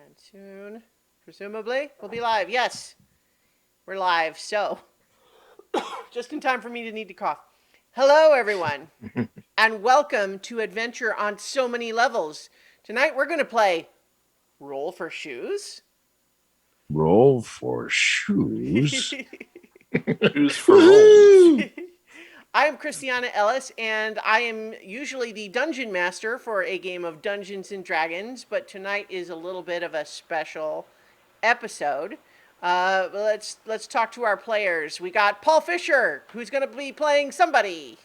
And soon, presumably, we'll be live. Yes, we're live. So, just in time for me to need to cough. Hello, everyone, and welcome to Adventure on So Many Levels. Tonight, we're going to play Roll for Shoes. Roll for shoes. Shoes for rolls. I am Christiana Ellis, and I am usually the dungeon master for a game of Dungeons and Dragons, but tonight is a little bit of a special episode. Let's talk to our players. We got Paul Fisher, who's going to be playing somebody.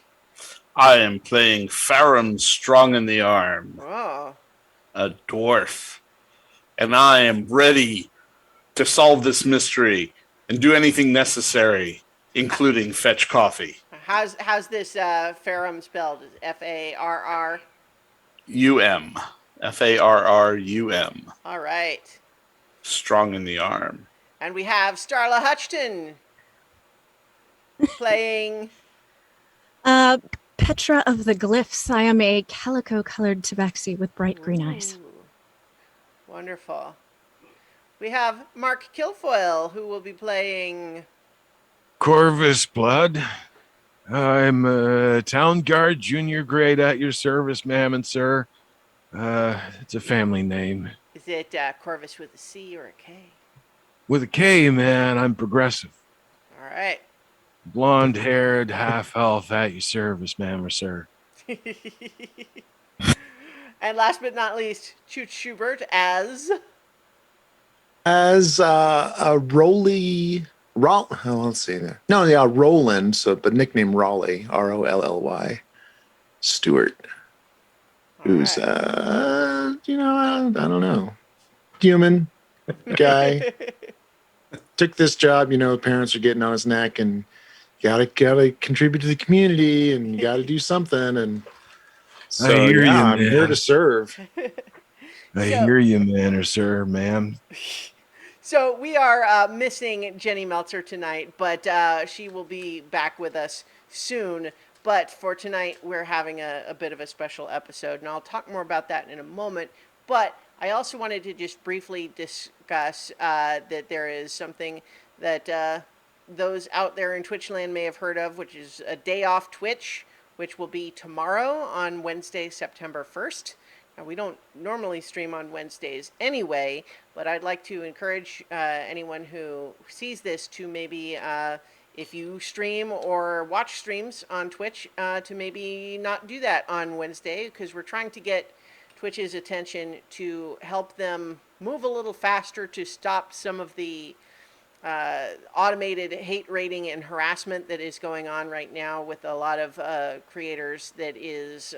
I am playing Farum Strong in the Arm, Oh, a dwarf, and I am ready to solve this mystery and do anything necessary, including fetch coffee. how's this Farum spelled? Farr. UM. FARRUM. All right. Strong in the Arm. And we have Starla Hutchton playing. Petra of the Glyphs. I am a calico-colored tabaxi with bright green eyes. Ooh, wonderful. We have Mark Kilfoyle, who will be playing. Corvus Blood. I'm a town guard, junior grade at your service, ma'am and sir. It's a family name. Is it Corvus with a C or a K? With a K, man, I'm progressive. All right. Blonde-haired, half-elf at your service, ma'am or sir. And last but not least, Chooch Schubert as. A let's see there. No, yeah, Roland, but nickname Raleigh, Rolly, Stewart, who's right. I don't know, human guy. Took this job, parents are getting on his neck, and gotta contribute to the community, and you gotta do something, and so I hear you, I'm man. here to serve. I hear you, man or sir, ma'am. So we are missing Jenny Meltzer tonight, but she will be back with us soon. But for tonight, we're having a bit of a special episode, and I'll talk more about that in a moment. But I also wanted to just briefly discuss that there is something that those out there in Twitch land may have heard of, which is a day off Twitch, which will be tomorrow on Wednesday, September 1st. Now, we don't normally stream on Wednesdays anyway, but I'd like to encourage anyone who sees this to maybe, if you stream or watch streams on Twitch, to maybe not do that on Wednesday, because we're trying to get Twitch's attention to help them move a little faster to stop some of the automated hate rating and harassment that is going on right now with a lot of creators that is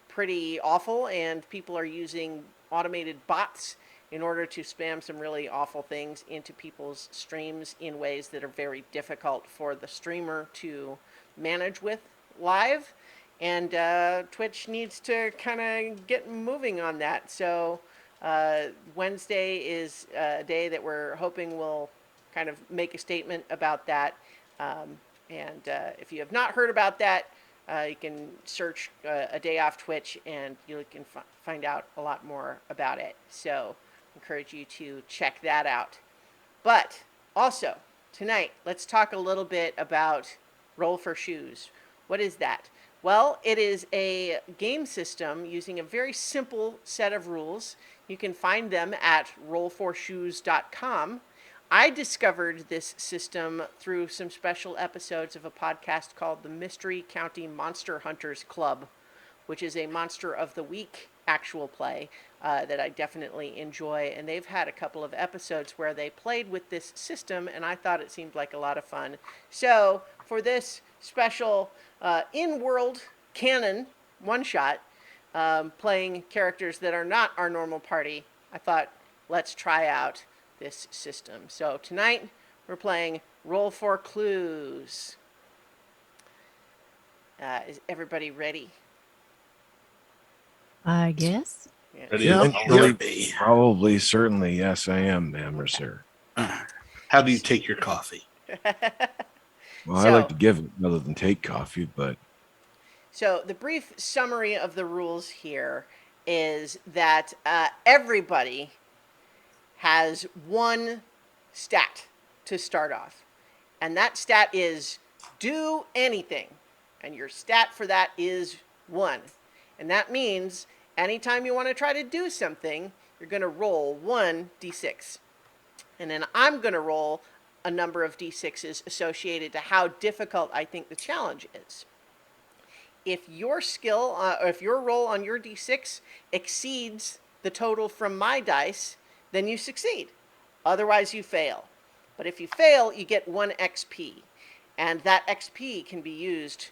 pretty awful, and people are using automated bots in order to spam some really awful things into people's streams in ways that are very difficult for the streamer to manage with live. And Twitch needs to kind of get moving on that. So Wednesday is a day that we're hoping will kind of make a statement about that. And if you have not heard about that, you can search a day off Twitch, and you can find out a lot more about it. So I encourage you to check that out. But also, tonight, let's talk a little bit about Roll for Shoes. What is that? Well, it is a game system using a very simple set of rules. You can find them at rollforshoes.com. I discovered this system through some special episodes of a podcast called the Mystery County Monster Hunters Club, which is a Monster of the Week actual play that I definitely enjoy. And they've had a couple of episodes where they played with this system, and I thought it seemed like a lot of fun. So for this special in-world canon one-shot, playing characters that are not our normal party, I thought, let's try out this system. So tonight we're playing Roll for Clues. Is everybody ready? I guess. Yeah. Ready Yeah. as I'll Yeah. be. Probably, certainly, yes, I am, ma'am or sir. How do you take your coffee? Well, I So- like to give it rather than take coffee, but So the brief summary of the rules here is that everybody has one stat to start off. And that stat is do anything. And your stat for that is 1. And that means anytime you want to try to do something, you're going to roll 1d6. And then I'm going to roll a number of d6s associated to how difficult I think the challenge is. If your skill, or if your roll on your d6 exceeds the total from my dice, then you succeed. Otherwise, you fail. But if you fail, you get 1 XP. And that XP can be used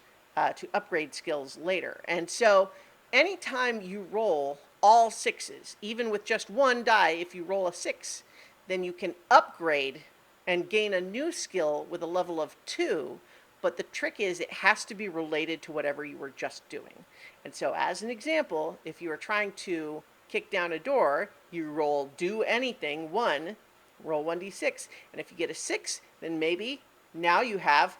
to upgrade skills later. And so anytime you roll all 6s, even with just 1 die, if you roll a 6, then you can upgrade and gain a new skill with a level of 2. But the trick is it has to be related to whatever you were just doing. And so as an example, if you are trying to kick down a door, you roll do anything 1, roll 1d6. And if you get a 6, then maybe now you have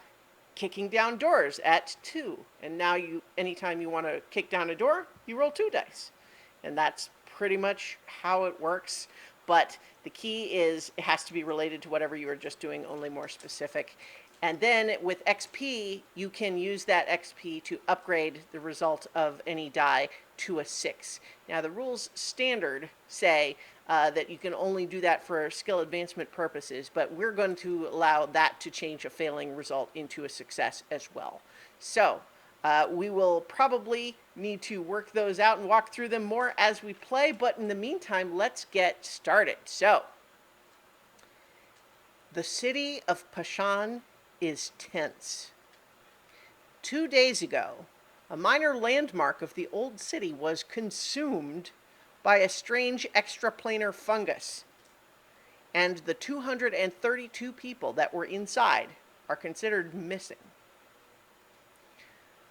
kicking down doors at 2. And now anytime you want to kick down a door, you roll 2 dice. And that's pretty much how it works. But the key is it has to be related to whatever you were just doing, only more specific. And then with XP, you can use that XP to upgrade the result of any die to a 6. Now, the rules standard say that you can only do that for skill advancement purposes, but we're going to allow that to change a failing result into a success as well. So we will probably need to work those out and walk through them more as we play, but in the meantime, let's get started. So, the city of Pashan is tense. 2 days ago, a minor landmark of the old city was consumed by a strange extraplanar fungus, and the 232 people that were inside are considered missing.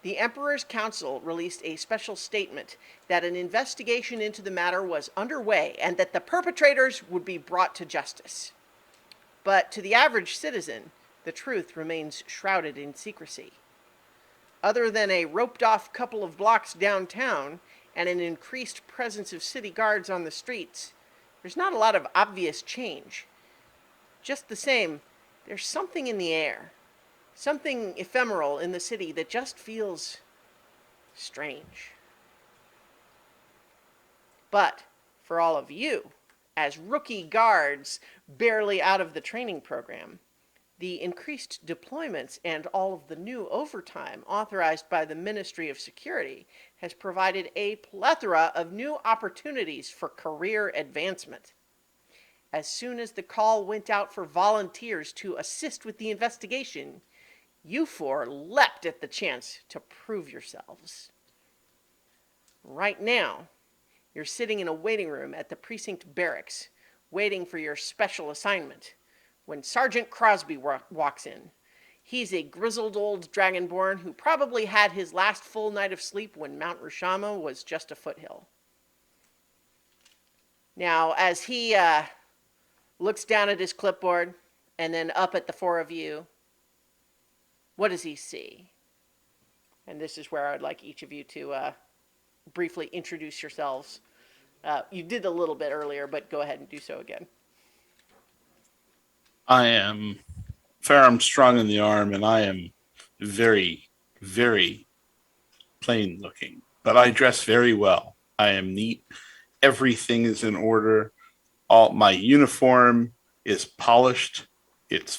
The Emperor's Council released a special statement that an investigation into the matter was underway and that the perpetrators would be brought to justice. But to the average citizen, the truth remains shrouded in secrecy. Other than a roped-off couple of blocks downtown and an increased presence of city guards on the streets, there's not a lot of obvious change. Just the same, there's something in the air, something ephemeral in the city that just feels strange. But for all of you, as rookie guards barely out of the training program, the increased deployments and all of the new overtime authorized by the Ministry of Security has provided a plethora of new opportunities for career advancement. As soon as the call went out for volunteers to assist with the investigation, you 4 leapt at the chance to prove yourselves. Right now, you're sitting in a waiting room at the precinct barracks, waiting for your special assignment, when Sergeant Crosby walks in. He's a grizzled old dragonborn who probably had his last full night of sleep when Mount Rushama was just a foothill. Now, as he looks down at his clipboard and then up at the 4 of you, what does he see? And this is where I'd like each of you to briefly introduce yourselves. You did a little bit earlier, but go ahead and do so again. I am Farum strong in the arm, and I am very, very plain looking, but I dress very well. I am neat. Everything is in order. All my uniform is polished. It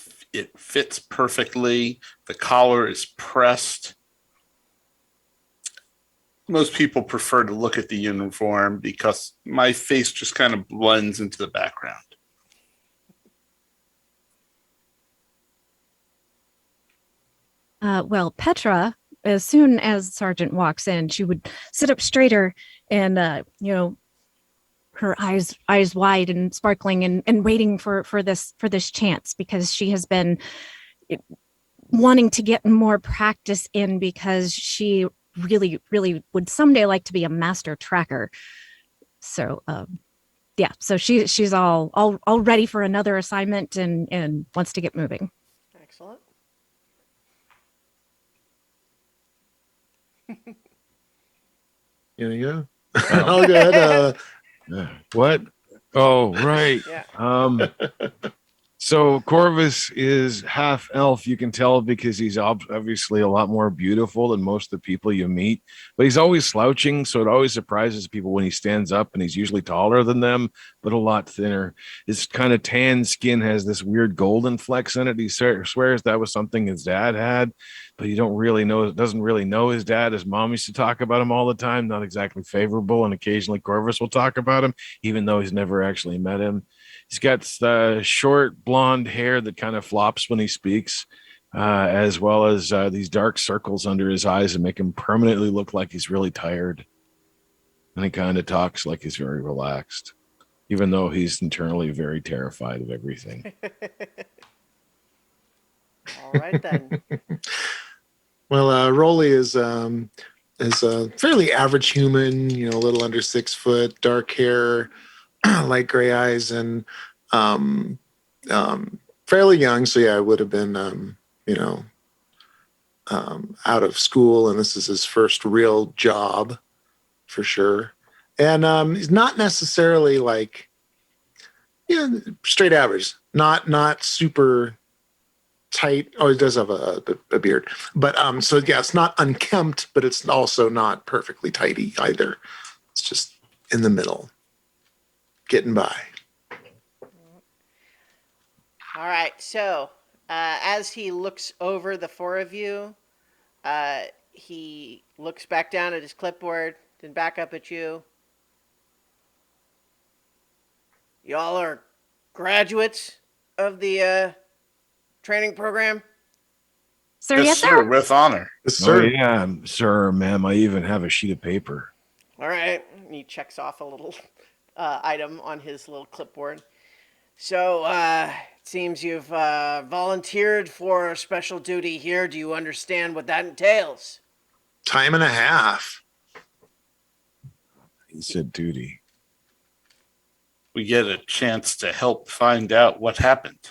fits perfectly. The collar is pressed. Most people prefer to look at the uniform because my face just kind of blends into the background. Well, Petra, as soon as Sergeant walks in, she would sit up straighter and, her eyes wide and sparkling and waiting for this chance, because she has been wanting to get more practice in, because she really, really would someday like to be a master tracker. So, yeah, so she's all ready for another assignment and wants to get moving. Excellent. You go. I'll go ahead. What? Oh, right. Yeah. So Corvus is half elf. You can tell because he's obviously a lot more beautiful than most of the people you meet. But he's always slouching, so it always surprises people when he stands up. And he's usually taller than them, but a lot thinner. His kind of tan skin has this weird golden flecks in it. He swears that was something his dad had, but you don't really know. Doesn't really know his dad. His mom used to talk about him all the time. Not exactly favorable, and occasionally Corvus will talk about him, even though he's never actually met him. He's got short blonde hair that kind of flops when he speaks, as well as these dark circles under his eyes that make him permanently look like he's really tired. And he kind of talks like he's very relaxed, even though he's internally very terrified of everything. All right then. Well, Rolly is a fairly average human, a little under 6 foot, dark hair, light gray eyes, and um, fairly young. So yeah, it would have been out of school, and this is his first real job for sure. And he's not necessarily like straight average, not super tight. Oh, he does have a beard, but so yeah, it's not unkempt, but it's also not perfectly tidy either. It's just in the middle, getting by. All right. So, as he looks over the four of you, he looks back down at his clipboard, then back up at you. Y'all are graduates of the training program? Sir, yes, sir, sir. with honor. Yes, Oh, sir. yeah, sir, ma'am. I even have a sheet of paper. All right. And he checks off a little item on his little clipboard. So, it seems you've volunteered for special duty here. Do you understand what that entails? Time and a half. He said duty. We get a chance to help find out what happened.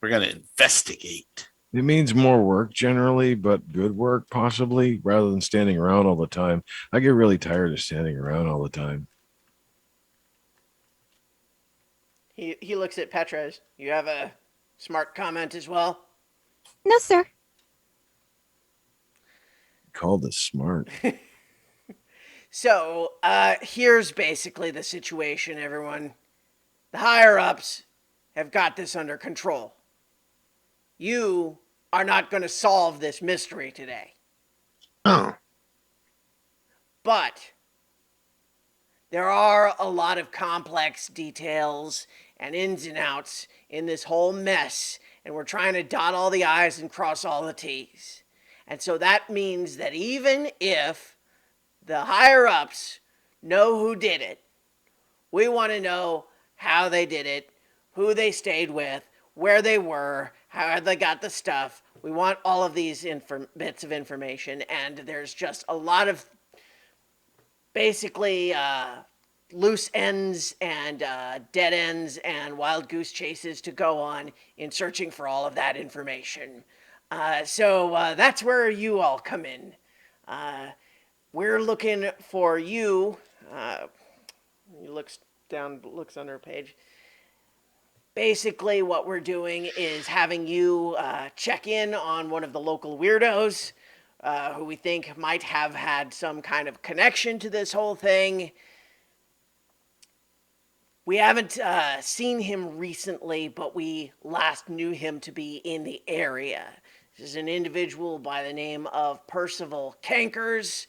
We're going to investigate. It means more work generally, but good work possibly, rather than standing around all the time. I get really tired of standing around all the time. He looks at Petra. You have a smart comment as well? No, sir. Called this smart. So, here's basically the situation, everyone. The higher-ups have got this under control. You are not going to solve this mystery today. Oh, But there are a lot of complex details and ins and outs in this whole mess, and we're trying to dot all the I's and cross all the T's. And so that means that even if the higher-ups know who did it, we want to know how they did it, who they stayed with, where they were, how they got the stuff. We want all of these bits of information, and there's just a lot of basically loose ends and dead ends and wild goose chases to go on in searching for all of that information. So that's where you all come in. We're looking for you. He looks down, looks under a page. Basically, what we're doing is having you check in on one of the local weirdos who we think might have had some kind of connection to this whole thing. We haven't seen him recently, but we last knew him to be in the area. This is an individual by the name of Percival Cankers.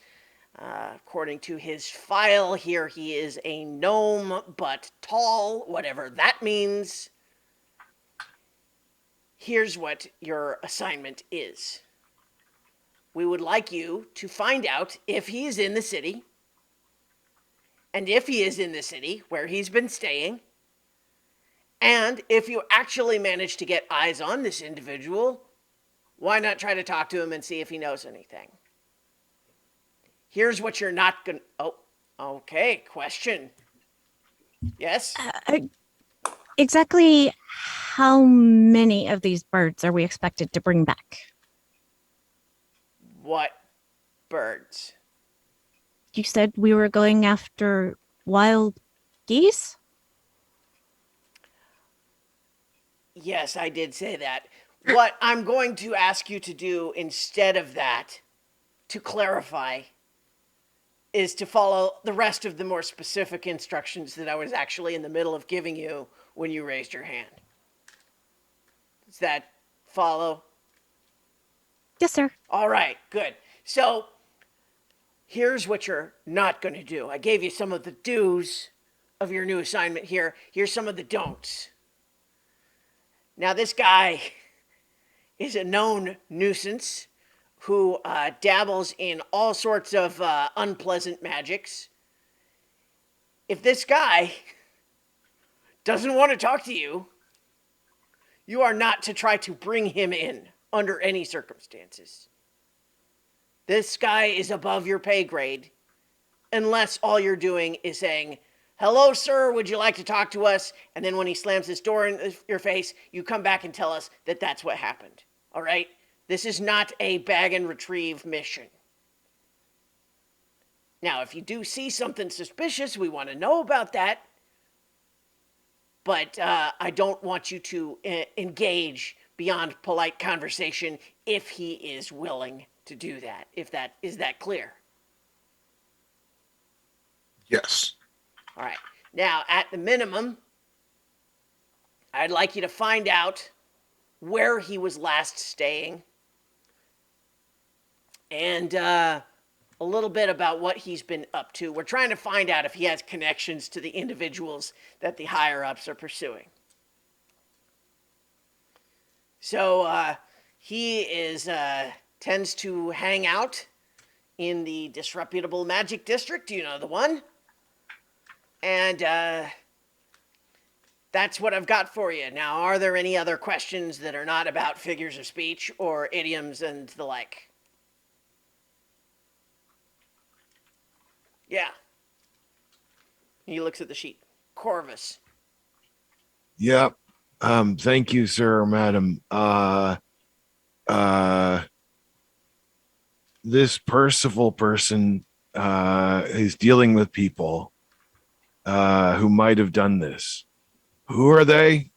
According to his file here, he is a gnome, but tall, whatever that means. Here's what your assignment is. We would like you to find out if he is in the city, and if he is in the city, where he's been staying, and if you actually manage to get eyes on this individual, why not try to talk to him and see if he knows anything? Here's what you're not going to... Oh, okay, question. Yes? Exactly how many of these birds are we expected to bring back? What birds? You said we were going after wild geese? Yes, I did say that. What I'm going to ask you to do instead of that, to clarify, is to follow the rest of the more specific instructions that I was actually in the middle of giving you when you raised your hand. Does that follow? Yes, sir. All right, good. So here's what you're not going to do. I gave you some of the do's of your new assignment here. Here's some of the don'ts. Now, this guy is a known nuisance who dabbles in all sorts of unpleasant magics. If this guy doesn't want to talk to you, you are not to try to bring him in under any circumstances. This guy is above your pay grade unless all you're doing is saying, "Hello, sir, would you like to talk to us?" And then when he slams his door in your face, you come back and tell us that that's what happened. All right? This is not a bag and retrieve mission. Now, if you do see something suspicious, we want to know about that. But I don't want you to engage beyond polite conversation if he is willing to do that. Is that clear? Yes. All right. Now, at the minimum, I'd like you to find out where he was last staying and a little bit about what he's been up to. We're trying to find out if he has connections to the individuals that the higher-ups are pursuing. So he tends to hang out in the disreputable magic district. You know the one? And that's what I've got for you. Now, are there any other questions that are not about figures of speech or idioms and the like? Yeah. He looks at the sheet. Corvus. Yep. Thank you, sir or madam. This Percival person is dealing with people who might have done this. Who are they?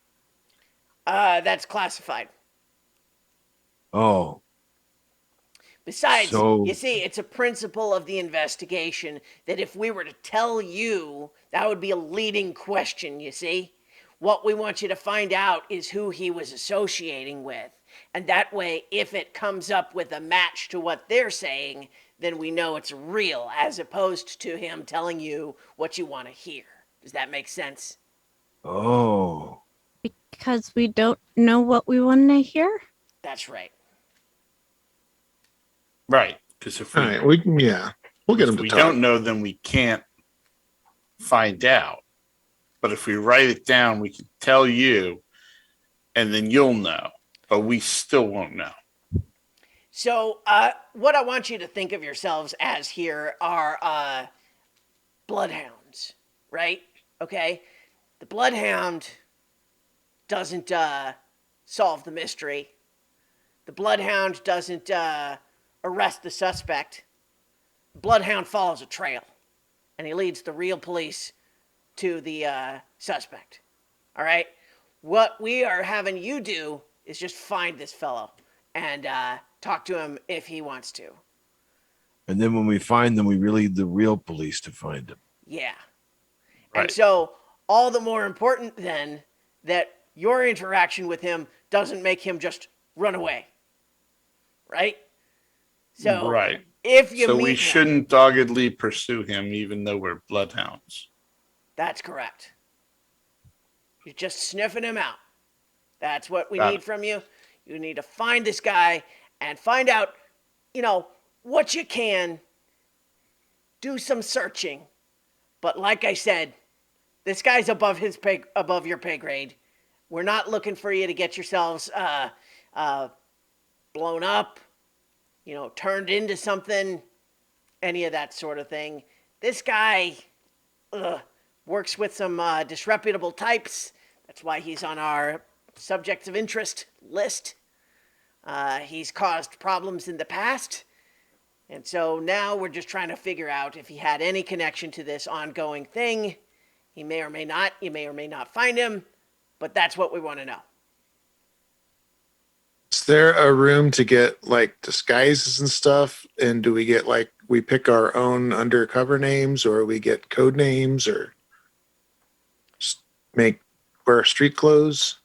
That's classified. Oh, Besides, So- you see, it's a principle of the investigation that if we were to tell you, that would be a leading question, you see? What we want you to find out is who he was associating with. And that way, if it comes up with a match to what they're saying, then we know it's real, as opposed to him telling you what you want to hear. Does that make sense? oh. Because we don't know what we want to hear. That's right. Right. Because if All right. We'll get him if to we talk. don't know, then we can't find out. But if we write it down, we can tell you, and then you'll know. But we still won't know. So, what I want you to think of yourselves as here are bloodhounds, right? Okay? The bloodhound doesn't solve the mystery. The bloodhound doesn't arrest the suspect. The bloodhound follows a trail, and he leads the real police to the suspect. All right? What we are having you do is just find this fellow and talk to him if he wants to. And then when we find them, we really need the real police to find them. Yeah. Right. And so, all the more important then that your interaction with him doesn't make him just run away. Right? So, Right. if you So meet we him, shouldn't doggedly pursue him, even though we're bloodhounds. that's correct. You're just sniffing him out. That's what we Got need it. from you. You need to find this guy and find out, what you can. Do some searching. But like I said, this guy's above your pay grade. We're not looking for you to get yourselves blown up, turned into something, any of that sort of thing. This guy works with some disreputable types. That's why he's on our subjects of interest list. He's caused problems in the past. And so now we're just trying to figure out if he had any connection to this ongoing thing. He may or may not. You may or may not find him. But that's what we want to know. Is there a room to get like disguises and stuff? And do we get like we pick our own undercover names, or we get code names, or just make wear street clothes?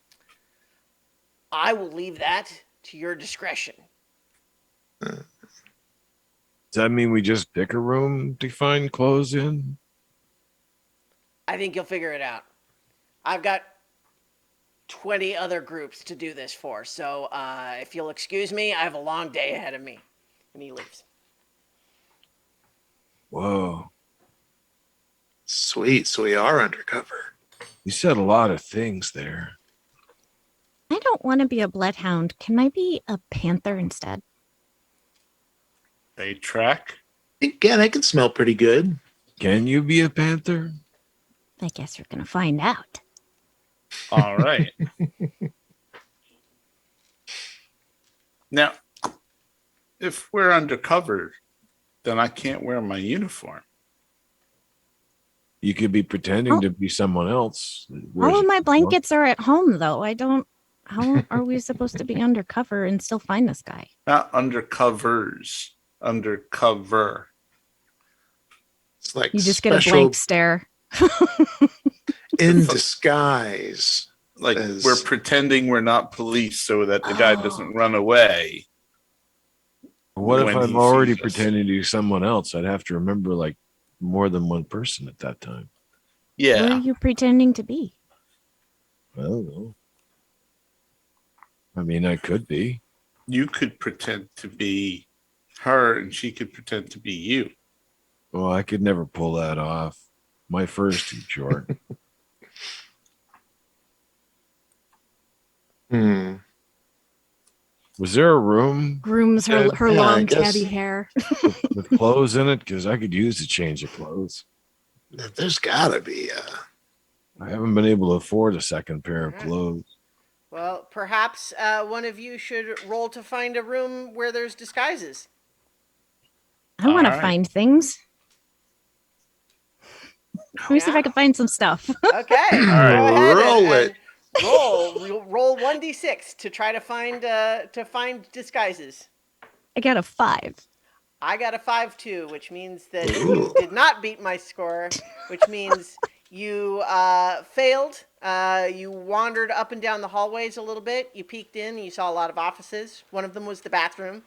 I will leave that to your discretion. Does that mean we just pick a room to find clothes in? I think you'll figure it out. I've got 20 other groups to do this for, so if you'll excuse me, I have a long day ahead of me. And he leaves. Whoa. Sweet. So we are undercover. You said a lot of things there. I don't want to be a bloodhound. Can I be a panther instead? They track. Yeah, they can smell pretty good. Can you be a panther? I guess you're going to find out. All right. Now, if we're undercover, then I can't wear my uniform. You could be pretending Oh. to be someone else. All of my blankets are at home, though. I don't. How are we supposed to be undercover and still find this guy? Not undercovers. Undercover. It's like You just get a special blank stare. in disguise. Like As- we're pretending we're not police so that the guy doesn't run away. What if when he I'm already sees us. pretending to be someone else? I'd have to remember like more than one person at that time. What are Yeah. you pretending to be? I don't know. I mean, I could be. You could pretend to be her and she could pretend to be you. Well, I could never pull that off. My fur's too short. Was there a room Grooms her Yeah, I long guess. tabby hair. with clothes in it? Because I could use a change of clothes. There's gotta be. I haven't been able to afford a second pair of clothes. Well, perhaps one of you should roll to find a room where there's disguises. I want to Alright. find things. Let me see if I can find some stuff. Okay. right, go ahead roll it. Roll 1d6 to try to find disguises. I got a 5. I got a 5 too, which means that you did not beat my score, which means you failed. You wandered up and down the hallways a little bit. You peeked in and you saw a lot of offices. One of them was the bathroom.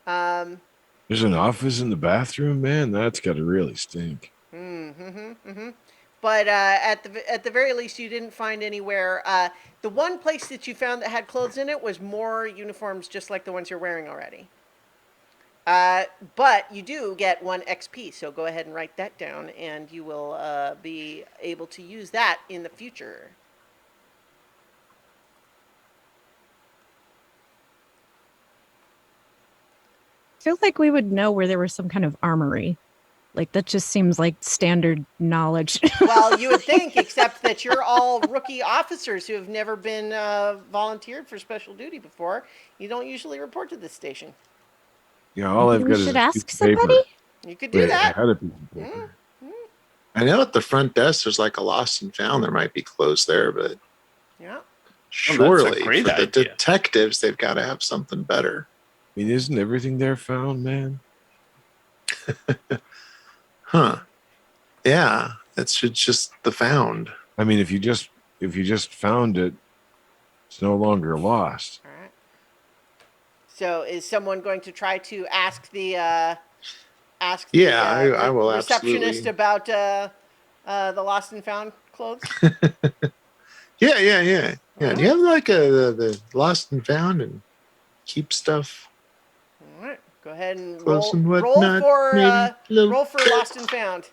There's an office in the bathroom, man. That's got to really stink. But at the very least, you didn't find anywhere. The one place that you found that had clothes in it was more uniforms, just like the ones you're wearing already. But you do get 1 XP, so go ahead and write that down, and you will be able to use that in the future. I feel like we would know where there was some kind of armory. Like that just seems like standard knowledge. Well, you would think, except that you're all rookie officers who have never been volunteered for special duty before. You don't usually report to this station. Yeah, all I've Maybe got we is should a ask piece of paper. somebody. You could do Wait, that. I had a piece of paper. I know at the front desk there's like a lost and found. There might be clothes there, but Yeah. surely great for the idea. detectives they've got to have something better. I mean, isn't everything there found, man? Huh. Yeah. That's just the found. I mean, if you just found it, it's no longer lost. All right. So, is someone going to try to ask the Yeah, I will receptionist absolutely. about the lost and found clothes? Yeah. Do you have like the lost and found and keep stuff All right. Go ahead and close and roll whatnot? for maybe? Little- roll for lost and found.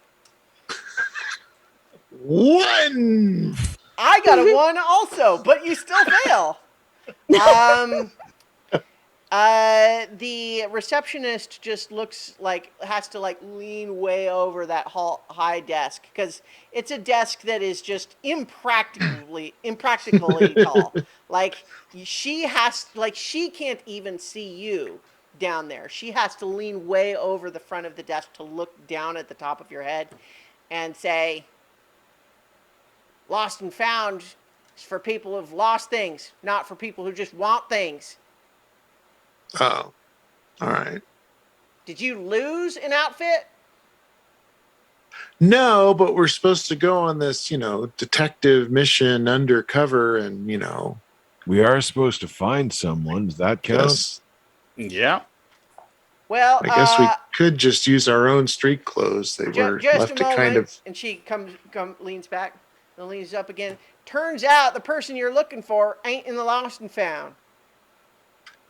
1. I got a 1 also, but you still fail. The receptionist just looks like has to like lean way over that high desk because it's a desk that is just impractically tall. Like she can't even see you down there. She has to lean way over the front of the desk to look down at the top of your head and say, "Lost and found is for people who've lost things, not for people who just want things." Oh, all right. Did you lose an outfit? No, but we're supposed to go on this, detective mission undercover, and We are supposed to find someone. Does that count? yes, Yeah. Well, I guess we could just use our own street clothes. They were just a left to moment. kind of. And she leans back, and leans up again. Turns out the person you're looking for ain't in the lost and found.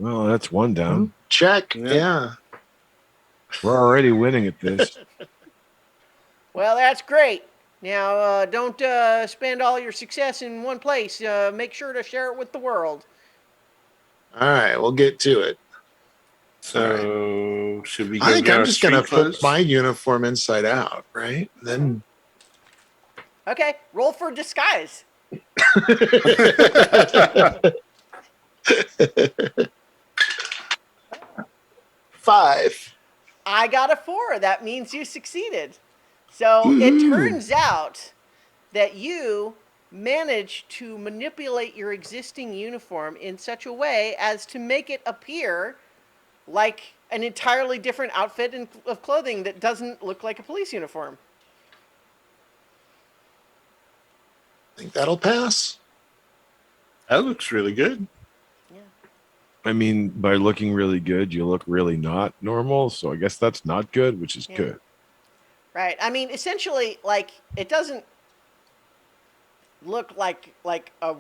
Well, that's one down. Check. Yeah. Yeah. We're already winning at this. Well, that's great. Now, don't spend all your success in one place. Make sure to share it with the world. All right, we'll get to it. So should we go I think get I'm our just gonna street clothes? flip my uniform inside out, right? Then. Okay, roll for disguise. 5. I got a 4. That means you succeeded. So it turns out that you managed to manipulate your existing uniform in such a way as to make it appear like an entirely different outfit of clothing that doesn't look like a police uniform. Think that'll pass. That looks really good. I mean, by looking really good, you look really not normal. So I guess that's not good, which is Yeah. good. Right. I mean, essentially, like, it doesn't look like a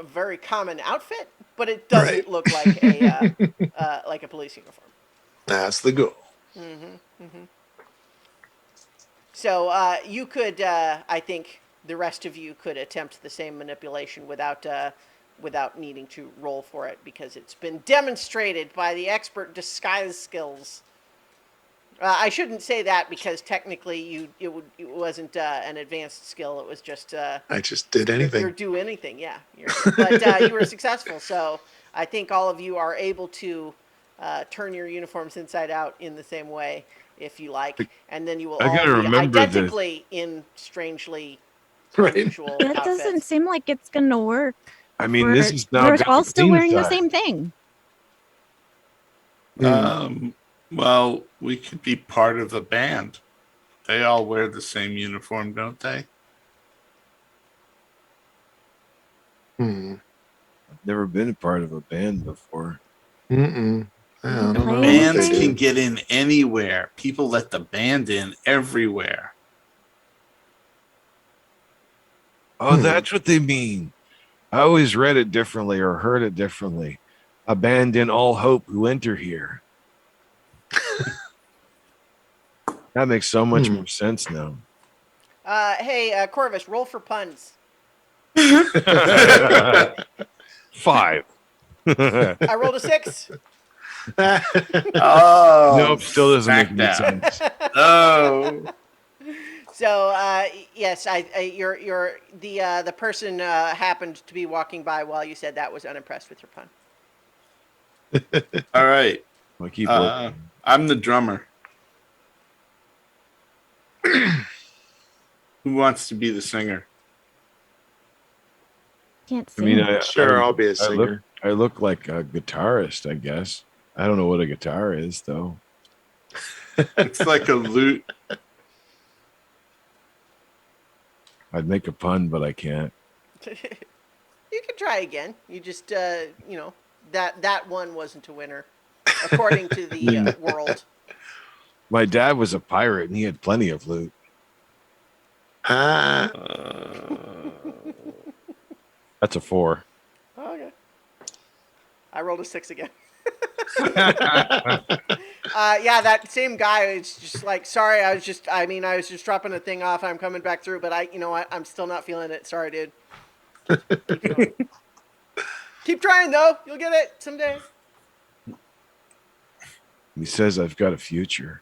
very common outfit, but it doesn't Right. look like a police uniform. That's the goal. So you could, I think, the rest of you could attempt the same manipulation without needing to roll for it, because it's been demonstrated by the expert disguise skills. I shouldn't say that, because technically it wasn't an advanced skill. It was just I just did you're anything. do anything, yeah. But you were successful, so I think all of you are able to turn your uniforms inside out in the same way if you like, and then you will I gotta all be remember this. identically in strangely Right. unusual That outfits. doesn't seem like it's gonna work. I mean, this is now. We're got all the still clean wearing the side. same thing. Well, we could be part of the band. They all wear the same uniform, don't they? Never been a part of a band before. Mm-mm. I don't know what Play they Bands do. can get in anywhere. People let the band in everywhere. Oh, that's what they mean. I always read it differently or heard it differently. Abandon all hope who enter here. That makes so much more sense now. Hey, Corvus, roll for puns. 5. I rolled a 6. Oh, Nope, still doesn't make smack any that. sense. Oh, So yes, you're the person happened to be walking by while you said that, was unimpressed with your pun. all right. I'll keep Uh, working. I'm the drummer. Who wants to be the singer? Can't I sing. mean, Sure, I'll be a singer. I look like a guitarist, I guess. I don't know what a guitar is, though. It's like a lute. I'd make a pun, but I can't. You could try again. You just that one wasn't a winner, according to the world. My dad was a pirate, and he had plenty of loot. Ah, That's a 4. Okay. I rolled a 6 again. Yeah, that same guy is just like, sorry, I was just dropping a thing off. I'm coming back through, but you know what? I'm still not feeling it. Sorry, dude. Keep going. Keep trying, though. You'll get it someday. He says I've got a future.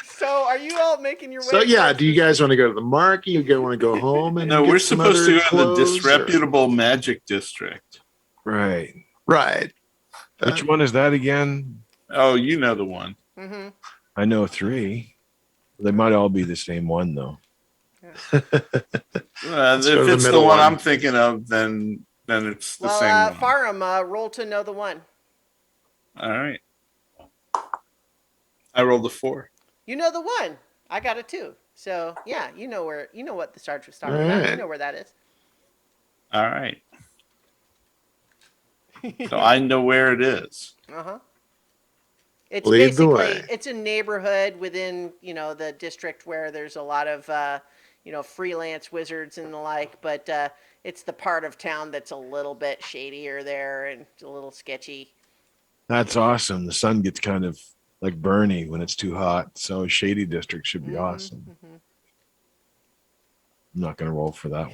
So, are you all making your way? so yeah, towards do you this- guys want to go to the market? You guys want to go home and No, get we're some supposed to other go to the clothes, or- disreputable magic district. Right. Right. Which one is that again? Oh, you know the one. Mhm. I know 3. They might all be the same one, though. Let's go If to the it's the middle one one. I'm thinking of, then it's the same one. Farum, roll to know the one. All right. I rolled a 4. You know the one. I got a 2. So yeah, you know what the Sarge was talking All about. You right. know where that is. All right. So I know where it is. Uh-huh. It's Lead the basically way. it's a neighborhood within, the district where there's a lot of freelance wizards and the like, but it's the part of town that's a little bit shadier there and a little sketchy. That's awesome. The sun gets kind of like Bernie when it's too hot. So a shady district should be awesome. Mhm. I'm not going to roll for that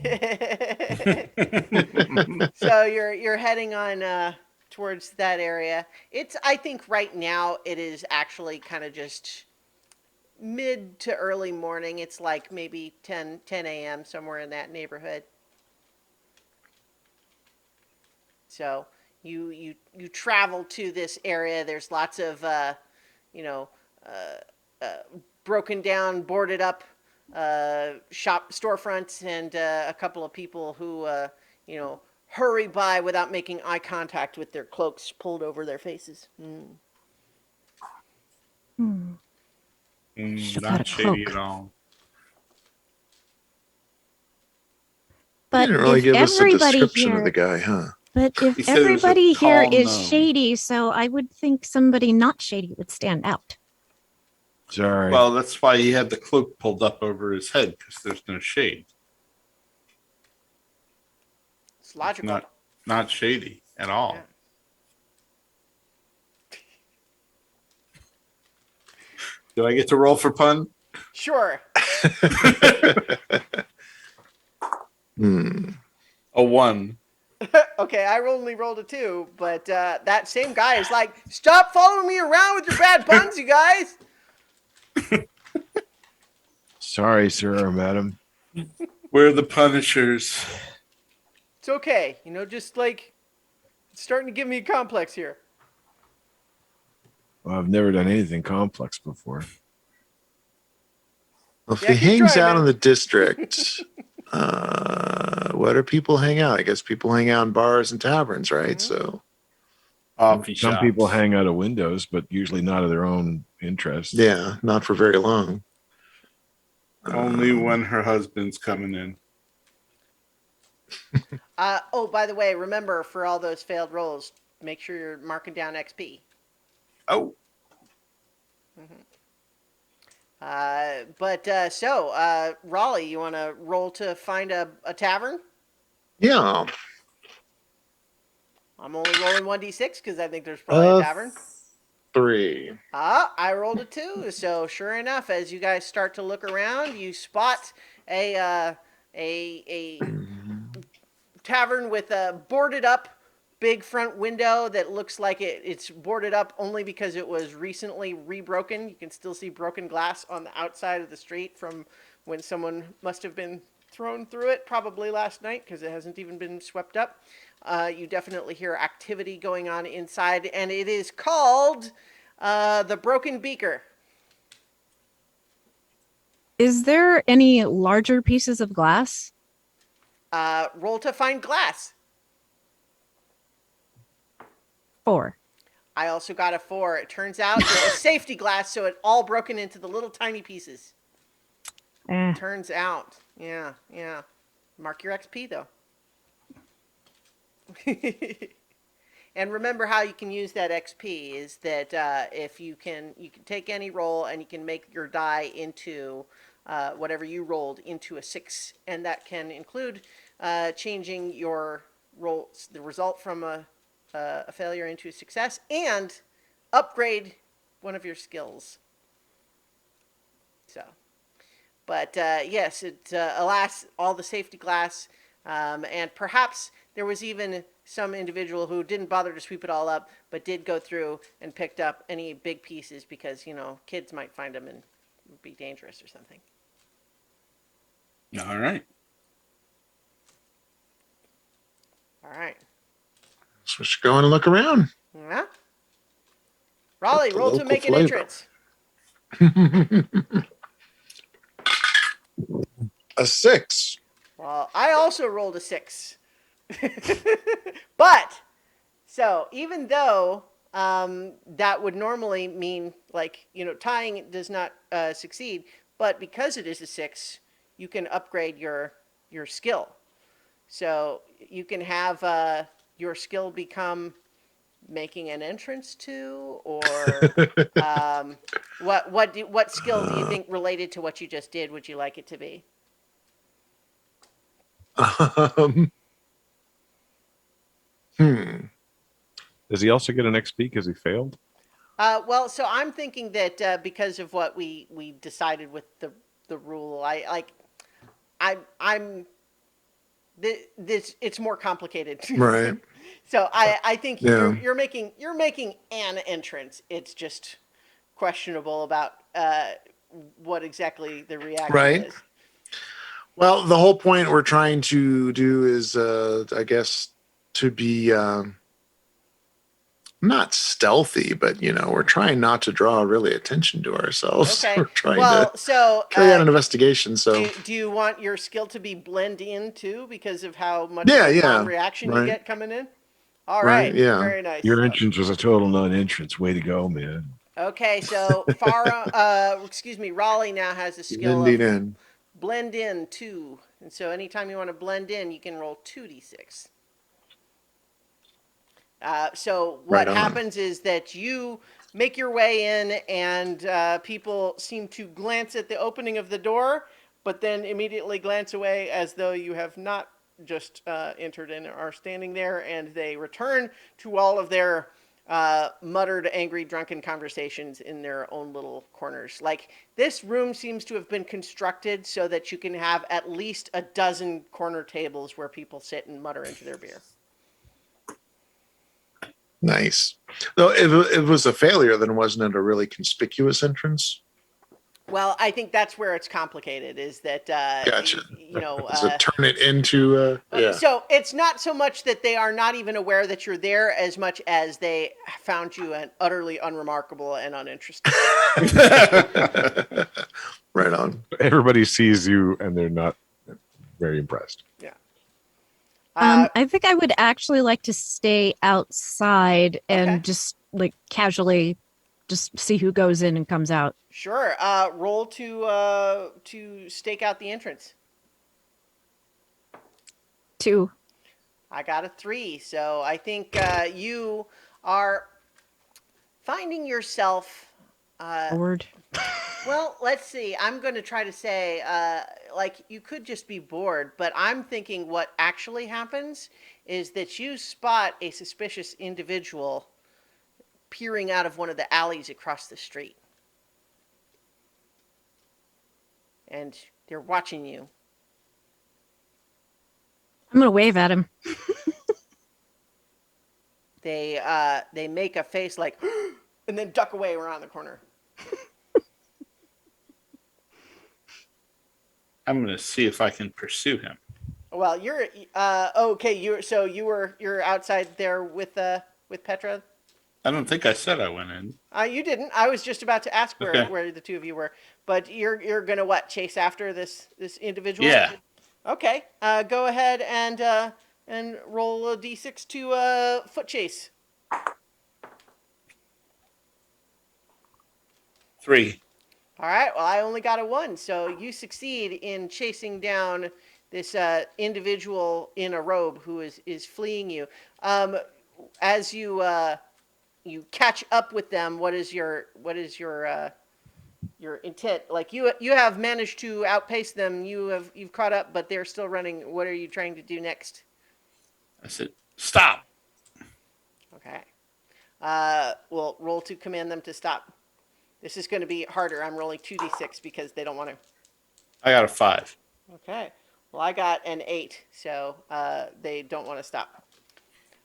one. So you're heading on towards that area. I think right now it is actually kind of just mid to early morning. It's like maybe 10 a.m. somewhere in that neighborhood. So you travel to this area. There's lots of you know broken down, boarded up shop storefronts, and a couple of people who hurry by without making eye contact with their cloaks pulled over their faces. Hmm. Should've got a Not shady cloak. at all. But You didn't really if give us a everybody description of here, the guy, huh? but He if said it was a everybody here tall is gnome. shady, so I would think somebody not shady would stand out. Sorry. Well, that's why he had the cloak pulled up over his head, because there's no shade. It's logical. Not shady at all. Yeah. Do I get to roll for pun? Sure. A 1. Okay, I only rolled a 2, but that same guy is like, "Stop following me around with your bad puns, you guys." Sorry, sir or madam. We're the punishers. It's okay, just like it's starting to give me a complex here. Well, I've never done anything complex before. Well, if Yeah, he keep hangs trying, out man. in the district, where do people hang out? I guess people hang out in bars and taverns, right? So, Coffee Some shops. people hang out of windows, but usually not of their own interest. yeah, not for very long. Only when her husband's coming in. Oh, by the way, remember for all those failed rolls, make sure you're marking down XP. Oh, Raleigh, you want to roll to find a tavern? Yeah. I'm only rolling 1d6 because I think there's probably a tavern. 3. I rolled a 2, so sure enough, as you guys start to look around, you spot a tavern with a boarded up big front window that looks like it's boarded up only because it was recently rebroken. You can still see broken glass on the outside of the street from when someone must have been thrown through it, probably last night because it hasn't even been swept up. You definitely hear activity going on inside, and it is called the Broken Beaker. Is there any larger pieces of glass? Roll to find glass. 4. I also got a 4. It turns out it's a safety glass, so it all broken into the little tiny pieces. Turns out. Yeah. Mark your XP, though. And remember how you can use that XP is that if you can take any roll and you can make your die into whatever you rolled into a 6, and that can include changing your roll, the result from a failure into a success, and upgrade one of your skills. So, but yes, alas, all the safety glass, and perhaps there was even some individual who didn't bother to sweep it all up, but did go through and picked up any big pieces because, kids might find them and be dangerous or something. all right. All right. So we should go and look around. Yeah. Raleigh, The roll to local make an flavor. entrance. A 6. Well, I also rolled a 6. But, so even though that would normally mean, like, tying does not succeed, but because it is a 6, you can upgrade your skill. So you can have your skill become making an entrance to, or what skill do you think related to what you just did would you like it to be? Um, hmm. Does he also get an XP because he failed? Well, so I'm thinking that because of what we decided with the rule, I'm this it's more complicated. Right. So I think Yeah. you're making an entrance. It's just questionable about what exactly the reaction Right. is. Well, the whole point we're trying to do is, I guess, to be not stealthy, but we're trying not to draw really attention to ourselves. Okay. We're trying Well, to so carry out an investigation. So do you want your skill to be blend in too because of how much yeah, of a yeah, non-reaction you right, get coming in? All right, right. yeah. Very nice. Your entrance was a total non-entrance. Way to go, man. Okay, so Raleigh now has a skill Blending of in. blend in 2. And so anytime you want to blend in, you can roll 2d6. So what Right on. happens is that you make your way in, and people seem to glance at the opening of the door, but then immediately glance away as though you have not just entered and are standing there, and they return to all of their muttered, angry, drunken conversations in their own little corners. Like, this room seems to have been constructed so that you can have at least a dozen corner tables where people sit and mutter into their beer. Nice. Though if it was a failure, then wasn't it a really conspicuous entrance? Well, I think that's where it's complicated, is that, Gotcha. Does it turn it into yeah. so it's not so much that they are not even aware that you're there as much as they found you an utterly unremarkable and uninteresting. Right on. Everybody sees you and they're not very impressed. Yeah. I think I would actually like to stay outside and Okay. just like casually just see who goes in and comes out. Sure. Roll to stake out the entrance. 2. I got a 3, so I think you are finding yourself. Bored. Well, let's see. I'm going to try to say, like, you could just be bored, but I'm thinking what actually happens is that you spot a suspicious individual peering out of one of the alleys across the street. And they're watching you. I'm gonna wave at him. They make a face like, and then duck away around the corner. I'm going to see if I can pursue him. Well, you're okay. You're outside there with Petra. I don't think I said I went in. You didn't. I was just about to ask Okay. where the two of you were, but you're gonna what? Chase after this individual? Yeah. Okay. Go ahead and roll a d6 to foot chase. 3. All right. Well, I only got a 1, so you succeed in chasing down this individual in a robe who is fleeing you. As you catch up with them, what is your intent? Like, you have managed to outpace them. You've caught up, but they're still running. What are you trying to do next? I said, stop. Okay. Well, roll to command them to stop. This is going to be harder. I'm rolling 2d6 because they don't want to. I got a 5. Okay. Well, I got an 8, so they don't want to stop.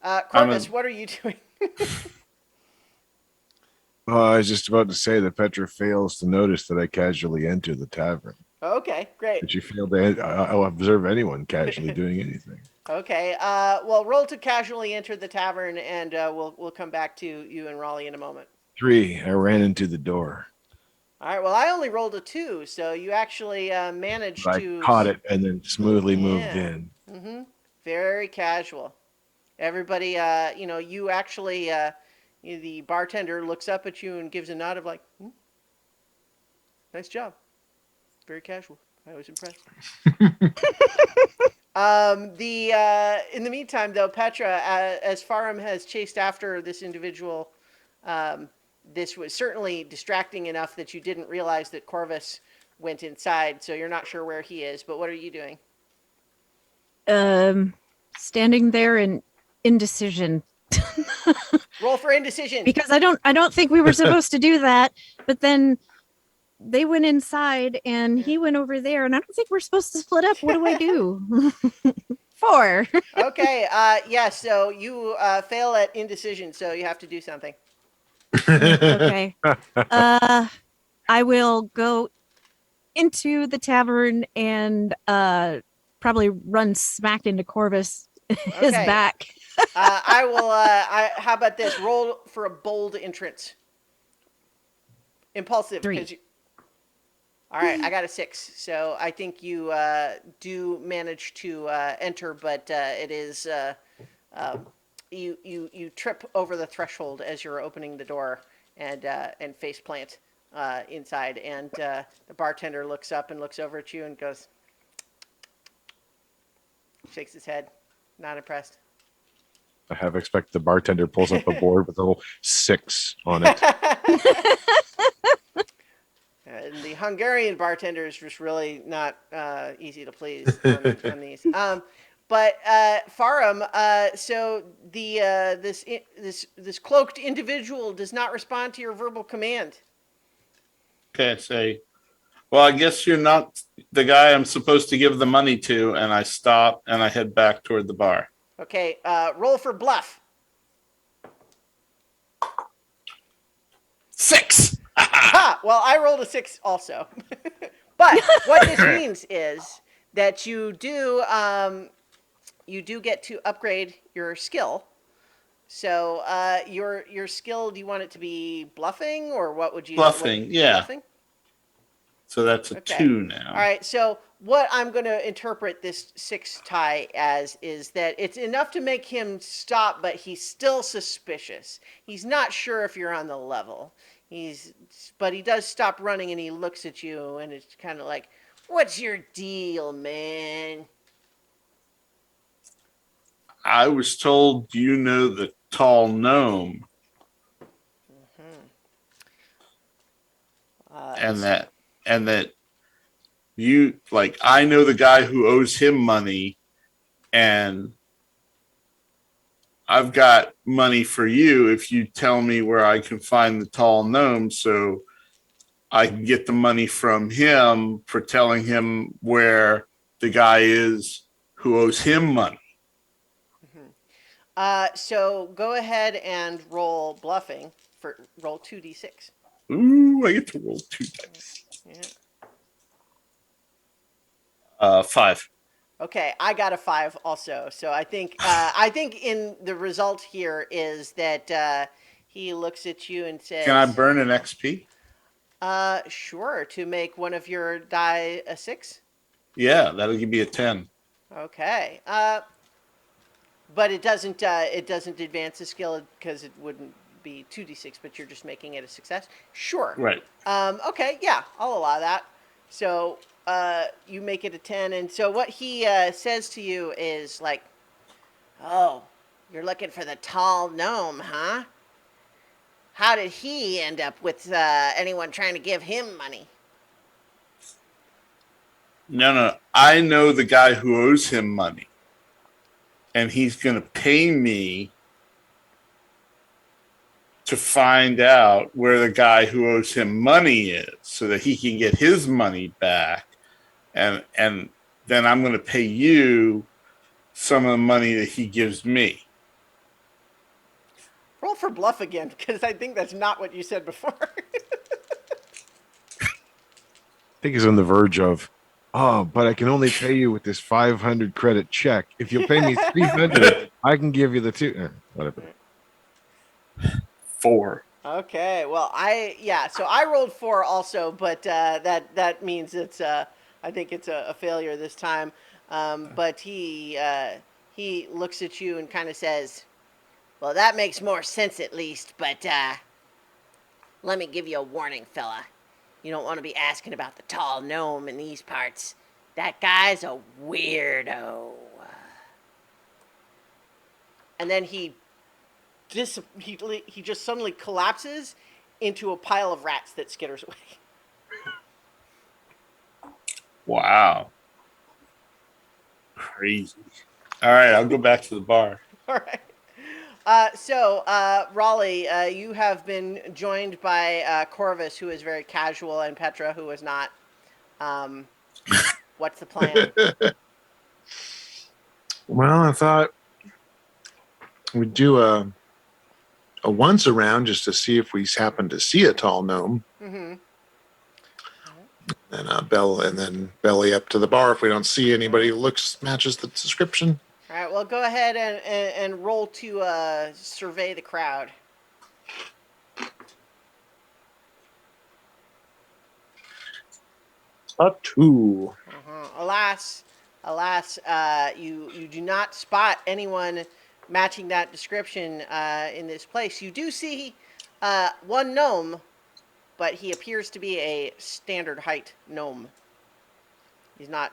I'm Corvus, a- what are you doing? I was just about to say that Petra fails to notice that I casually enter the tavern. Okay, great. That you fail to observe anyone casually doing anything. Okay. Well, roll to casually enter the tavern, and we'll come back to you and Raleigh in a moment. 3, I ran into the door. All right. Well, I only rolled a 2, so you actually managed But I to caught it and then smoothly moved Yeah. in. Mm-hmm. Very casual. Everybody, you actually, the bartender looks up at you and gives a nod of like, nice job. Very casual. I was impressed. In the meantime, though, Petra, as Farum has chased after this individual, this was certainly distracting enough that you didn't realize that Corvus went inside, so you're not sure where he is. But what are you doing? Standing there in indecision Roll for indecision. because I don't think we were supposed to do that. But then they went inside and he went over there, and I don't think we're supposed to split up. What do I do? 4. Okay. Yeah. So you fail at indecision, so you have to do something. Okay. I will go into the tavern and probably run smack into Corvus his Okay. back. I will. How about this? Roll for a bold entrance. Impulsive. 3. 'cause you- All right, I got a 6, so I think you do manage to enter, but it is you trip over the threshold as you're opening the door and face plant inside, and the bartender looks up and looks over at you and goes, shakes his head, not impressed. I have expected the bartender pulls up a board with a little 6 on it. And the Hungarian bartender is just really not easy to please on these. But Farum, so this cloaked individual does not respond to your verbal command. Okay, I say, well, I guess you're not the guy I'm supposed to give the money to, and I stop and I head back toward the bar. Okay, roll for bluff. 6. Ha! Well, I rolled a 6 also. But what this means is that you do get to upgrade your skill. So your skill, do you want it to be bluffing, or what would you? Bluffing, yeah. Bluffing. So that's a Okay. 2 now. All right. So what I'm going to interpret this 6 tie as is that it's enough to make him stop, but he's still suspicious. He's not sure if you're on the level. But he does stop running and he looks at you and it's kind of like, "What's your deal, man?" I was told you know the tall gnome, and that you like I know the guy who owes him money, and I've got money for you if you tell me where I can find the tall gnome, so I can get the money from him for telling him where the guy is who owes him money. So go ahead and roll bluffing roll 2d6. Ooh, I get to roll 2 dice. Yeah. 5. Okay, I got a 5 also. So I think in the result here is that he looks at you and says, Can I burn an XP? Sure, to make one of your die a 6. Yeah, that'll give me a 10. Okay. But it doesn't advance the skill because it wouldn't be 2d6, but you're just making it a success. Sure. Right. Okay, yeah, I'll allow that. So you make it a 10, and so what he says to you is like, "Oh, you're looking for the tall gnome, huh? How did he end up with anyone trying to give him money?" No. I know the guy who owes him money. And he's going to pay me to find out where the guy who owes him money is so that he can get his money back. And then I'm going to pay you some of the money that he gives me. Roll for bluff again, because I think that's not what you said before. I think he's on the verge of, but I can only pay you with this 500 credit check. If you'll pay me 300, I can give you the 2. Whatever. 4. Okay, well, so I rolled 4 also, but that means it's I think it's a failure this time. But he looks at you and kind of says, "Well, that makes more sense at least, but let me give you a warning, fella. You don't want to be asking about the tall gnome in these parts. That guy's a weirdo." And then he just suddenly collapses into a pile of rats that skitters away. Wow. Crazy. All right, I'll go back to the bar. All right. Raleigh, you have been joined by Corvus, who is very casual, and Petra, who is not. Um, what's the plan? Well, I thought we'd do a once around just to see if we happen to see a tall gnome, Mm-hmm. and then belly up to the bar if we don't see anybody who matches the description. All right. Well, go ahead and roll to survey the crowd. A 2. Alas, you do not spot anyone matching that description in this place. You do see one gnome, but he appears to be a standard height gnome. He's not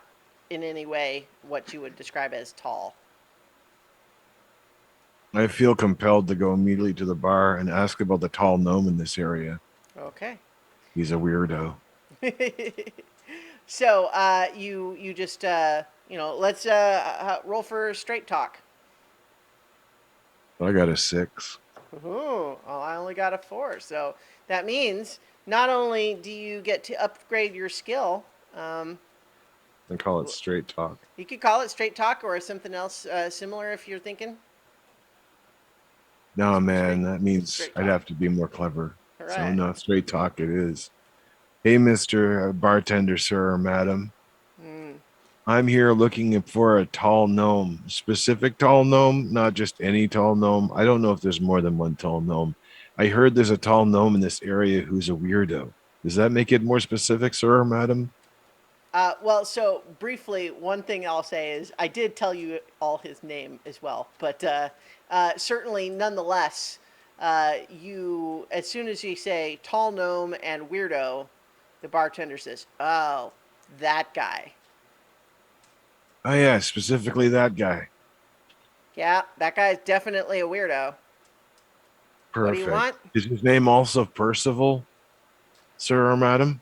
in any way what you would describe as tall. I feel compelled to go immediately to the bar and ask about the tall gnome in this area. Okay. He's a weirdo. So you just let's roll for straight talk. I got a 6. Ooh, well, I only got a 4, so that means not only do you get to upgrade your skill, I call it straight talk. you could call it straight talk or something else similar if you're thinking. No, man, that means straight I'd talk. have to be more clever. All So right. no, straight talk it is. Hey, Mr. Bartender, sir or madam. I'm here looking for a tall gnome, specific tall gnome, not just any tall gnome. I don't know if there's more than one tall gnome. I heard there's a tall gnome in this area who's a weirdo. Does that make it more specific, sir or madam? Well, so briefly, one thing I'll say is I did tell you all his name as well, but certainly, nonetheless, you as soon as you say tall gnome and weirdo, the bartender says, "Oh, that guy." Oh, yeah, specifically that guy. Yeah, that guy's definitely a weirdo. What do Perfect. you want? Is his name also Percival, sir or madam?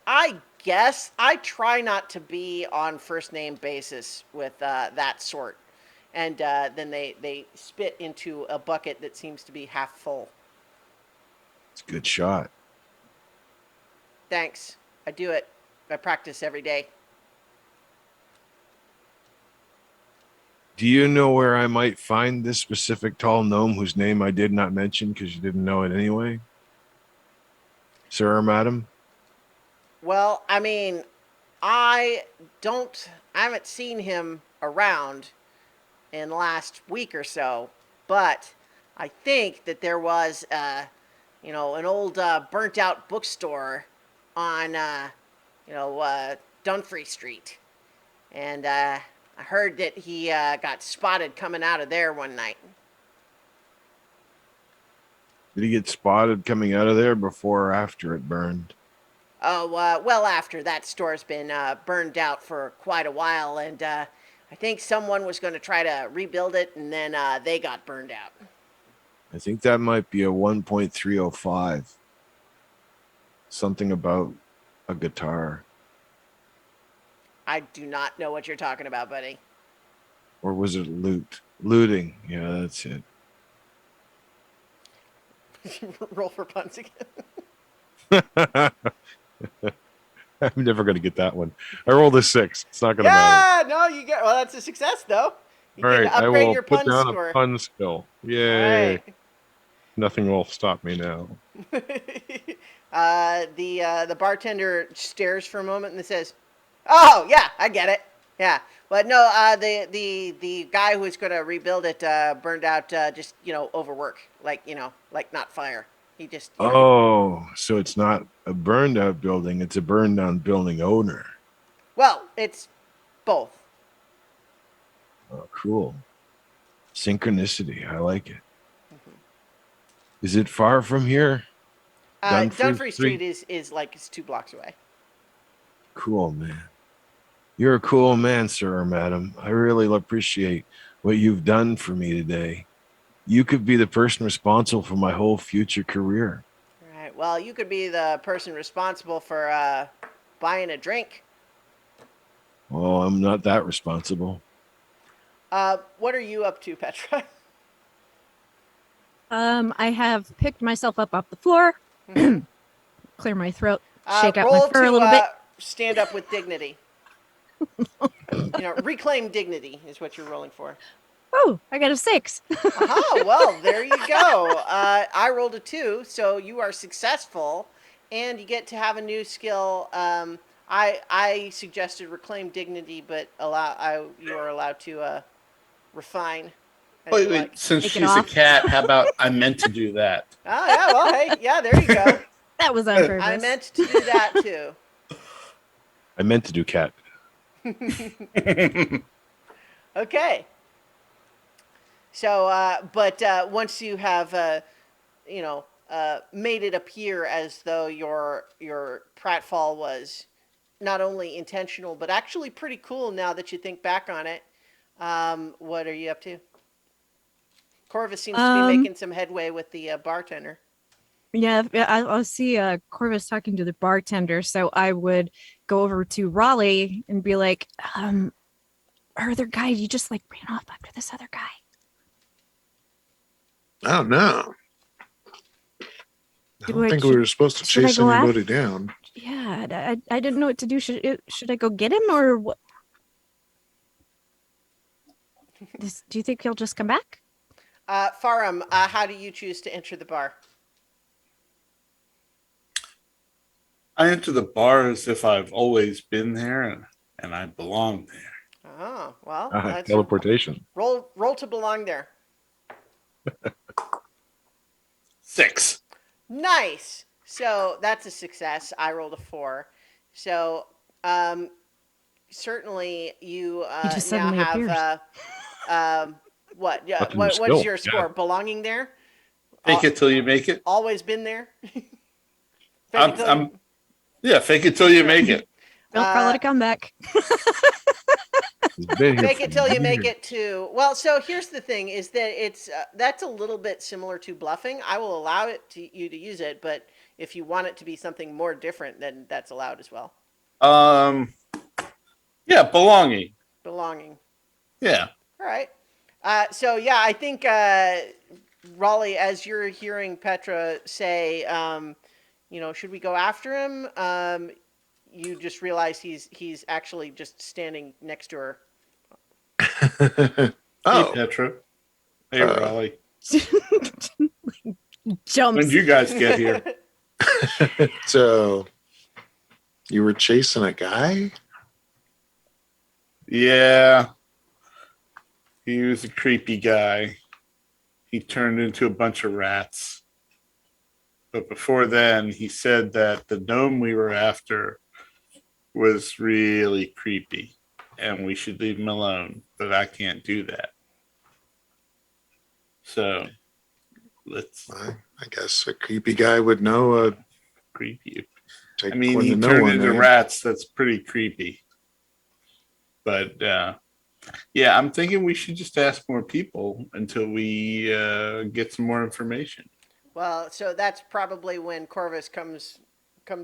I guess I try not to be on first name basis with that sort. And then they spit into a bucket that seems to be half full. It's a good shot. Thanks. I do it. I practice every day. Do you know where I might find this specific tall gnome whose name I did not mention because you didn't know it anyway? Sir or madam? Well, I mean, I haven't seen him around in the last week or so, but I think that there was, an old burnt out bookstore on, Dunfrey Street. And I heard that he got spotted coming out of there one night. Did he get spotted coming out of there before or after it burned? Oh, well, after that store's been burned out for quite a while, and I think someone was going to try to rebuild it, and then they got burned out. I think that might be a 1.305. Something about a guitar. I do not know what you're talking about, buddy. Or was it loot? Looting. Yeah, that's it. Roll for puns again. I'm never going to get that one. I rolled a 6. It's not going to matter. Yeah, no, you get. Well, that's a success, though. You All get right, to I upgrade will your put pun down score. a pun skill. All Yay. right. Nothing will stop me now. The bartender stares for a moment and then says, "Oh yeah, I get it. Yeah, but no, the guy who was going to rebuild it burned out just overwork, like not fire." He just Oh, so it's not a burned out building, it's a burned down building owner. well, it's both. Oh, cool. Synchronicity. I like it. Is it far from here? Dunfrey Street is like it's 2 blocks away. Cool, man. You're a cool man, sir or madam. I really appreciate what you've done for me today. You could be the person responsible for my whole future career. All right. Well, you could be the person responsible for buying a drink. Oh, I'm not that responsible. What are you up to, Petra? I have picked myself up off the floor, clear my throat, shake out my roll fur to a little bit. stand up with dignity. Reclaim dignity is what you're rolling for. Oh, I got a 6. Aha, well, there you go. I rolled a 2, so you are successful, and you get to have a new skill. I suggested reclaim dignity, but you are allowed to refine. As Wait, you wait. like. Since Take it she's a off. cat, how about I meant to do that? Oh yeah, well, hey, yeah, there you go. That was on purpose. I meant to do that too. I meant to do cat. Okay. So, but once you have, made it appear as though your pratfall was not only intentional but actually pretty cool, now that you think back on it, what are you up to? Corvus seems to be making some headway with the bartender. Yeah, I'll see Corvus talking to the bartender, so I would go over to Raleigh and be like, our other guy, you just like ran off after this other guy. I don't know. I don't think we were supposed to should I chase go anybody down. Yeah, I didn't know what to do. Should I go get him or what? Do you think he'll just come back? Farum, how do you choose to enter the bar? I enter the bar as if I've always been there and I belong there. Oh, well, that's Teleportation. roll to belong there. 6. Nice. So that's a success. I rolled a 4. So certainly you just now suddenly have what? Yeah. Up in What the is skill, your score? yeah. Belonging there? Fake it till you make it. Always been there. Fake it till Yeah, fake it till you make it. Don't call it a comeback. He's been here Make for it till you make years. it to. Well, so here's the thing: is that it's that's a little bit similar to bluffing. I will allow you to use it, but if you want it to be something more different, then that's allowed as well. Yeah, belonging. Belonging. Yeah. All right. So yeah, I think Raleigh, as you're hearing Petra say, should we go after him? You just realize he's actually just standing next to her. Hey, Oh, Petra. Hey, Raleigh. When Jumps. did you guys get here? so you were chasing a guy? Yeah. He was a creepy guy. He turned into a bunch of rats. But before then, he said that the gnome we were after was really creepy and we should leave him alone. But I can't do that. So let's I guess a creepy guy would know. creepy. Take I mean, one he to know turned one, into eh? rats. That's pretty creepy. But yeah, I'm thinking we should just ask more people until we get some more information. Well, so that's probably when Corvus comes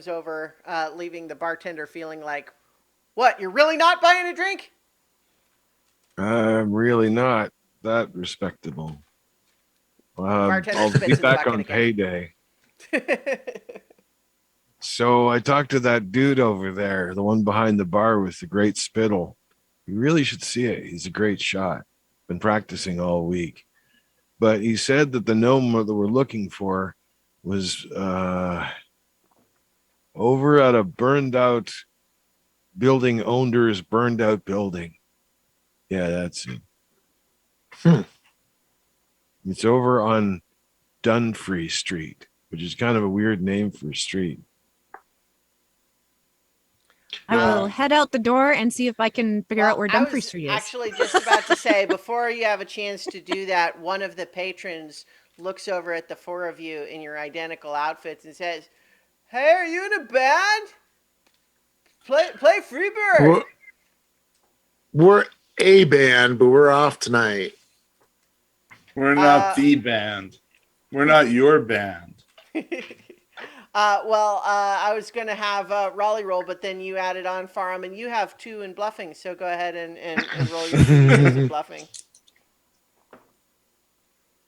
over, leaving the bartender feeling like, "What? You're really not buying a drink?" I'm really not that respectable. Bartender I'll spits be in the back bucket on again. payday. So I talked to that dude over there, the one behind the bar with the great spittle. You really should see it. He's a great shot. Been practicing all week. But he said that the gnome that we're looking for was over at a burned out building owner's burned out building. Yeah, that's it. Hmm. It's over on Dunfrey Street. which is kind of a weird name for a street. I will head out the door and see if I can figure out where I Dumfries was Street is. actually just about to say, before you have a chance to do that, one of the patrons looks over at the four of you in your identical outfits and says, "Hey, are you in a band? Play Freebird." We're a band, but we're off tonight. We're not the band. We're not your band. I was going to have Raleigh roll, but then you added on Farm, and you have 2 in bluffing, so go ahead and roll your 2d6 in bluffing.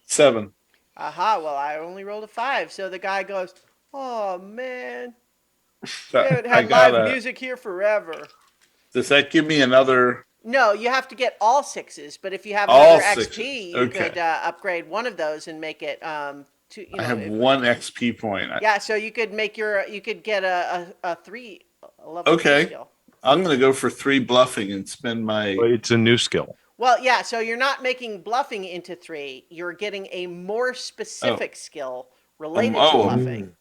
7. Aha, well, I only rolled a 5, so the guy goes, "Oh, man, we haven't I had got live a. music here forever." Does that give me another? No, you have to get all 6s, but if you have All another 6s, XP, you okay. could upgrade one of those and make it to, I have 1 XP point. Yeah, so you could make you could get a level 3 Okay. skill. I'm going to go for 3 bluffing and spend my. But it's a new skill. Well, yeah, so you're not making bluffing into 3. You're getting a more specific skill related to bluffing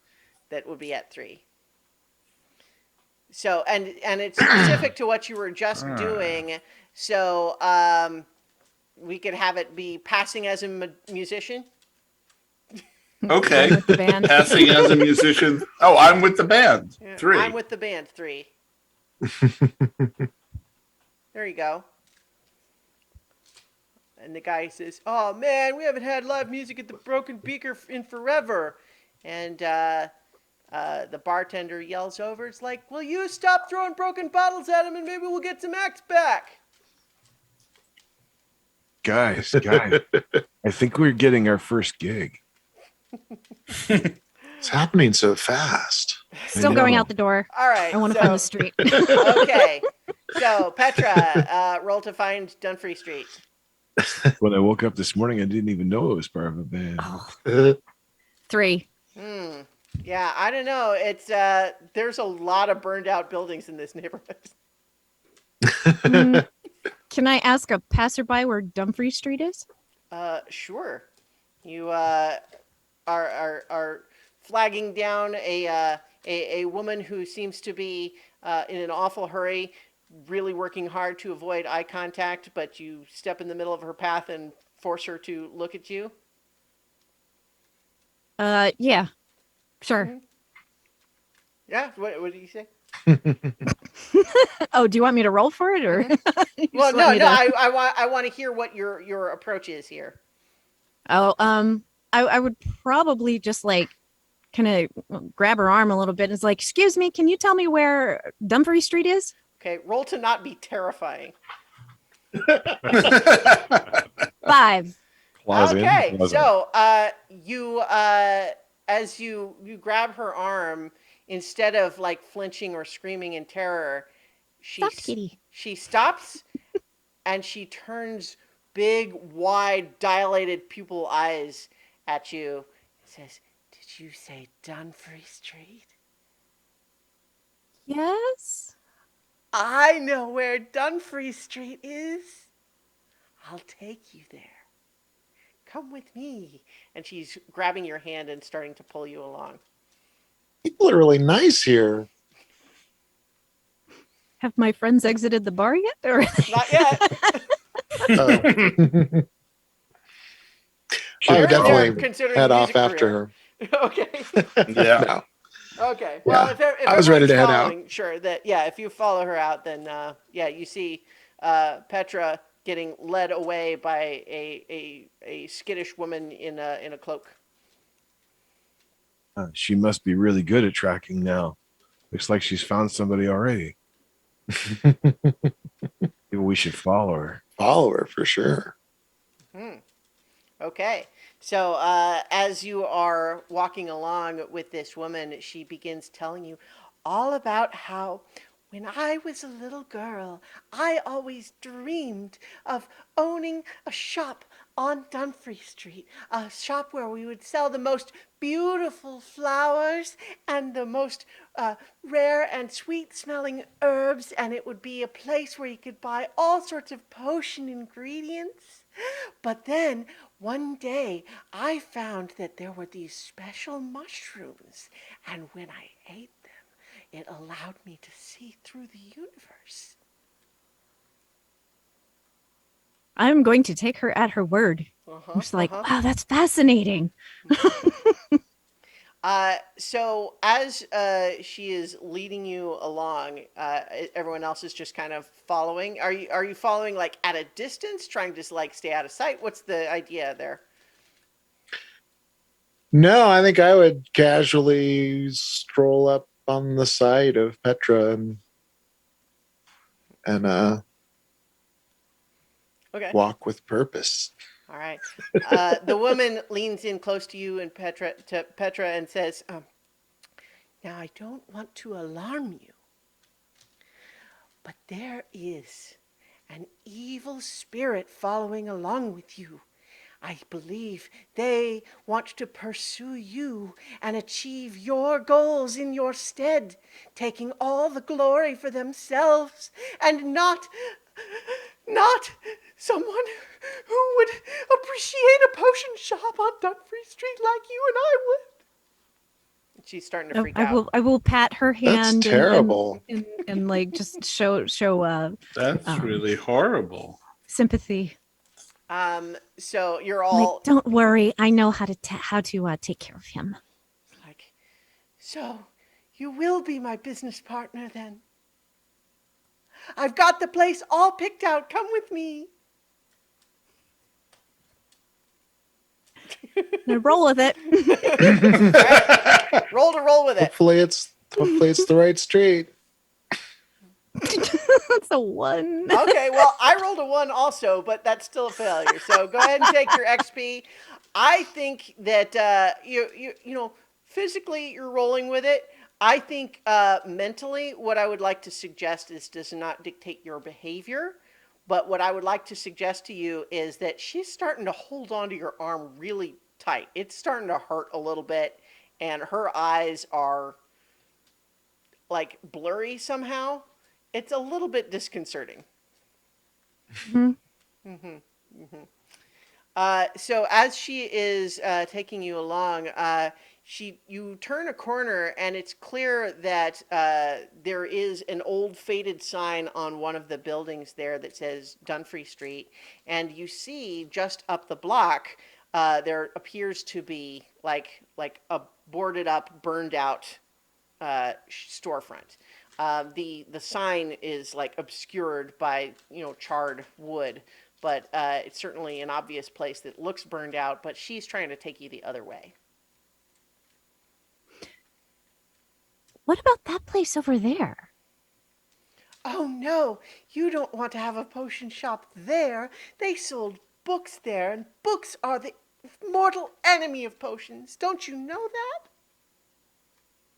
that would be at 3. So, and it's specific to what you were just doing. So, we could have it be passing as a musician. Okay. With the band. Passing as a musician. Oh, I'm with the band. Yeah, 3. I'm with the band, 3. There you go. And the guy says, "Oh man, we haven't had live music at the Broken Beaker in forever." And the bartender yells over, "It's like, will you stop throwing broken bottles at him and maybe we'll get some acts back?" Guys, I think we're getting our first gig. It's happening so fast. Still going know. out the door. All right. I want to find the street. Okay. So, Petra, roll to find Dunfree Street. When I woke up this morning, I didn't even know it was part of a band. Oh, 3. Yeah, I don't know. It's there's a lot of burned out buildings in this neighborhood. Can I ask a passerby where Dumfries Street is? Sure. You are flagging down a woman who seems to be in an awful hurry, really working hard to avoid eye contact, but you step in the middle of her path and force her to look at you. Yeah, sure. Yeah. What do you say? Oh, do you want me to roll for it, or? You Well, just no, want me no. to- I want to hear what your approach is here. Oh, I would probably just like kind of grab her arm a little bit. And it's like, "Excuse me, can you tell me where Dumfries Street is?" Okay, roll to not be terrifying. 5. Claws in, Okay, claws so you as you grab her arm, instead of like flinching or screaming in terror, Stop, kitty. she stops and she turns big, wide, dilated pupil eyes at you and says, "Did you say Dunfree Street?" Yes. "I know where Dunfree Street is. I'll take you there. Come with me." And she's grabbing your hand and starting to pull you along. People are really nice here. Have my friends exited the bar yet? Or Not yet. Oh. I You're would definitely considering head a off music after career. her. Okay. Yeah. No. Okay. Well, Yeah. if I was ready to head out. following, sure. That yeah. If you follow her out, then yeah, you see Petra getting led away by a skittish woman in a cloak. She must be really good at tracking now. Looks like she's found somebody already. Maybe we should follow her. Follow her for sure. Okay. So as you are walking along with this woman, she begins telling you all about how When I was a little girl, I always dreamed of owning a shop on Dunfrey Street, a shop where we would sell the most beautiful flowers and the most rare and sweet smelling herbs, and it would be a place where you could buy all sorts of potion ingredients. But then one day I found that there were these special mushrooms, and when I ate them, it allowed me to see through the universe. I'm going to take her at her word. I'm just like, wow, that's fascinating. So as she is leading you along, everyone else is just kind of following. Are you following like at a distance, trying to like stay out of sight? What's the idea there? No, I think I would casually stroll up on the side of Petra and Okay. walk with purpose. All right. The woman leans in close to you and Petra and says, "Now I don't want to alarm you, but there is an evil spirit following along with you. I believe they want to pursue you and achieve your goals in your stead, taking all the glory for themselves and not someone who would appreciate a potion shop on Dunfrey Street like you and I would." She's starting to freak out. I will pat her That's hand and, terrible. and like just show That's really horrible. sympathy. So you're Like, all don't worry, I know how to take care of him. like, "So you will be my business partner then? I've got the place all picked out. Come with me." Now roll with it. Roll with it. Hopefully it's the right street. That's a 1. Okay, well, I rolled a 1 also, but that's still a failure. So go ahead and take your XP. I think that you know, physically you're rolling with it. I think mentally, what I would like to suggest is does not dictate your behavior, but what I would like to suggest to you is that she's starting to hold onto your arm really tight. It's starting to hurt a little bit, and her eyes are like blurry somehow. It's a little bit disconcerting. So as she is taking you along, you turn a corner and it's clear that there is an old faded sign on one of the buildings there that says Dunfrey Street, and you see just up the block there appears to be like a boarded up, burned out storefront. The sign is like obscured by charred wood, but it's certainly an obvious place that looks burned out. But she's trying to take you the other way. What about that place over there? "Oh no, you don't want to have a potion shop there. They sold books there, and books are the mortal enemy of potions. Don't you know that?"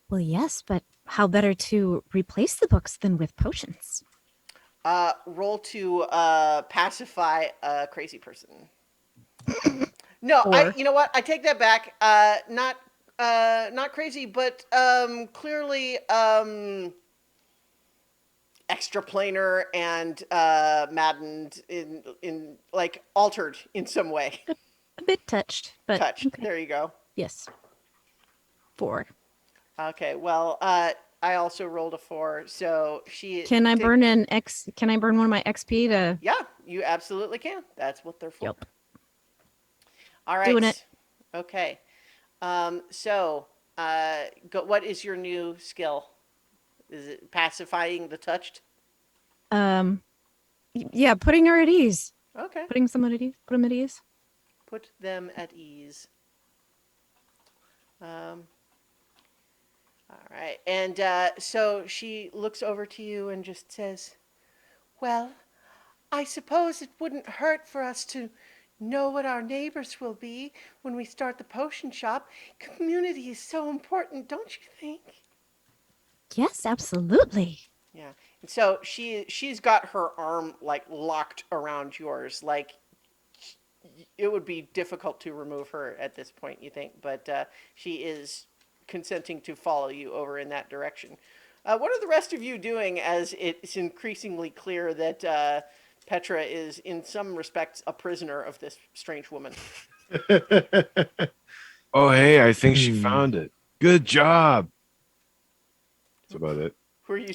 Well, yes, but how better to replace the books than with potions? Roll to pacify a crazy person. No, Or- you know what? I take that back. Not crazy, but clearly extraplanar and maddened in like altered in some way. A bit touched, but Touched. okay. There you go. Yes. 4. Okay. Well, I also rolled a 4, so she. Can I burn Can I burn one of my XP to? Yeah, you absolutely can. That's what they're for. Yep. All right. Doing it. Okay. What is your new skill? Is it pacifying the touched? Yeah, putting her at ease. Okay. Putting someone at ease. Put them at ease. Put them at ease. All right. And so she looks over to you and just says, "Well, I suppose it wouldn't hurt for us to know what our neighbors will be when we start the potion shop. Community is so important, don't you think?" Yes, absolutely. Yeah. And so she's got her arm like locked around yours, like it would be difficult to remove her at this point, you think, but she is consenting to follow you over in that direction. What are the rest of you doing as it's increasingly clear that Petra is, in some respects, a prisoner of this strange woman? Oh, hey, I think she Hmm. found it. Good job. That's about it. Who are you?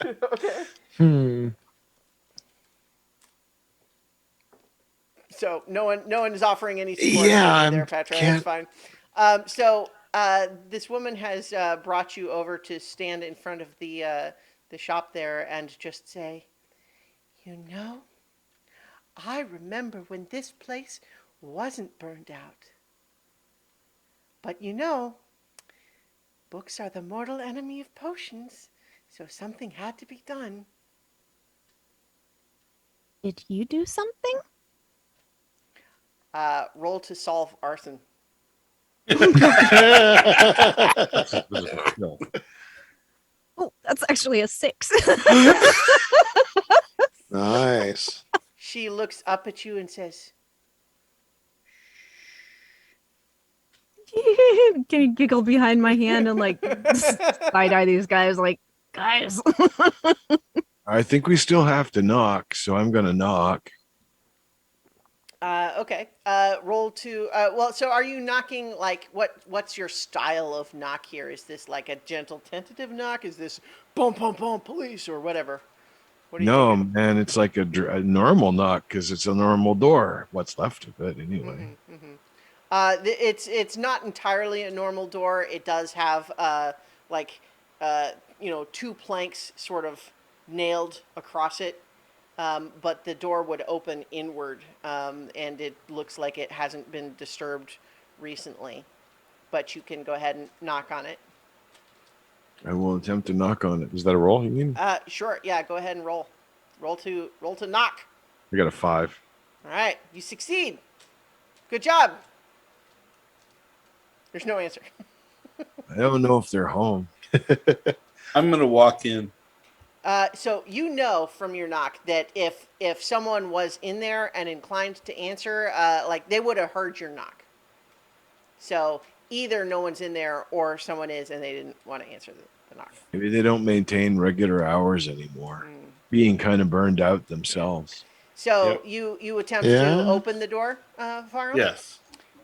Okay. Hmm. So no one is offering any support Yeah, to you I there, Petra. That's can't. fine. So this woman has brought you over to stand in front of the shop there and just say, you know, I remember when this place wasn't burned out. But you know, books are the mortal enemy of potions, so something had to be done. Did you do something? Roll to solve arson. No. Oh, that's actually a 6. Nice. She looks up at you and says, Can you giggle behind my hand and like side eye these guys? Like, guys. I think we still have to knock, so I'm gonna knock. Okay. Roll to. Well, so are you knocking like what's your style of knock here? Is this like a gentle, tentative knock? Is this boom, boom, boom, police or whatever? What are you No, thinking? man, it's like a normal knock because it's a normal door. What's left of it, anyway. It's not entirely a normal door. It does have like two planks sort of nailed across it, but the door would open inward, and it looks like it hasn't been disturbed recently. But you can go ahead and knock on it. I will attempt to knock on it. Is that a roll? You mean? Sure. Yeah. Go ahead and roll. Roll to knock. I got a 5. All right. You succeed. Good job. There's no answer. I don't know if they're home. I'm going to walk in. So you know from your knock that if someone was in there and inclined to answer, like they would have heard your knock. So either no one's in there or someone is and they didn't want to answer the knock. Maybe they don't maintain regular hours anymore, Mm. being kind of burned out themselves. So Yep. you attempt Yeah. to open the door, Farum? Yes.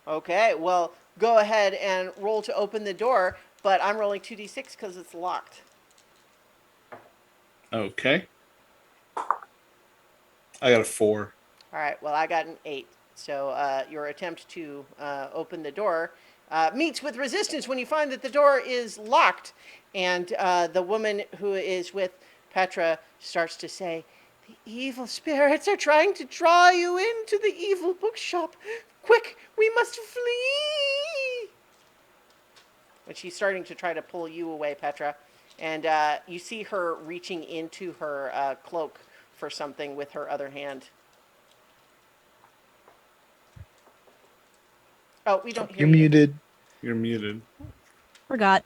Okay. Well, go ahead and roll to open the door, but I'm rolling 2d6 because it's locked. Okay. I got a 4. All right. Well, I got an 8. So your attempt to open the door meets with resistance when you find that the door is locked, and the woman who is with Petra starts to say, "The evil spirits are trying to draw you into the evil bookshop. Quick, we must flee!" And she's starting to try to pull you away, Petra, and you see her reaching into her cloak for something with her other hand. Oh, we don't hear You're you. muted. You're muted. Forgot.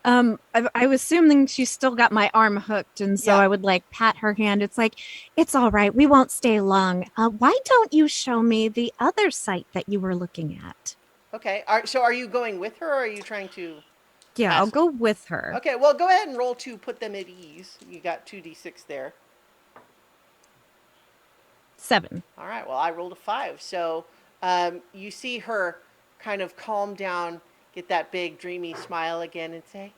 I was assuming she's still got my arm hooked, and so Yeah. I would like pat her hand. It's like, it's all right. We won't stay long. Why don't you show me the other site that you were looking at? Okay. So are you going with her, or are you trying to? Yeah, I'll Ask. go with her. Okay. Well, go ahead and roll to put them at ease. You got 2d6 there. 7. All right. Well, I rolled a 5. So you see her kind of calm down, get that big dreamy smile again, and say,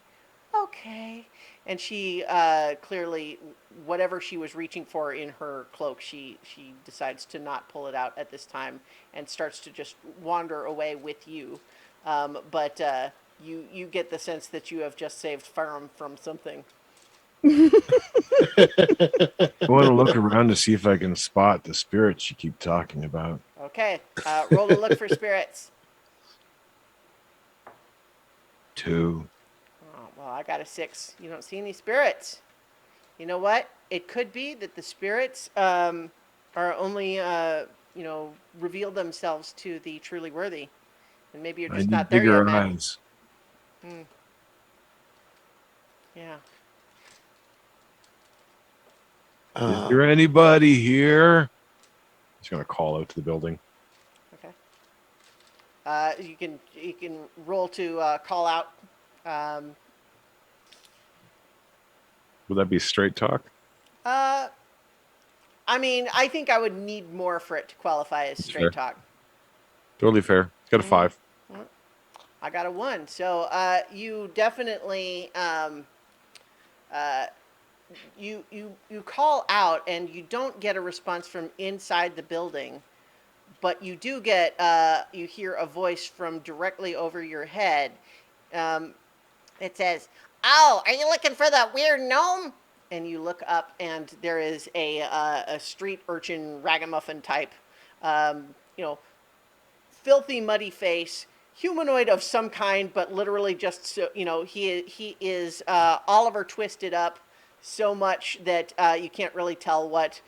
"Okay." And she clearly, whatever she was reaching for in her cloak, she decides to not pull it out at this time and starts to just wander away with you. But you get the sense that you have just saved Farum from something. I want to look around to see if I can spot the spirits you keep talking about. Okay. Roll to look for spirits. 2. Oh, well, I got a 6. You don't see any spirits. You know what? It could be that the spirits are only, reveal themselves to the truly worthy. And maybe you're I just need not there bigger yet, man. eyes. Yeah. Is there anybody here? He's gonna call out to the building. Okay. You can roll to call out. Um, Would that be straight talk? uh, I mean, I think I would need more for it to qualify as That's straight fair. talk. Totally fair. It's got a 5. I got a 1. So you definitely uh, you call out and you don't get a response from inside the building, but you do get you hear a voice from directly over your head. Um, it says, "Oh, are you looking for that weird gnome?" And you look up, and there is a street urchin ragamuffin type, you know, filthy, muddy face, humanoid of some kind, but literally just so you know, he is Oliver twisted up so much that you can't really tell what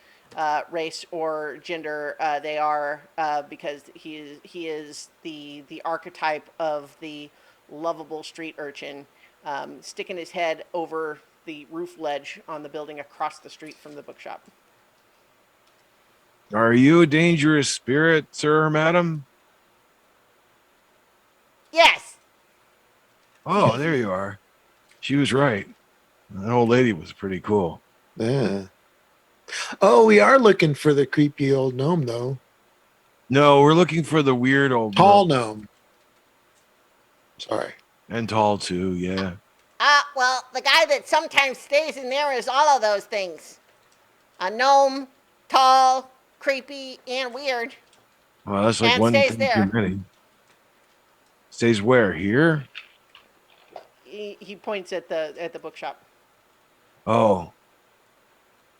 race or gender they are because he is the archetype of the lovable street urchin, sticking his head over the roof ledge on the building across the street from the bookshop. Are you a dangerous spirit, sir or madam? Yes. Oh, there you are. She was right. That old lady was pretty cool. Yeah. Oh, we are looking for the creepy old gnome, though. No, we're looking for the weird old Tall gnome. gnome. Sorry. And tall too, yeah. Well, the guy that sometimes stays in there is all of those things. A gnome, tall, creepy, and weird. Well, that's like And one stays thing there. too many. Stays where? Here? He points at the bookshop. Oh.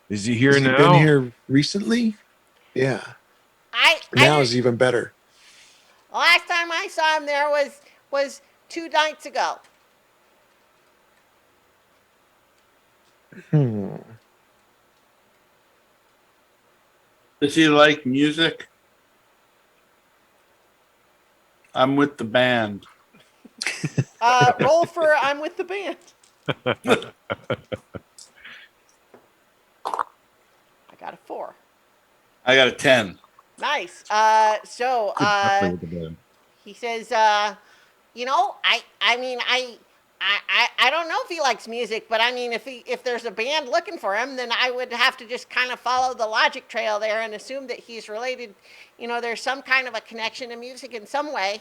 Is he here Has he now? been here recently? Yeah. Now is even better. Last time I saw him there was 2 nights ago. Hmm. Does he like music? I'm with the band. Roll for I'm with the band. I got a 4. I got a 10. Nice. So Definitely with the band. he says, you know, I mean, I don't know if he likes music, but I mean, if there's a band looking for him, then I would have to just kind of follow the logic trail there and assume that he's related. You know, there's some kind of a connection to music in some way.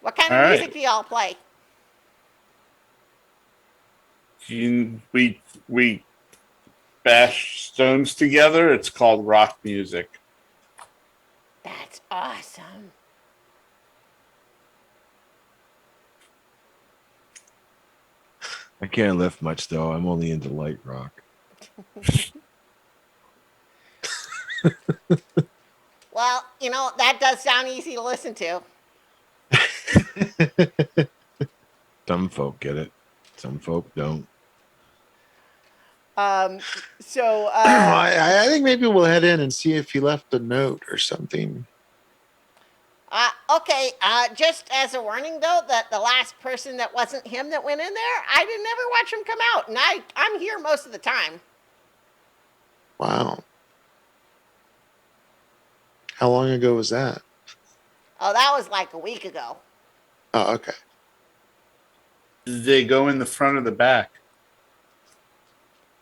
What kind of All right. music do y'all play? We bash stones together. It's called rock music. That's awesome. I can't lift much though. I'm only into light rock. Well, you know, that does sound easy to listen to. Some folk get it. Some folk don't. So, I think maybe we'll head in and see if he left a note or something. okay, just as a warning though, that the last person that wasn't him that went in there, I didn't ever watch him come out, and I'm here most of the time. Wow. How long ago was that? Oh, that was like a week ago. Oh, okay. Did they go in the front or the back?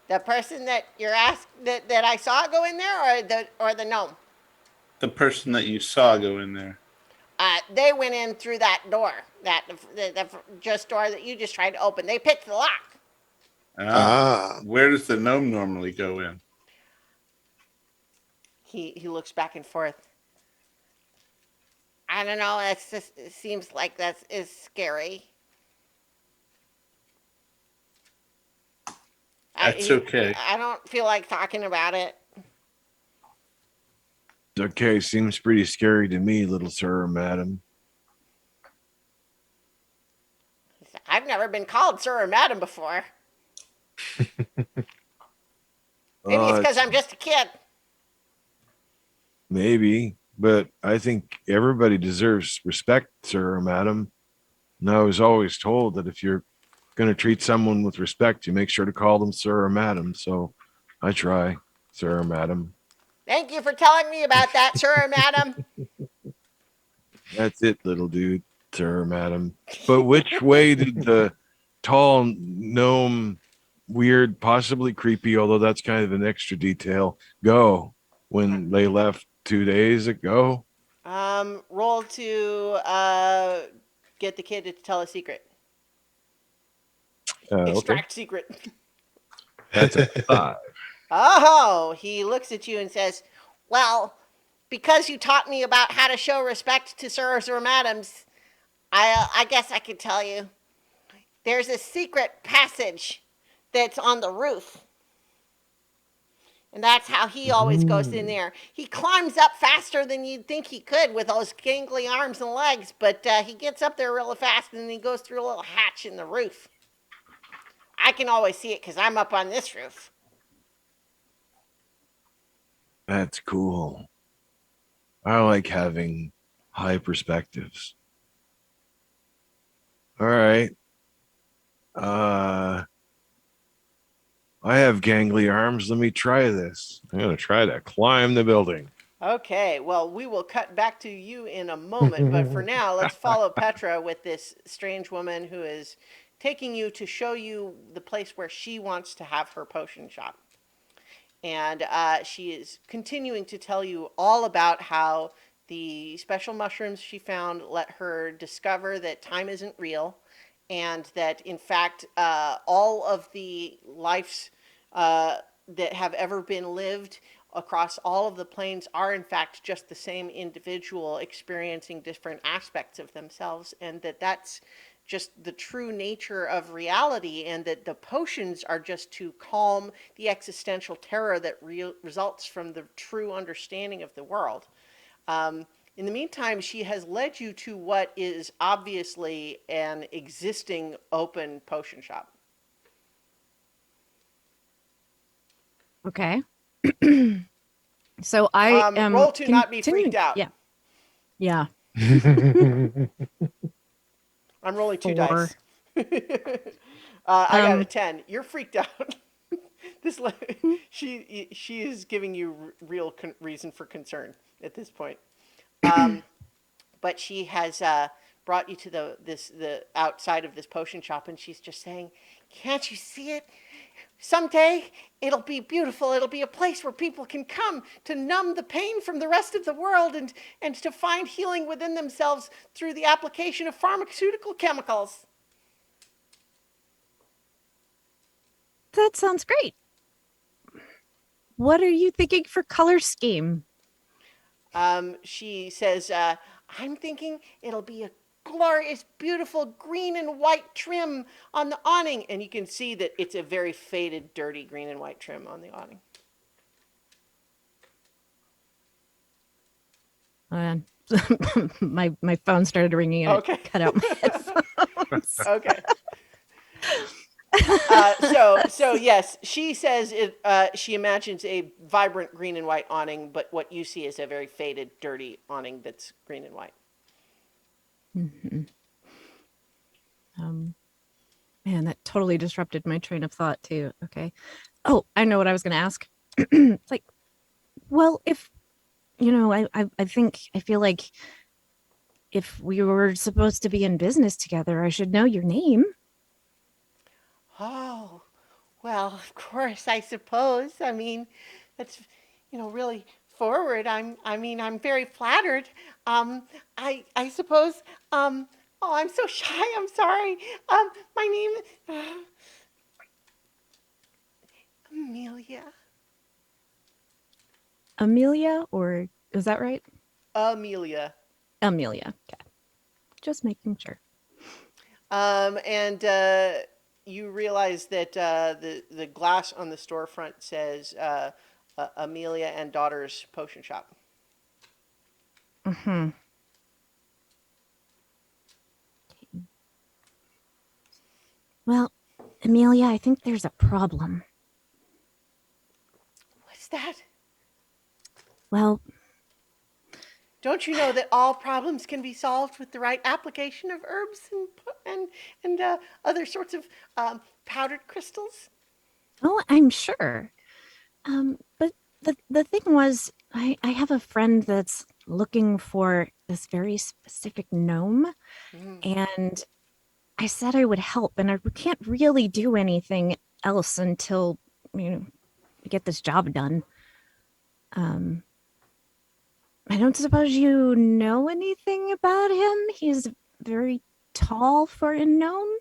The person that you're asked that I saw go in there, or the gnome. The person that you saw go in there. They went in through that door, the just door that you just tried to open. They picked the lock. Where does the gnome normally go in? He looks back and forth. I don't know. It seems like that is scary. That's okay. I don't feel like talking about it. Okay, seems pretty scary to me, little sir or madam. I've never been called sir or madam before. Maybe it's because I'm just a kid. Maybe, but I think everybody deserves respect, sir or madam. And I was always told that if you're going to treat someone with respect, you make sure to call them sir or madam. So I try, sir or madam. Thank you for telling me about that, sir or madam. That's it, little dude, sir or madam. But which way did the tall gnome, weird, possibly creepy, although that's kind of an extra detail, go when they left 2 days ago? Roll to get the kid to tell a secret. Okay, Extract secret. that's a 5. Oh, he looks at you and says, "Well, because you taught me about how to show respect to sirs or madams, I guess I could tell you. There's a secret passage that's on the roof. And that's how he always goes in there. He climbs up faster than you'd think he could with those gangly arms and legs, but he gets up there really fast and then he goes through a little hatch in the roof. I can always see it because I'm up on this roof." That's cool. I like having high perspectives. All right. I have gangly arms. Let me try this. I'm going to try to climb the building. Okay, well, we will cut back to you in a moment, but for now, let's follow Petra with this strange woman who is taking you to show you the place where she wants to have her potion shop. And she is continuing to tell you all about how the special mushrooms she found let her discover that time isn't real, and that in fact, all of the lives that have ever been lived across all of the planes are in fact just the same individual experiencing different aspects of themselves, and that that's just the true nature of reality, and that the potions are just to calm the existential terror that results from the true understanding of the world. In the meantime, she has led you to what is obviously an existing open potion shop. Okay. So I am roll to not be continuing- freaked out. Yeah. Yeah. I'm rolling 2 4. dice. I got a Um, 10. You're freaked out. She is giving you real reason for concern at this point. But she has brought you to the outside of this potion shop, and she's just saying, "Can't you see it? Someday it'll be beautiful. It'll be a place where people can come to numb the pain from the rest of the world, and to find healing within themselves through the application of pharmaceutical chemicals." That sounds great. What are you thinking for color scheme? She says, "I'm thinking it'll be a glorious, beautiful green and white trim on the awning." And you can see that it's a very faded, dirty green and white trim on the awning. My phone started ringing and Okay. it cut out my headphones. Okay. So yes, she says it. She imagines a vibrant green and white awning, but what you see is a very faded, dirty awning that's green and white. Man, that totally disrupted my train of thought too. Okay. Oh, I know what I was going to ask. It's like, well, if I feel like if we were supposed to be in business together, I should know your name. Oh, well, of course, I suppose. I mean, that's, really forward. I'm very flattered. I suppose. Oh, I'm so shy. I'm sorry. My name, Amelia. Amelia, or is that right? Amelia. Amelia. Okay. Just making sure. And you realize that the glass on the storefront says Amelia and Daughters Potion Shop. Mm-hmm. Well, Amelia, I think there's a problem. What's that? Well, Don't you know that all problems can be solved with the right application of herbs and other sorts of powdered crystals? Oh, I'm sure. But the thing was, I have a friend that's looking for this very specific gnome, Mm. and I said I would help, and I can't really do anything else until, we get this job done. Um, I don't suppose you know anything about him? He's very tall for a gnome.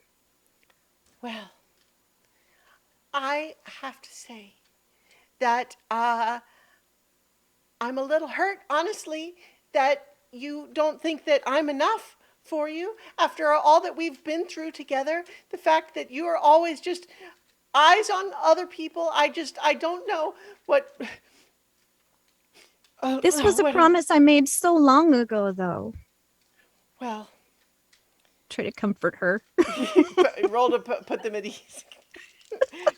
Well, I have to say that I'm a little hurt, honestly, that you don't think that I'm enough for you after all that we've been through together. The fact that you are always just eyes on other people. I don't know what. This was a what- promise I made so long ago, though. Well, Try to comfort her. roll to put them at ease.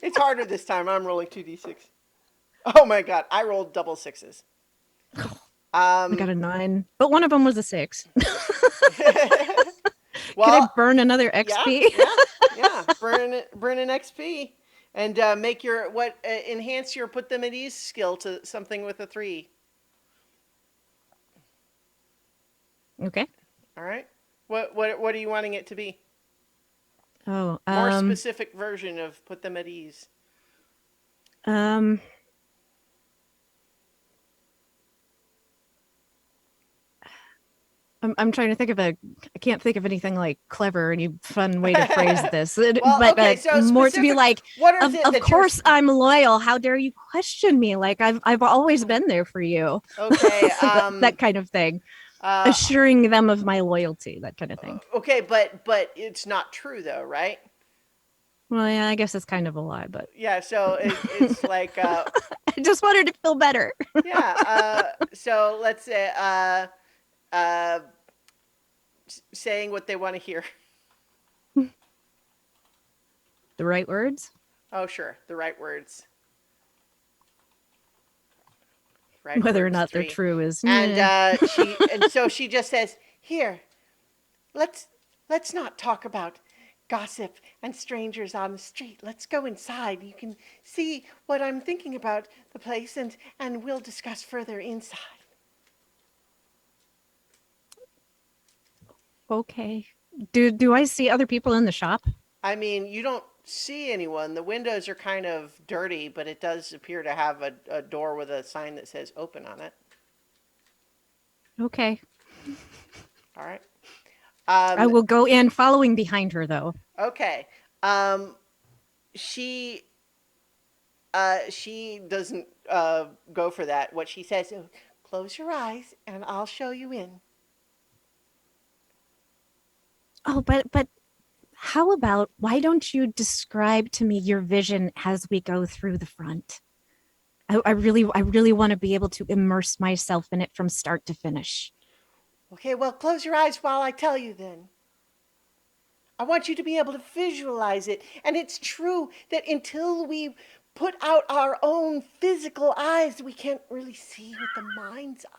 It's harder this time. I'm rolling 2d6. Oh my god, I rolled double sixes. I got a 9, but one of them was a 6. Well, Can I burn another XP? yeah. Burn an XP, and make your enhance your put them at ease skill to something with a 3. Okay. All right. What are you wanting it to be? Oh, More specific version of put them at ease. I'm trying to think of I can't think of anything like clever, any fun way to phrase this. Well, but okay, so more to be specific- like, What is it of that course I'm loyal. How dare you question me? Like I've always been there for you. Okay. That kind of thing. uh, Assuring them of my loyalty, that kind of thing. okay, but it's not true though, right? Well, yeah, I guess it's kind of a lie, but Yeah. So it's like I just wanted to feel better. yeah. So let's say saying what they want to hear. The right words. Oh, sure, the right words. Right Whether or words, not they're 3. true is. And so she just says, "Here, let's not talk about gossip and strangers on the street. Let's go inside. You can see what I'm thinking about the place, and we'll discuss further inside." Okay. Do I see other people in the shop? I mean, you don't see anyone. The windows are kind of dirty, but it does appear to have a door with a sign that says "open" on it. Okay. All right. I will go in following behind her though. Okay. She doesn't go for that. What she says, "Oh, close your eyes and I'll show you in." Oh, but how about why don't you describe to me your vision as we go through the front? I really want to be able to immerse myself in it from start to finish. Okay, well, close your eyes while I tell you then. I want you to be able to visualize it. And it's true that until we put out our own physical eyes, we can't really see with the mind's eye.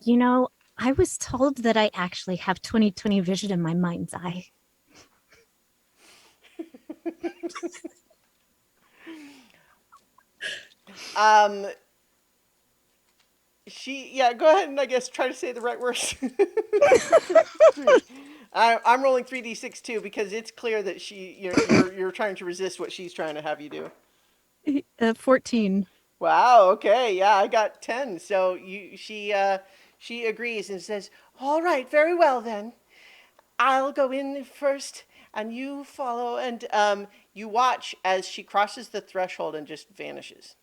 You know, I was told that I actually have 20/20 vision in my mind's eye. Go ahead and I guess try to say the right words. I'm rolling 3d6 too because it's clear that you're trying to resist what she's trying to have you do. 14. Wow. Okay. Yeah, I got 10. So she agrees and says, "All right, very well then. I'll go in first, and you follow." And you watch as she crosses the threshold and just vanishes.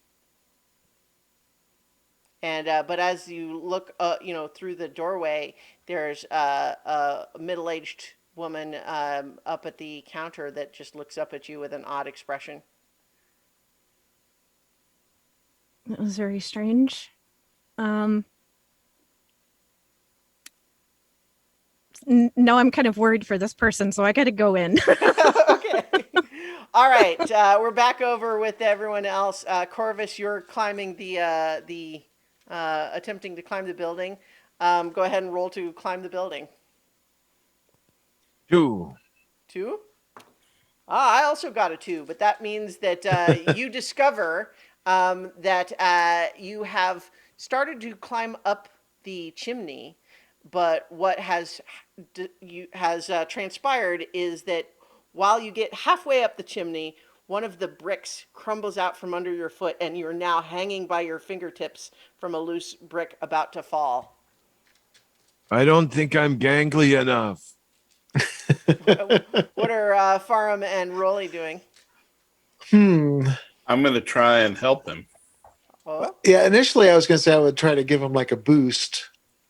And but as you look, through the doorway, there's a middle-aged woman up at the counter that just looks up at you with an odd expression. That was very strange. No, I'm kind of worried for this person, so I got to go in. Okay. All right. We're back over with everyone else. Corvus, you're climbing the attempting to climb the building. Go ahead and roll to climb the building. 2. 2? I also got a 2, but that means that you discover that you have started to climb up the chimney, but what has transpired is that while you get halfway up the chimney, one of the bricks crumbles out from under your foot, and you're now hanging by your fingertips from a loose brick about to fall. I don't think I'm gangly enough. What are Farum and Rolly doing? I'm going to try and help him. Oh, Yeah, initially I was going to say I would try to give him like a boost.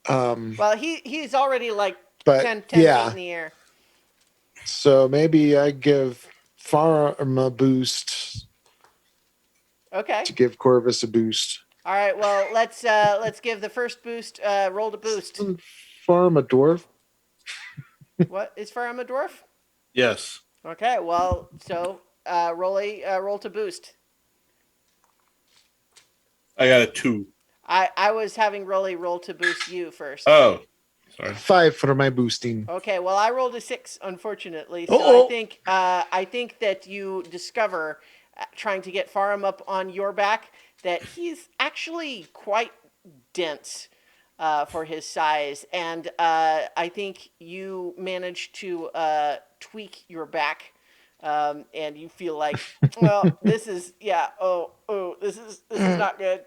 well, he's already like But 10 feet yeah, in the air. so maybe I give Farm a boost Okay. to give Corvus a boost. All right. Well, let's give the first boost. Roll to boost. Isn't Farm a dwarf? What is Farum a dwarf? Yes. Okay. Well, so Rolly, roll to boost. I got a 2. I was having Rolly roll to boost you first. Oh, sorry. 5 for my boosting. Okay, well, I rolled a 6, unfortunately. So Uh-oh. I think that you discover, trying to get Farum up on your back, that he's actually quite dense for his size, and I think you manage to tweak your back, and you feel like, well, this is this is not good.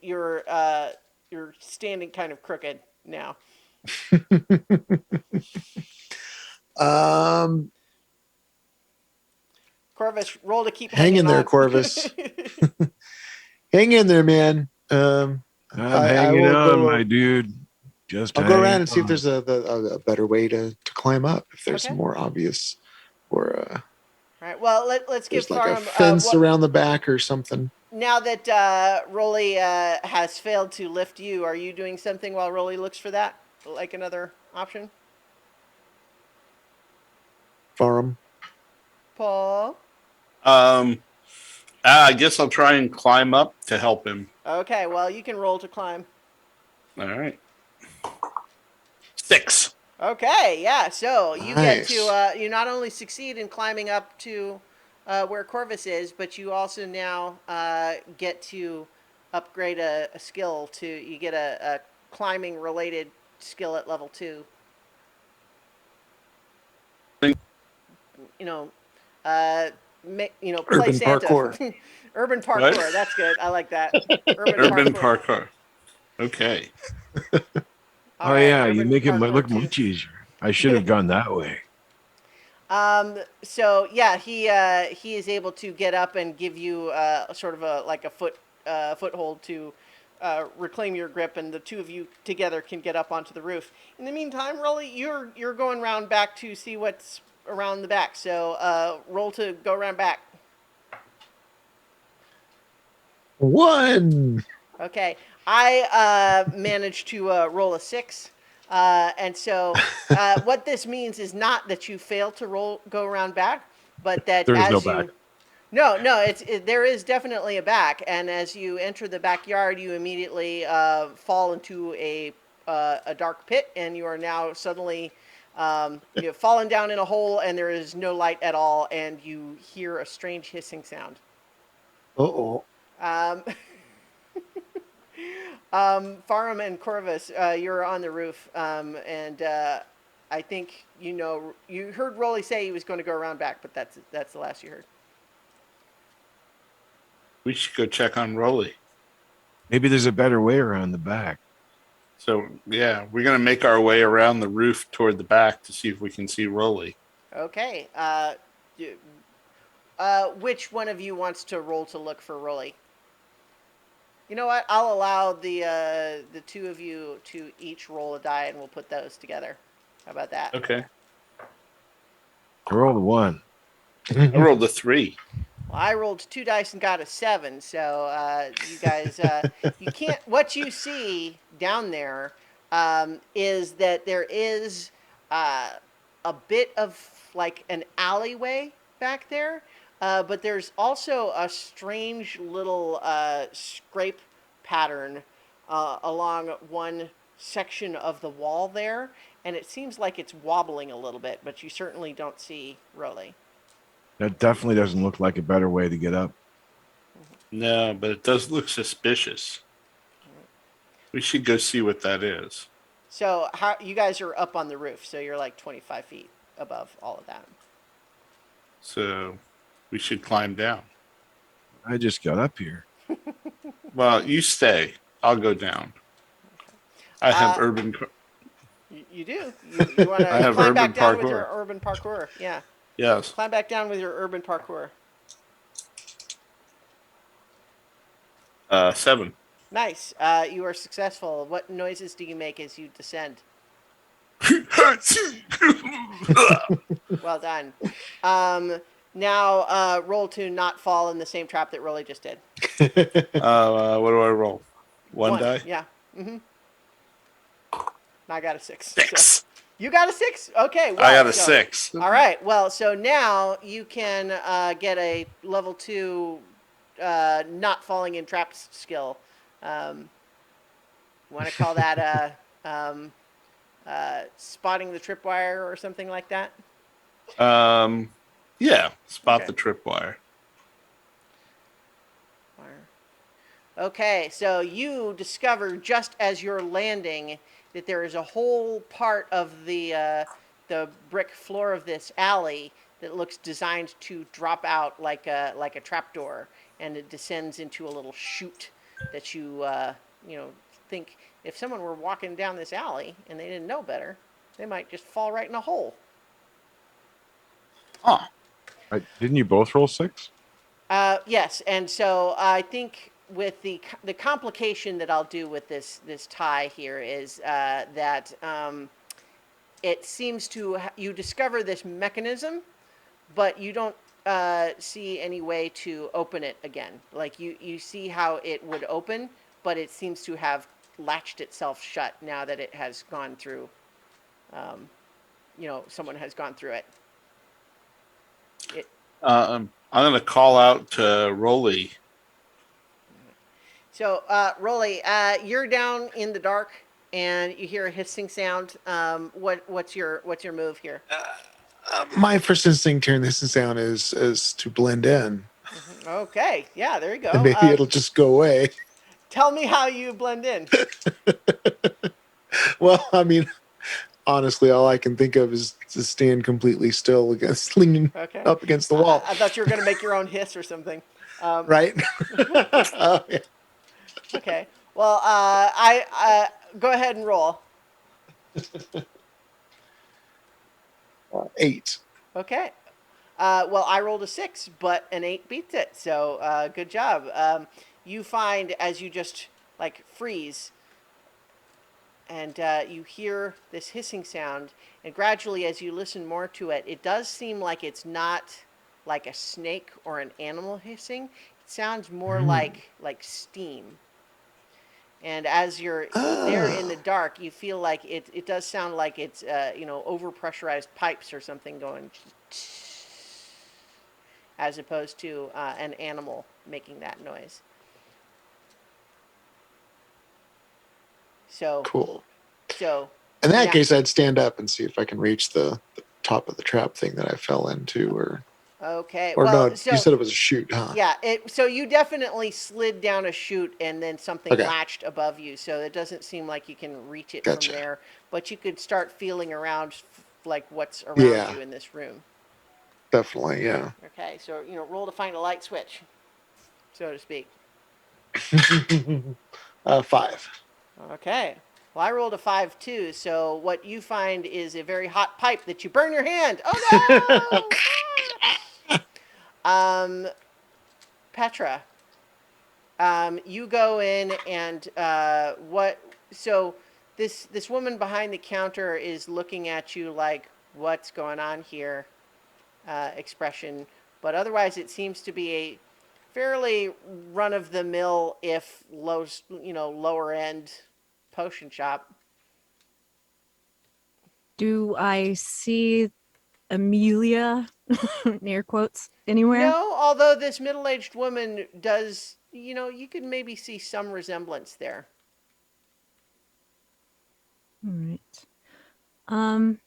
You're standing kind of crooked now. Corvus, roll to keep Hang in there, on. Corvus. Hang in there, man. I'm I hanging will on, go- my dude. Just I'll go hang around and see if on. there's a better way to climb up. If there's Okay. more obvious, or All right. Well, let's give there's like a Farum fence around the back or something. now that Rolly has failed to lift you. Are you doing something while Rolly looks for that, like another option? Farm. Paul. I guess I'll try and climb up to help him. Okay. Well, you can roll to climb. All right. 6. Okay. Yeah. So you Nice. get to you not only succeed in climbing up to where Corvus is, but you also now get to upgrade a skill to you get a climbing related skill at level 2. You know, play Urban Santa. parkour. Urban parkour. What? That's good. I like that. Urban parkour. Okay. All Oh right, yeah, you urban make it parkour look too. much easier. I should have gone that way. So yeah, he is able to get up and give you sort of a foothold to reclaim your grip, and the two of you together can get up onto the roof. In the meantime, Rolly, you're going around back to see what's around the back. So roll to go around back. 1. Okay, I managed to roll a 6. And so, what this means is not that you fail to go around back, but that There is as no you, back. no, there is definitely a back, and as you enter the backyard, you immediately fall into a dark pit, and you are now suddenly you've fallen down in a hole, and there is no light at all, and you hear a strange hissing sound. Uh-oh. Farum and Corvus, you're on the roof, and I think you heard Rolly say he was going to go around back, but that's the last you heard. We should go check on Rolly. Maybe there's a better way around the back. So, yeah, we're going to make our way around the roof toward the back to see if we can see Rolly. Okay. Which one of you wants to roll to look for Rolly? You know what? I'll allow the two of you to each roll a die, and we'll put those together. How about that? Okay. I rolled a 1. I rolled a 3. Well, I rolled 2 dice and got a 7. So you guys, you can't. What you see down there is that there is a bit of like an alleyway back there, but there's also a strange little scrape pattern along one section of the wall there, and it seems like it's wobbling a little bit, but you certainly don't see Rolly. That definitely doesn't look like a better way to get up. No, but it does look suspicious. We should go see what that is. So how you guys are up on the roof, so you're like 25 feet above all of that. So we should climb down. I just got up here. Well, you stay. I'll go down. I have Uh, urban. You do. You want I to have climb back urban down with parkour. your urban parkour. Yeah. Yes. Climb back down with your urban parkour. 7. Nice. You are successful. What noises do you make as you descend? Well done. Now roll to not fall in the same trap that Rolly just did. What do I roll? One die? Yeah. Mm-hmm. I got a 6. 6. So. You got a 6? Okay. Well, I got a so- 6. All right. Well, so now you can get a level 2 not falling in traps skill. Want to call that spotting the tripwire or something like that? Yeah. Spot Okay. the tripwire. Okay, so you discover just as you're landing that there is a whole part of the brick floor of this alley that looks designed to drop out like a trapdoor, and it descends into a little chute that you think if someone were walking down this alley and they didn't know better, they might just fall right in a hole. Oh. Didn't you both roll 6? Yes, and so I think with the complication that I'll do with this tie here is that it seems to you discover this mechanism, but you don't see any way to open it again. Like you see how it would open, but it seems to have latched itself shut now that it has gone through. Someone has gone through it. I'm going to call out to Rolly. So, Rolly, you're down in the dark, and you hear a hissing sound. What's your move here? My first instinct hearing this sound is to blend in, Okay, yeah, there you go. and maybe it'll just go away. Tell me how you blend in. Well, I mean, honestly, all I can think of is to stand completely still against leaning Okay. up against the wall. I thought you were going to make your own hiss or something. Right? Oh, yeah. Okay. Well, I go ahead and roll. 8. Okay. Well, I rolled a 6, but an 8 beats it. So good job. You find as you just like freeze, and you hear this hissing sound, and gradually, as you listen more to it, it does seem like it's not like a snake or an animal hissing. It sounds more like steam. And as you're there in the dark, you feel like it does sound like it's overpressurized pipes or something going, as opposed to an animal making that noise. So Cool. So In that yeah. case, I'd stand up and see if I can reach the top of the trap thing that I fell into, or Okay. no, So you said it was a chute, huh? yeah. So you definitely slid down a chute, and then something Okay. latched above you. So it doesn't seem like you can reach it Gotcha. from there. But you could start feeling around, like what's around Yeah. you in this room. Definitely, yeah. Okay. So roll to find a light switch, so to speak. 5. Okay. Well, I rolled a 5 too. So what you find is a very hot pipe that you burn your hand. Oh no! Petra, you go in and what? So this woman behind the counter is looking at you like, "What's going on here?" Expression, but otherwise it seems to be a fairly run-of-the-mill, if lower end potion shop. Do I see Amelia, near quotes, anywhere? No, although this middle-aged woman does, you could maybe see some resemblance there. All right. Um,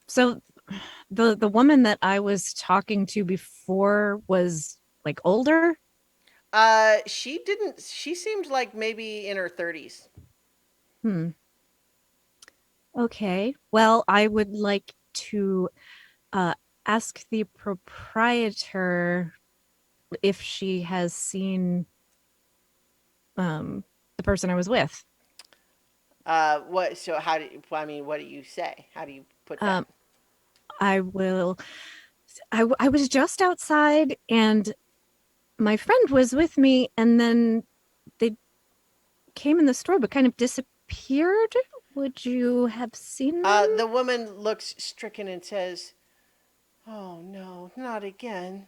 so the woman that I was talking to before was like older. She didn't. She seemed like maybe in her 30s. Hmm. Okay. Well, I would like to uh ask the proprietor if she has seen the person I was with. What? So how do? I mean, what do you say? How do you put that? Um, I will. I was just outside and my friend was with me, and then they came in the store but kind of disappeared. Would you have seen them? The woman looks stricken and says, "Oh no, not again."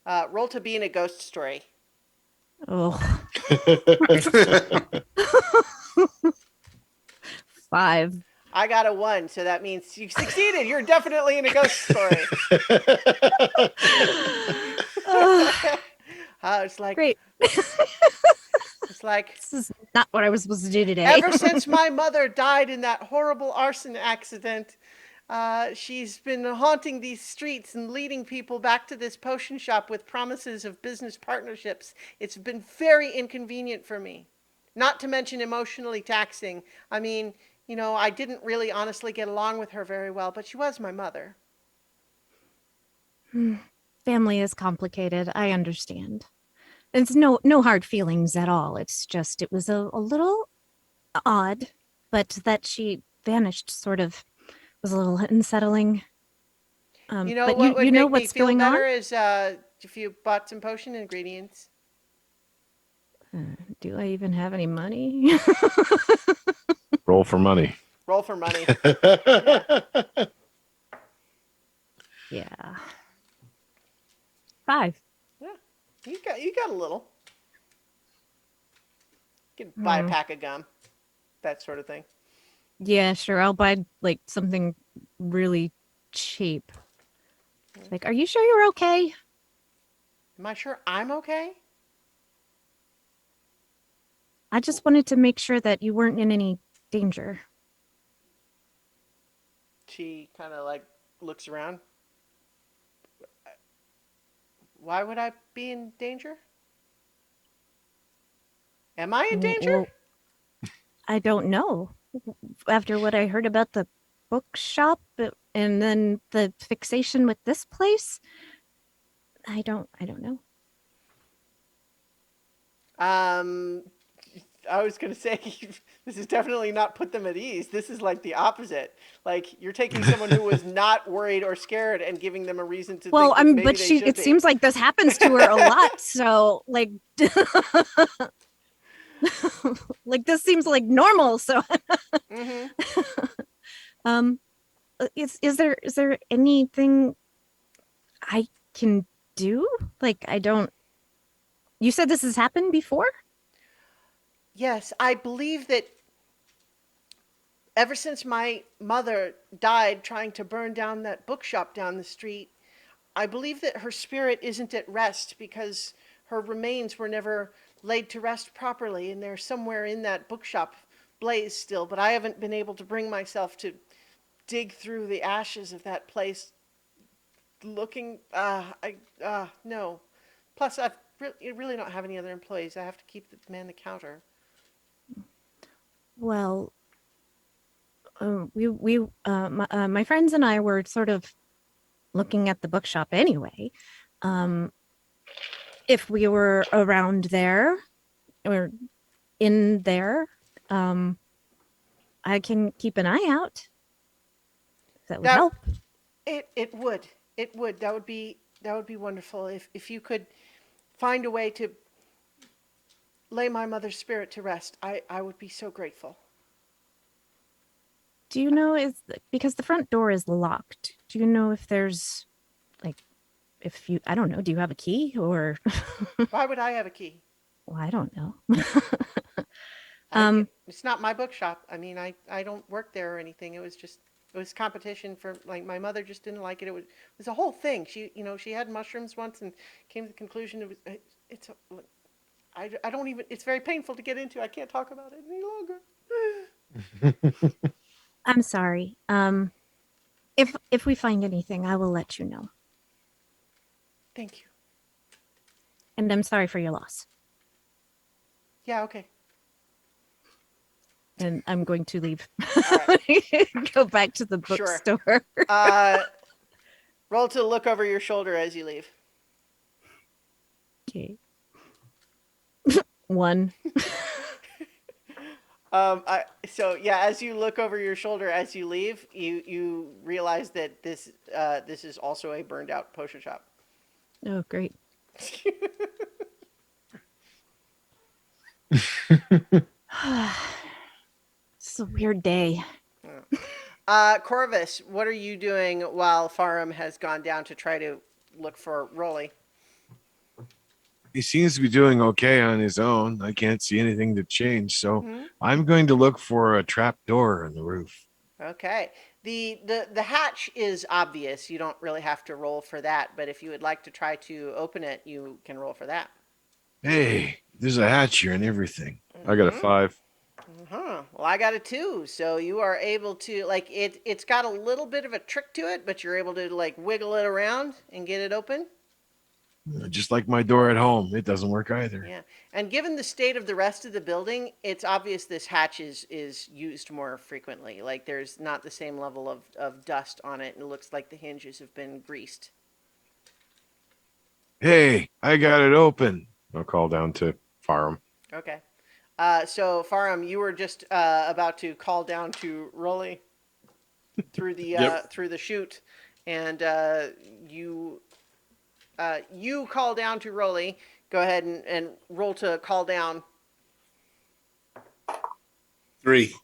Roll to be in a ghost story. Oh, 5. I got a 1, so that means you succeeded. You're definitely in a ghost story. Oh, It's like great. it's like This is not what I was supposed to do today. ever since my mother died in that horrible arson accident, she's been haunting these streets and leading people back to this potion shop with promises of business partnerships. It's been very inconvenient for me, not to mention emotionally taxing. I mean, I didn't really honestly get along with her very well, but she was my mother. Family is complicated. I understand. It's no hard feelings at all. It's just it was a little odd, but that she vanished sort of was a little unsettling. You know But what would you know make me what's feel going on? better is if you bought some potion ingredients. Do I even have any money? Roll for money. Roll for money. Yeah. 5. Yeah, you got a little. You can buy a pack of gum, that sort of thing. Yeah, sure. I'll buy like something really cheap. Like, are you sure you're okay? Am I sure I'm okay? I just wanted to make sure that you weren't in any danger. She kind of like looks around. Why would I be in danger? Am I in danger? Well, I don't know. After what I heard about the bookshop and then the fixation with this place, I don't know. Um, I was gonna say this is definitely not put them at ease. This is like the opposite. Like you're taking someone who was not worried or scared and giving them a reason to Well, think I that mean, maybe but they should it be. seems like this happens to her a lot. So like like this seems like normal. So Mm-hmm. um is there anything I can do? Like I don't You said this has happened before? Yes, I believe that ever since my mother died trying to burn down that bookshop down the street, I believe that her spirit isn't at rest because her remains were never laid to rest properly, and they're somewhere in that bookshop blaze still. But I haven't been able to bring myself to dig through the ashes of that place looking. No. Plus, I really don't have any other employees. I have to keep the man the counter. Well, my friends and I were sort of looking at the bookshop anyway. Um, if we were around there or in there, um, I can keep an eye out. That would That help. it would. It would. That would be wonderful if you could find a way to lay my mother's spirit to rest. I would be so grateful. Do you know because the front door is locked? Do you know if there's like if you I don't know, do you have a key or Why would I have a key? well, I don't know. It's not my bookshop. I mean, I don't work there or anything. It was competition for like my mother just didn't like it. It was a whole thing. She had mushrooms once and came to the conclusion it's I don't even it's very painful to get into. I can't talk about it any longer. I'm sorry. If we find anything, I will let you know. Thank you. And I'm sorry for your loss. Yeah, okay. And I'm going to leave. All right. Go back to the Sure. bookstore. Roll to look over your shoulder as you leave. Okay. One. So yeah, as you look over your shoulder as you leave, you realize that this is also a burned out potion shop. Oh, great. It's a weird day. Corvus, what are you doing while Farum has gone down to try to look for Rolly? He seems to be doing okay on his own. I can't see anything to change, so Mhm. I'm going to look for a trap door in the roof. Okay. The hatch is obvious. You don't really have to roll for that, but if you would like to try to open it, you can roll for that. Hey, there's a hatch here and everything. I got a 5. Huh. Well, I got a 2, so you are able to like it's got a little bit of a trick to it, but you're able to like wiggle it around and get it open. Just like my door at home, it doesn't work either. Yeah. And given the state of the rest of the building, it's obvious this hatch is used more frequently. Like there's not the same level of dust on it, and it looks like the hinges have been greased. Hey, I got it open. I'll call down to Farm. Okay. So Farum, you were just about to call down to Rolly through the Yep. through the chute, and you call down to Rolly. Go ahead and roll to call down. 3.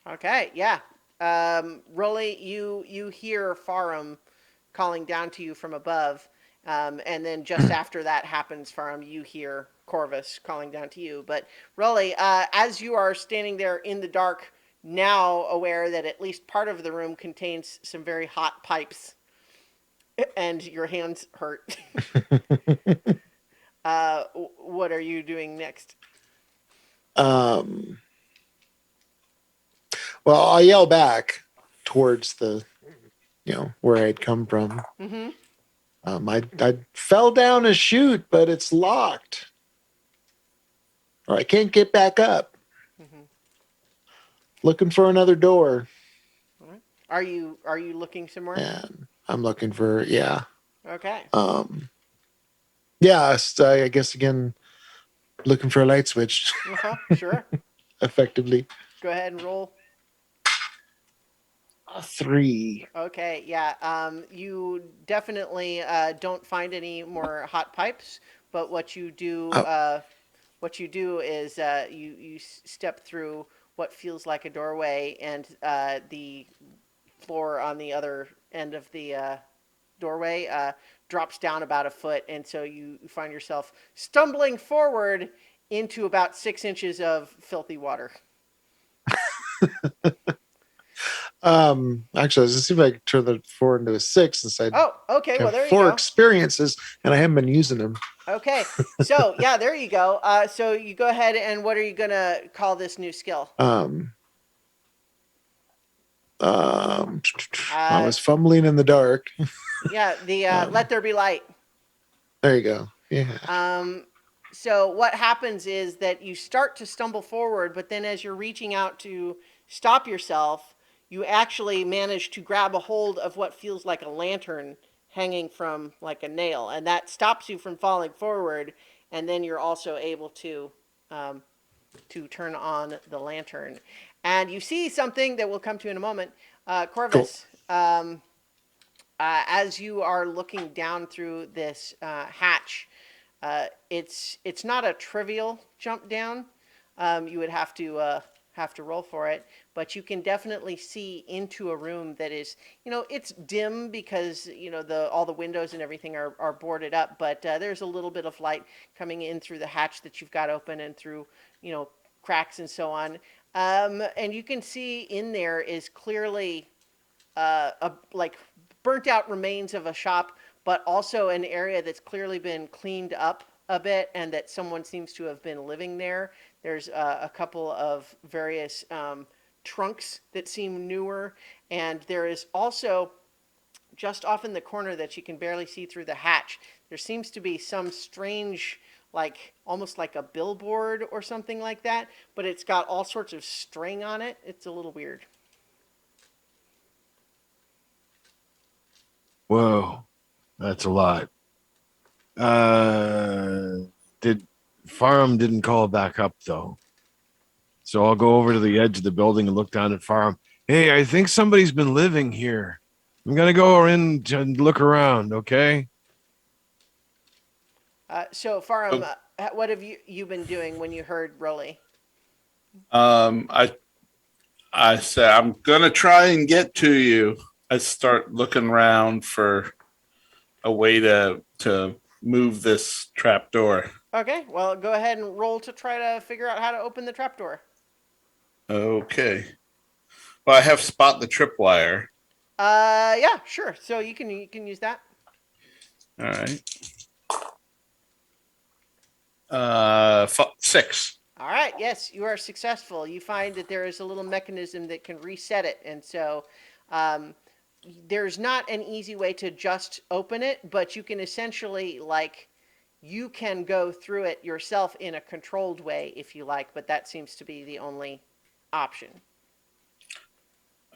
Okay, yeah. Rolly, you hear Farum calling down to you from above, and then just after that happens, Farum, you hear Corvus calling down to you. But Rolly, as you are standing there in the dark, now aware that at least part of the room contains some very hot pipes, and your hands hurt. What are you doing next? Well, I yell back towards the, where I'd come from. Mm-hmm. I fell down a chute, but it's locked, or I can't get back up. Mm-hmm. Looking for another door, All right. Are you looking somewhere? and I'm looking for yeah. Okay. Yeah, I guess again, looking for a light switch, Uh-huh. Sure. effectively. Go ahead and roll. A 3. Okay, yeah. You definitely don't find any more hot pipes, but what you do is you step through what feels like a doorway, and the floor on the other end of the doorway drops down about a foot, and so you find yourself stumbling forward into about 6 inches of filthy water. Actually, let's see if I can turn the 4 into a 6 since I Oh, okay. Well, have there you 4 go. experiences and I haven't been using them. Okay, so yeah, there you go. So you go ahead, and what are you gonna call this new skill? I was fumbling in the dark. Yeah, the let there be light. There you go. Yeah. So what happens is that you start to stumble forward, but then as you're reaching out to stop yourself, you actually manage to grab a hold of what feels like a lantern hanging from like a nail, and that stops you from falling forward. And then you're also able to turn on the lantern, and you see something that we'll come to in a moment. Corvus, as you are looking down through this hatch, it's not a trivial jump down. You would have to roll for it, but you can definitely see into a room that is, it's dim because all the windows and everything are boarded up, but there's a little bit of light coming in through the hatch that you've got open and through cracks and so on. And you can see in there is clearly like burnt out remains of a shop, but also an area that's clearly been cleaned up a bit, and that someone seems to have been living there. There's a couple of various trunks that seem newer, and there is also just off in the corner that you can barely see through the hatch, there seems to be some strange, like almost like a billboard or something like that, but it's got all sorts of string on it. It's a little weird. Whoa, that's a lot. Did Farm didn't call back up though. So I'll go over to the edge of the building and look down at Farm. Hey, I think somebody's been living here. I'm gonna go in and look around, okay? So Farum, Oh. what have you been doing when you heard Rolly? I say I'm gonna try and get to you. I start looking around for a way to move this trap door. Okay, well, go ahead and roll to try to figure out how to open the trapdoor. Okay. Well, I have spot the tripwire. Yeah, sure. So you can use that. All right. 6. All right. Yes, you are successful. You find that there is a little mechanism that can reset it, and so there's not an easy way to just open it, but you can essentially you can go through it yourself in a controlled way if you like, but that seems to be the only option.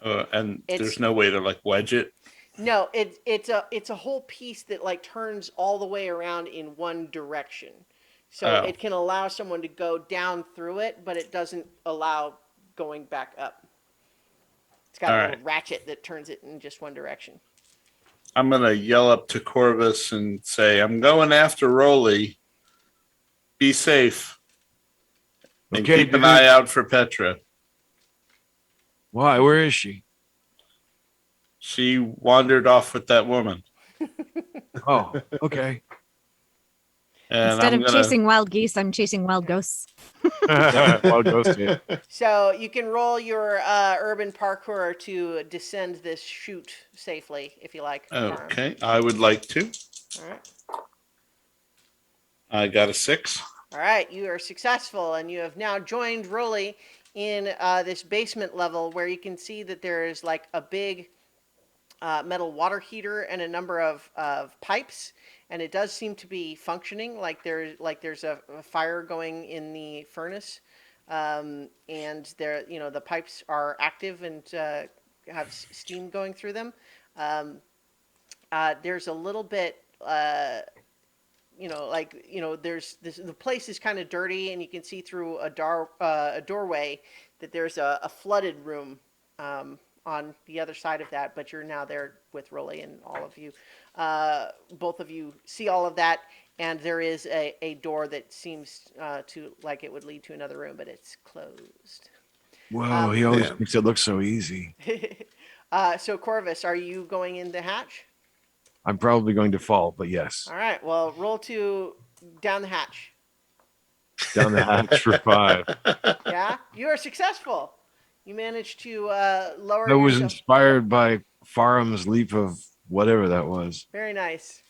And It's- there's no way to wedge it. No, it's a whole piece that turns all the way around in one direction. So Oh. it can allow someone to go down through it, but it doesn't allow going back up. It's got All a right. little ratchet that turns it in just one direction. I'm gonna yell up to Corvus and say, "I'm going after Rolly. Be safe and Okay, keep an dude. eye out for Petra. Why? Where is she? She wandered off with that woman." Oh, okay. And Instead I'm of gonna chasing wild geese, I'm chasing wild ghosts. Well, ghost it. So you can roll your urban parkour to descend this chute safely, if you like. Okay, I would like to. All right. I got a 6. All right, you are successful, and you have now joined Rolly in this basement level where you can see that there is a big metal water heater and a number of pipes, and it does seem to be functioning. There's a fire going in the furnace, and the pipes are active and have steam going through them. There's a little bit. There's the place is kind of dirty, and you can see through a doorway that there's a flooded room on the other side of that. But you're now there with Rolly, and all of you, both of you see all of that, and there is a door that seems to it would lead to another room, but it's closed. Whoa, he always Yeah. makes it look so easy. So Corvus, are you going in the hatch? I'm probably going to fall, but yes. All right. Well, roll to down the hatch. Down the hatch for 5. Yeah, you are successful. You managed to lower That was yourself. inspired by Farham's leap of whatever that was. Very nice.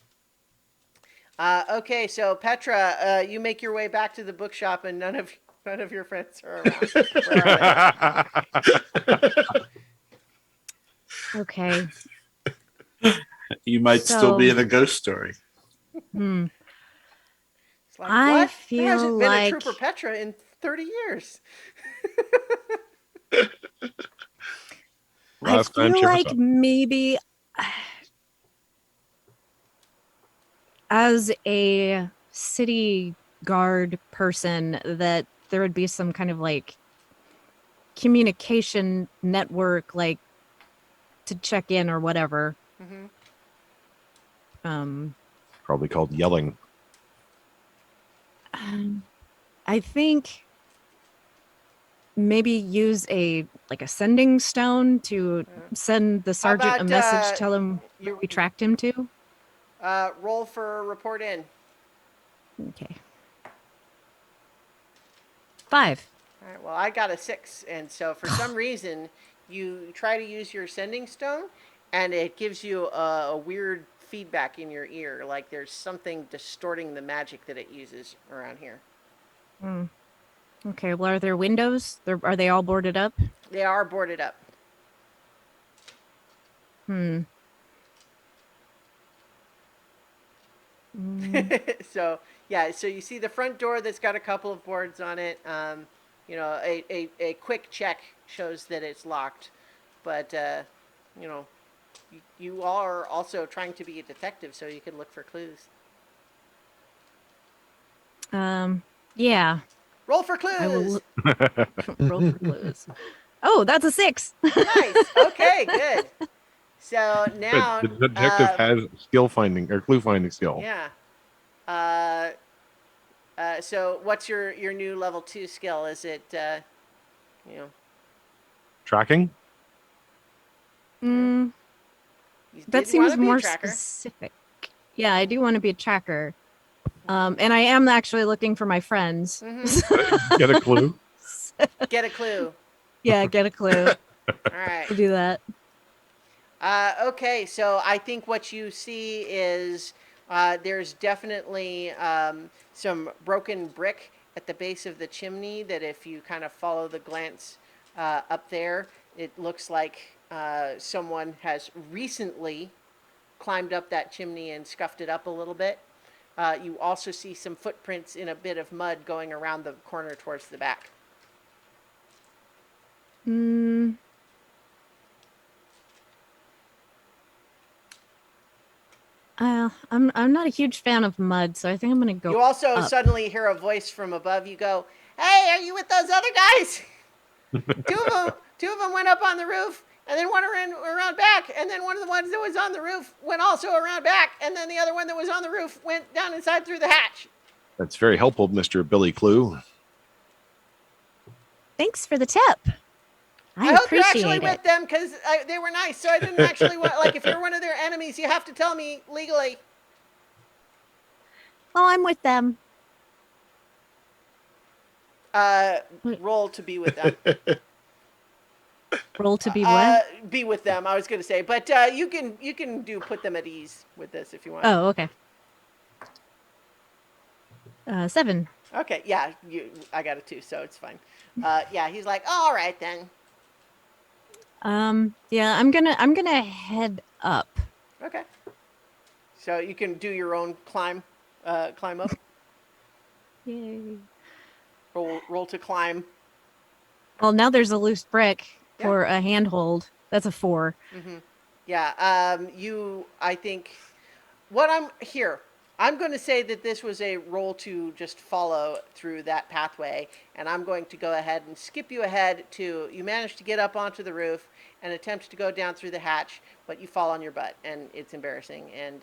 Okay, so Petra, you make your way back to the bookshop, and none of your friends are around. Where are Okay. You might still be So- in a ghost story. Hmm. they? It's like, I what? There feel hasn't been like- a Trooper Petra in 30 years. Last I time feel Chip was like up. maybe as a city guard person that there would be some kind of communication network to check in or whatever. Mhm. Probably called yelling. I think maybe use a sending stone to send the sergeant a about, message, tell him You where we tracked him to. roll for report in. Okay. 5. All right. Well, I got a 6, and so for some reason, you try to use your sending stone, and it gives you a weird feedback in your ear, like there's something distorting the magic that it uses around here. Hmm. Okay. Well, are there windows? Are they all boarded up? They are boarded up. Hmm. Mm, So yeah, so you see the front door that's got a couple of boards on it. You know, a quick check shows that it's locked, but you know, you are also trying to be a detective, so you can look for clues. yeah. Roll for I will clues. roll for clues. Oh, that's a 6. Nice. Okay, good. So But now, the detective has skill finding or clue finding skill. yeah. Uh, so what's your new level 2 skill? Is it you know, Tracking? Mm, you that did want seems to be a more tracker? specific. Yeah, I do want to be a tracker. And I am actually looking for my friends. Get a clue? Get a clue. Yeah, get a clue. All right. We'll do that. Okay, so I think what you see is there's definitely some broken brick at the base of the chimney that if you kind of follow the glance up there, it looks like someone has recently climbed up that chimney and scuffed it up a little bit. You also see some footprints in a bit of mud going around the corner towards the back. Mm, I'm not a huge fan of mud, so I think I'm gonna go You also up. suddenly hear a voice from above. You go, "Hey, are you with those other guys?" Two of them went up on the roof, and then one around back, and then one of the ones that was on the roof went also around back, and then the other one that was on the roof went down inside through the hatch. That's very helpful, Mr. Billy Clue. Thanks for the tip. I I hope you're actually appreciate with it. them because they were nice. So I didn't actually want, like, if you're one of their enemies, you have to tell me legally. Oh, I'm with them. Roll to be with them. Roll to be what? Be with them. I was going to say, but you can do put them at ease with this if you want. Oh, okay. 7. Okay, yeah, I got a 2, so it's fine. Yeah, he's like, oh, all right then. Yeah, I'm gonna head up. Okay. So you can do your own climb up. Yay. Roll to climb. Well, now there's a loose brick Yeah. for a handhold. That's a 4. Yeah. I think what I'm here. I'm going to say that this was a roll to just follow through that pathway, and I'm going to go ahead and skip you ahead to you managed to get up onto the roof and attempt to go down through the hatch, but you fall on your butt, and it's embarrassing. And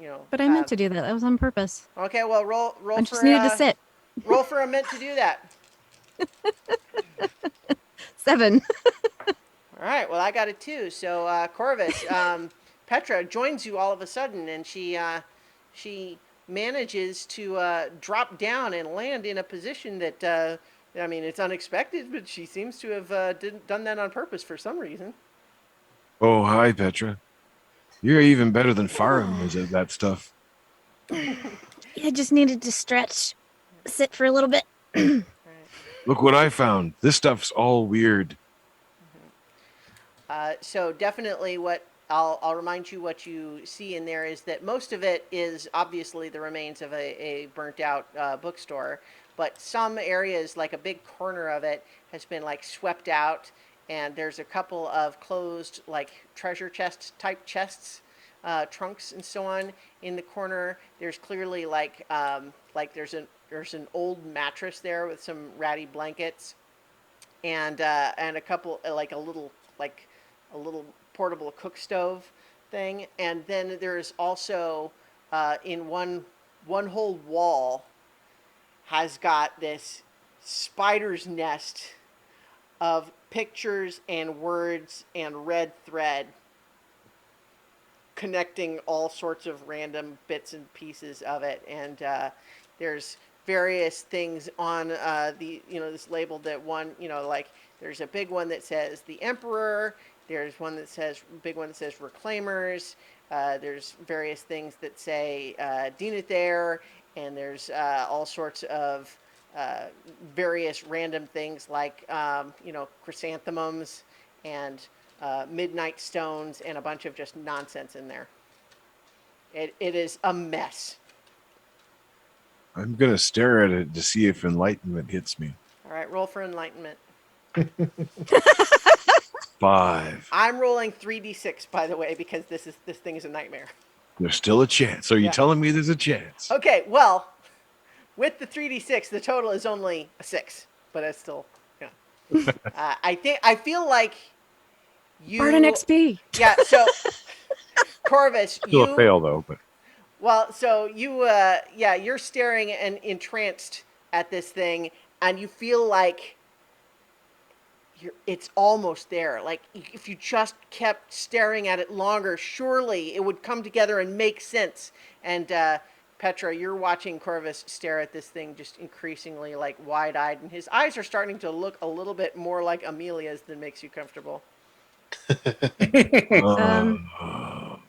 you know. But I meant to do that. That was on purpose. Okay, well, roll I for just needed to sit. roll for a mint to do that. 7. All right. Well, I got it too. So Corvus, Petra joins you all of a sudden, and she manages to drop down and land in a position that I mean, it's unexpected, but she seems to have done that on purpose for some reason. Oh, hi, Petra. You're even better than Farum is at that stuff. I just needed to stretch, sit for a little bit. Look what I found. This stuff's all weird. So definitely, what I'll remind you what you see in there is that most of it is obviously the remains of a burnt out bookstore, but some areas, like a big corner of it, has been like swept out, and there's a couple of closed like treasure chest type chests, trunks and so on in the corner. There's clearly like there's an old mattress there with some ratty blankets, and a couple like a little portable cook stove thing, and then there's also in one whole wall has got this spider's nest of pictures and words and red thread connecting all sorts of random bits and pieces of it, and there's various things on the this label that one like there's a big one that says the Emperor. There's one that says big one that says Reclaimers. There's various things that say Dinathere, and there's all sorts of various random things like chrysanthemums and midnight stones and a bunch of just nonsense in there. It is a mess. I'm gonna stare at it to see if enlightenment hits me. All right, roll for enlightenment. 5. I'm rolling 3d6, by the way, because this thing is a nightmare. There's still a chance. So you're Yeah. telling me there's a chance? Okay, well, with the 3d6, the total is only a 6, but it's still, I feel like you. Barton XP. Yeah. So, Corvus, Still a fail though. But Well, so you're staring and entranced at this thing, and you feel like it's almost there. Like if you just kept staring at it longer, surely it would come together and make sense. And Petra, you're watching Corvus stare at this thing just increasingly like wide-eyed, and his eyes are starting to look a little bit more like Amelia's than makes you comfortable.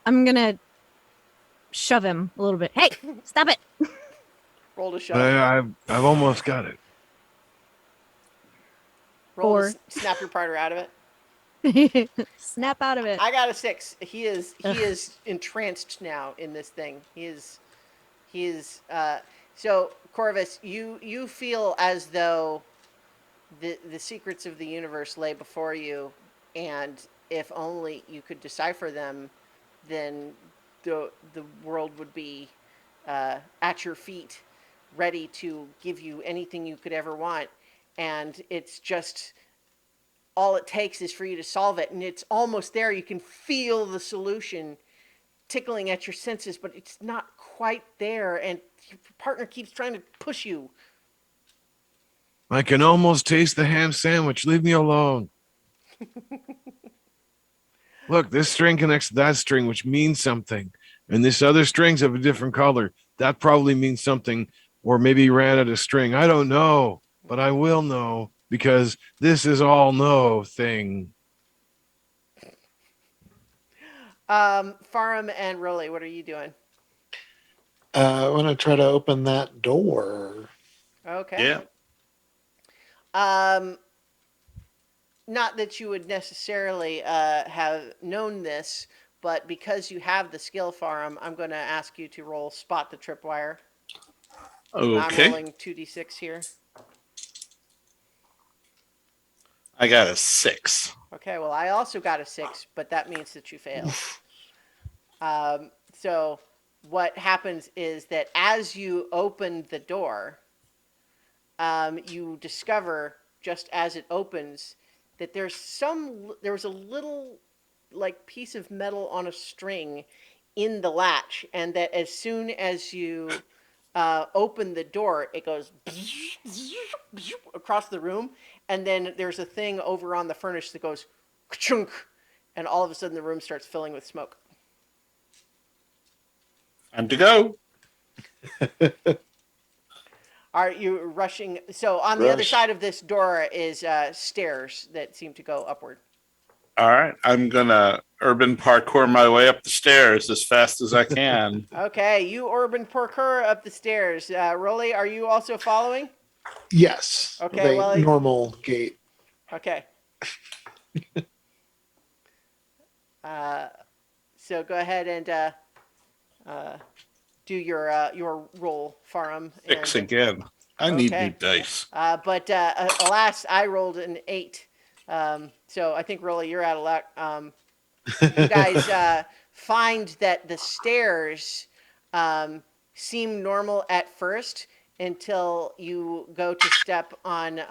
I'm gonna shove him a little bit. Hey, stop it! Roll to shove. I've almost got it. Roll to Four. snap your partner out of it. Snap out of it. I got a 6. He is entranced now in this thing. He is so Corvus, you feel as though the secrets of the universe lay before you, and if only you could decipher them, then the world would be at your feet, ready to give you anything you could ever want. And it's just all it takes is for you to solve it, and it's almost there. You can feel the solution tickling at your senses, but it's not quite there, and your partner keeps trying to push you. I can almost taste the ham sandwich. Leave me alone. Look, this string connects to that string, which means something. And this other string's of a different color. That probably means something. Or maybe he ran out of string. I don't know, but I will know because this is all no thing. Farum and Rolly, what are you doing? I want to try to open that door. Okay. Not that you would necessarily have known this, but because you have the skill, Farum, I'm going to ask you to roll spot the tripwire. I'm Okay. rolling 2d6 here. I got a 6. Okay, well, I also got a 6, but that means that you failed. So what happens is that as you open the door, you discover, just as it opens, that there was a little like piece of metal on a string in the latch, and that as soon as you open the door, it goes across the room, and then there's a thing over on the furnace that goes ka-chunk, and all of a sudden the room starts filling with smoke. Time to go. Are you rushing? So on the other Rush. side of this door is stairs that seem to go upward. All right. I'm going to urban parkour my way up the stairs as fast as I can. Okay, you urban parkour up the stairs. Rolly, are you also following? Yes. Okay, the well, normal gate. Okay. So go ahead and do your roll, Farum. 6 and- again. I need Okay. new dice. But alas, I rolled an 8. So I think, Rolly, you're out of luck. You guys find that the stairs seem normal at first until you go to step on,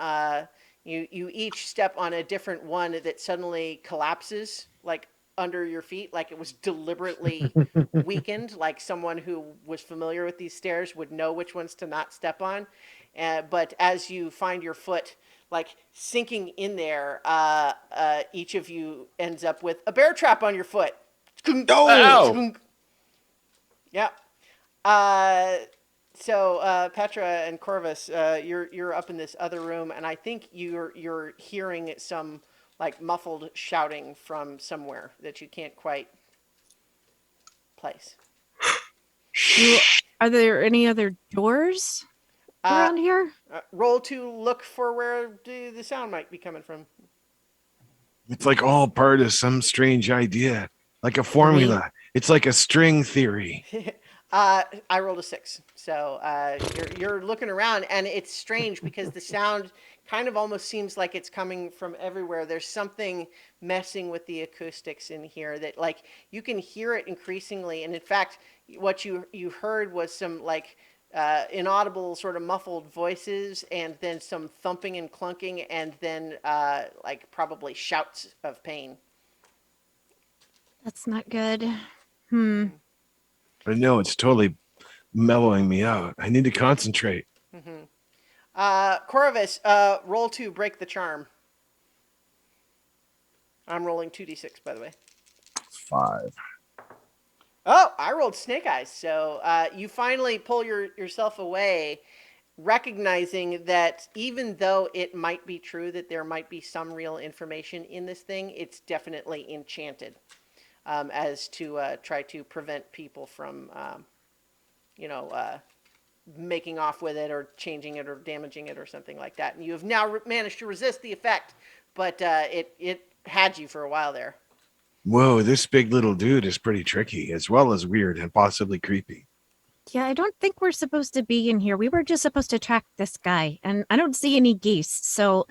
you each step on a different one that suddenly collapses, like under your feet, like it was deliberately weakened, like someone who was familiar with these stairs would know which ones to not step on. But as you find your foot like sinking in there, each of you ends up with a bear trap on your foot. Ow! Yeah. So Petra and Corvus, you're up in this other room, and I think you're hearing some like muffled shouting from somewhere that you can't quite place. Are there any other doors? around here? Roll to look for where the sound might be coming from. It's like all part of some strange idea, like a formula. It's like a string theory. I rolled a 6, so you're looking around, and it's strange because the sound kind of almost seems like it's coming from everywhere. There's something messing with the acoustics in here that, like, you can hear it increasingly, and in fact, what you heard was some like inaudible sort of muffled voices, and then some thumping and clunking, and then like probably shouts of pain. That's not good. Hmm. But no, it's totally mellowing me out. I need to concentrate. Corvus, roll to break the charm. I'm rolling 2d6, by the way. 5. Oh, I rolled snake eyes. So you finally pull yourself away, recognizing that even though it might be true that there might be some real information in this thing, it's definitely enchanted as to try to prevent people from, making off with it or changing it or damaging it or something like that. And you have now managed to resist the effect, but it had you for a while there. Whoa, this big little dude is pretty tricky, as well as weird and possibly creepy. Yeah, I don't think we're supposed to be in here. We were just supposed to track this guy, and I don't see any geese. So,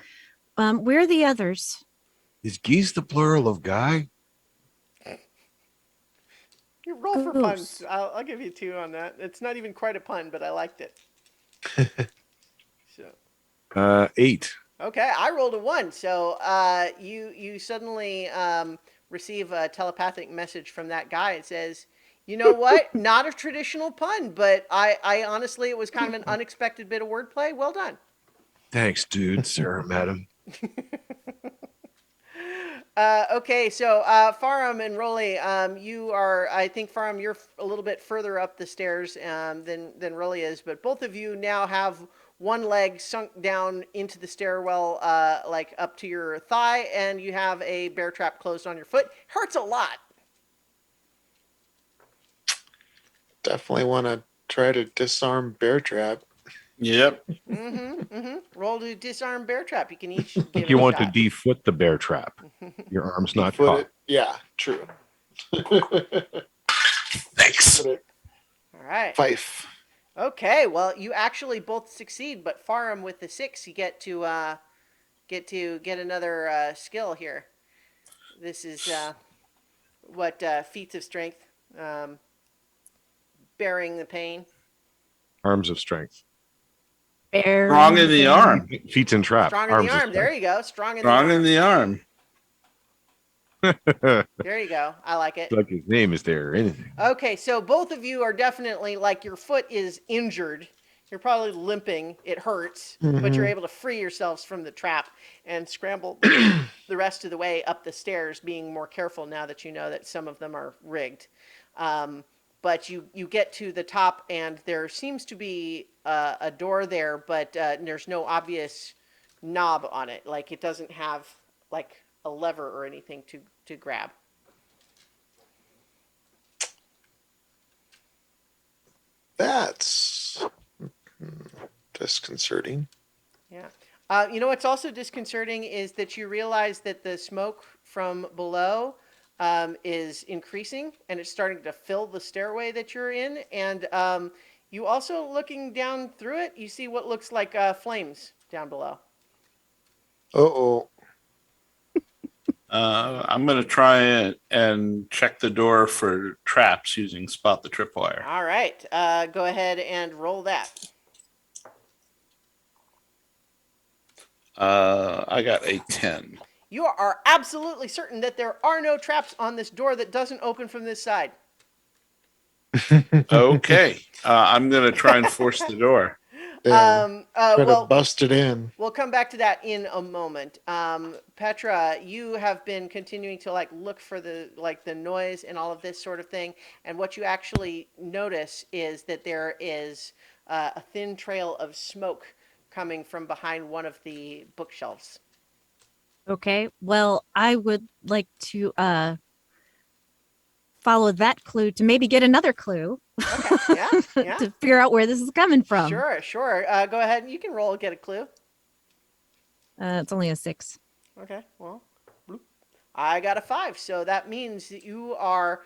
where are the others? Is geese the plural of guy? You roll for Goose. puns. I'll give you 2 on that. It's not even quite a pun, but I liked it. So 8. okay, I rolled a 1. So you suddenly receive a telepathic message from that guy. It says, "You know what? Not a traditional pun, but I honestly, it was kind of an unexpected bit of wordplay. Well done." Thanks, dude, sir, madam. Okay, so Farum and Rolly, you are, I think, Farum, you're a little bit further up the stairs than Rolly is, but both of you now have one leg sunk down into the stairwell, like up to your thigh, and you have a bear trap closed on your foot. Hurts a lot. Definitely want to try to disarm bear trap. Yep. Roll to disarm bear trap. You can each I give think it you a want shot. to defoot the bear trap. Your arm's not Foot caught. it. Yeah, true. Thanks. Foot it. All right. Fife. Okay, well, you actually both succeed, but Farum with the 6, you get another skill here. This is what feats of strength, bearing the pain. Arms of strength. Bear. Strong in the arm. Feet and trap. Strong in Arms the of arm. There you go. Strong in Strong the arm. in the arm. strength. There you go. I like it. Like his name is there or anything. Okay, so both of you are definitely, like, your foot is injured. You're probably limping. It hurts, but you're able to free yourselves from the trap and scramble the rest of the way up the stairs, being more careful now that you know that some of them are rigged. But you get to the top, and there seems to be a door there, but there's no obvious knob on it. Like, it doesn't have, like, a lever or anything to grab. That's disconcerting. Yeah. You know what's also disconcerting is that you realize that the smoke from below is increasing, and it's starting to fill the stairway that you're in. And you also, looking down through it, you see what looks like flames down below. Uh-oh. I'm going to try and check the door for traps using spot the tripwire. All right. Go ahead and roll that. I got a 10. You are absolutely certain that there are no traps on this door that doesn't open from this side. Okay. I'm going to try and force the door. Yeah. Try Well, to bust it in. we'll come back to that in a moment. Petra, you have been continuing to look for the noise and all of this sort of thing, and what you actually notice is that there is a thin trail of smoke coming from behind one of the bookshelves. Okay. Well, I would like to follow that clue to maybe get another clue Okay. Yeah. Yeah. to figure out where this is coming from. Sure. Sure. Go ahead. You can roll. Get a clue. It's only a 6. Okay. Well, bloop. I got a 5, so that means that you are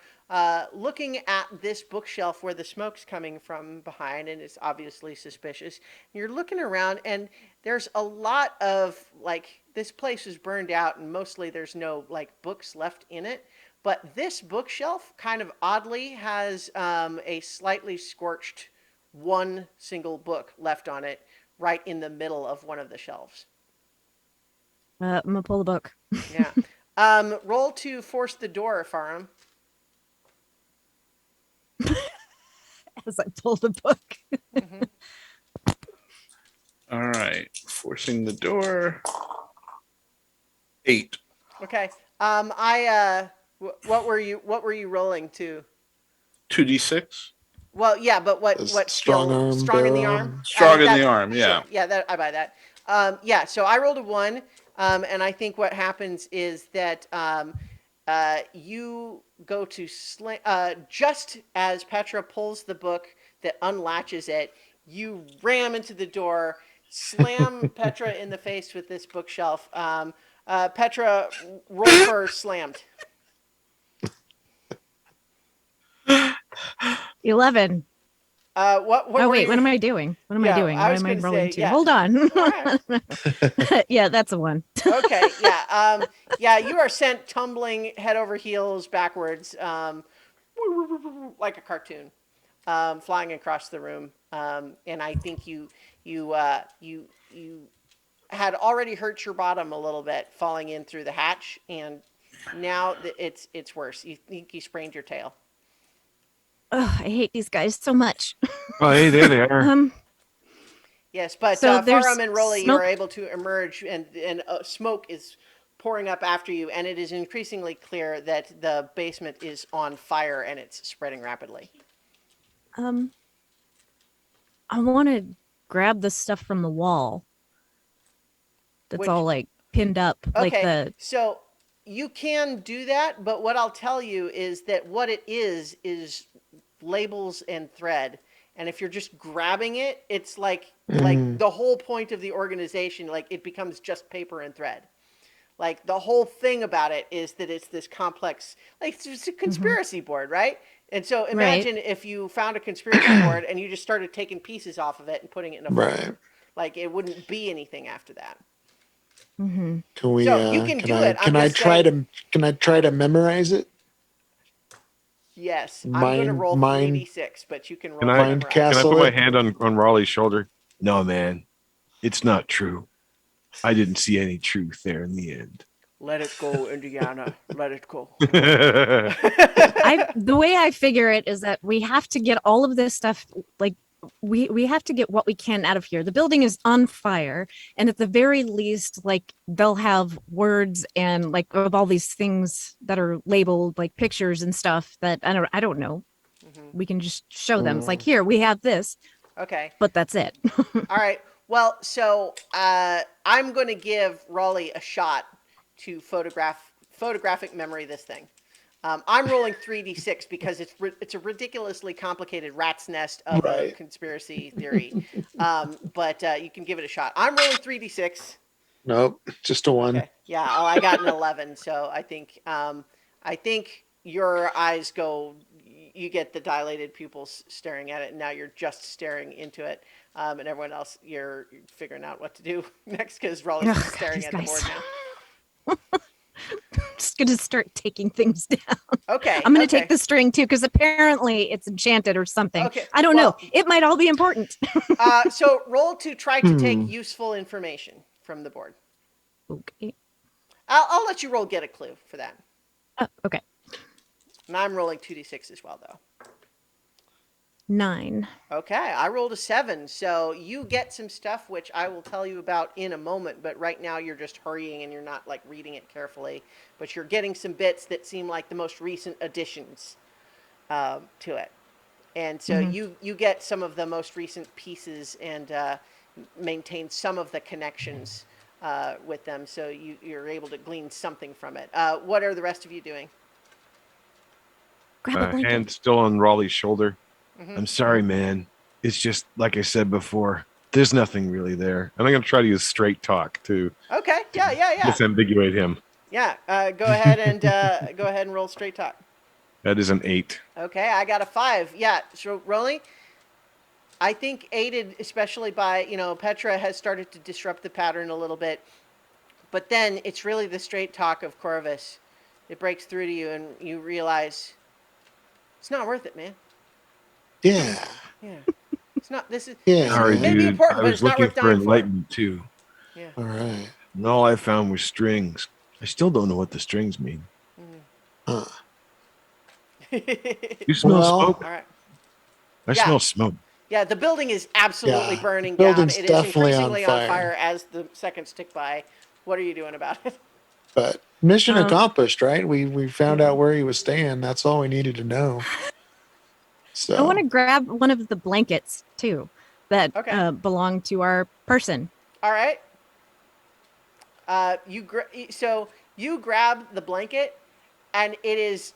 looking at this bookshelf where the smoke's coming from behind, and it's obviously suspicious. You're looking around, and there's a lot of like this place is burned out, and mostly there's no like books left in it. But this bookshelf kind of oddly has a slightly scorched one single book left on it, right in the middle of one of the shelves. I'm gonna pull the book Yeah. Roll to force the door, Farum. as I pull the book. All right. Forcing the door. 8. Okay. What were you rolling to? 2d6. Well, yeah, but what Strong skill? arm, Strong in the barrel arm. arm. Strong in That's- the arm, yeah. Sure. Yeah, that I buy that. Yeah. So I rolled a 1, and I think what happens is that you go to slam. Just as Petra pulls the book that unlatches it, you ram into the door, slam Petra in the face with this bookshelf. Petra, roll for slammed. 11. What Oh were wait, you- what am I doing? What am Yeah, I doing? I What was am I gonna rolling say, to? yeah. Hold on. Alright. Yeah, that's a 1. Okay, yeah. Yeah, you are sent tumbling head over heels backwards, like a cartoon, flying across the room. And I think you had already hurt your bottom a little bit falling in through the hatch, and now it's worse. You think you sprained your tail. Ugh, I hate these guys so much. Oh, hey, there they are. Yes, but So there's Farum and Rolly, you smoke- are able to emerge, and smoke is pouring up after you, and it is increasingly clear that the basement is on fire and it's spreading rapidly. I want to grab the stuff from the wall. That's Which- all like pinned up, like Okay, the so you can do that, but what I'll tell you is that what it is labels and thread. And if you're just grabbing it, it's like the whole point of the organization, like it becomes just paper and thread. Like the whole thing about it is that it's this complex, like it's a conspiracy board, right? And so imagine if you found a conspiracy board and you just started taking pieces off of it and putting it in a folder. Right. Like it wouldn't be anything after that. Can we? So you can do I, it. I'm Can I just try saying- to? Can I try to memorize it? Yes, I'm going to roll Mine- 3d6, but you can roll. Can I- whatever Mind else. Can I Castle put my it? hand on Raleigh's shoulder? No, man. It's not true. I didn't see any truth there in the end. Let it go, Indiana. Let it go. the way I figure it is that we have to get all of this stuff, like we have to get what we can out of here. The building is on fire, and at the very least, like they'll have words and like of all these things that are labeled, like pictures and stuff that I don't know. We can just show them. It's like, here we have this, Okay. but that's it. All right. Well, so I'm going to give Raleigh a shot to photographic memory this thing. I'm rolling 3d6 because it's a ridiculously complicated rat's nest of a Right. conspiracy theory. But you can give it a shot. I'm rolling 3d6. Nope, just a 1. Okay. Yeah. Oh, I got an 11. So I think your eyes go. You get the dilated pupils staring at it, and now you're just staring into it. And everyone else, you're figuring out what to do next because Raleigh's Ugh, just God, staring these at the board guys. now. Just gonna start taking things down. Okay. I'm gonna okay. take the string too, because apparently it's enchanted or something. Okay, I don't well- know. It might all be important. So roll to try to take useful information from the board. Okay. I'll let you roll get a clue for that. Okay. And I'm rolling 2d6 as well, though. 9. Okay, I rolled a 7, so you get some stuff which I will tell you about in a moment, but right now you're just hurrying and you're not like reading it carefully, but you're getting some bits that seem like the most recent additions to it. And so you get some of the most recent pieces and maintain some of the connections with them, so you're able to glean something from it. What are the rest of you doing? grab a blanket. Hand still on Raleigh's shoulder. Mhm. I'm sorry, man. It's just like I said before. There's nothing really there, and I'm gonna try to use straight talk to Okay. Yeah. disambiguate him. Yeah. Go ahead and roll straight talk. That is an 8. Okay, I got a 5. Yeah. So Rolly, I think aided especially by Petra has started to disrupt the pattern a little bit, but then it's really the straight talk of Corvus. It breaks through to you, and you realize it's not worth it, man. Yeah. Yeah. It's not. This is. Yeah. Sorry, It may be dude. important, I but was it's not looking worth for dying for. enlightenment too, Yeah. All right. and all I found was strings. I still don't know what the strings mean. Huh. You smell Well- smoke? All right. I Yeah. smell smoke. Yeah, the building is absolutely Yeah, burning the down. building's It is definitely on increasingly on fire. fire as the seconds tick by. What are you doing about it? But mission Um, accomplished, right? We found out where he was staying. That's all we needed to know. So I want to grab one of the blankets too that Okay. belong to our person. All right. So you grab the blanket, and it is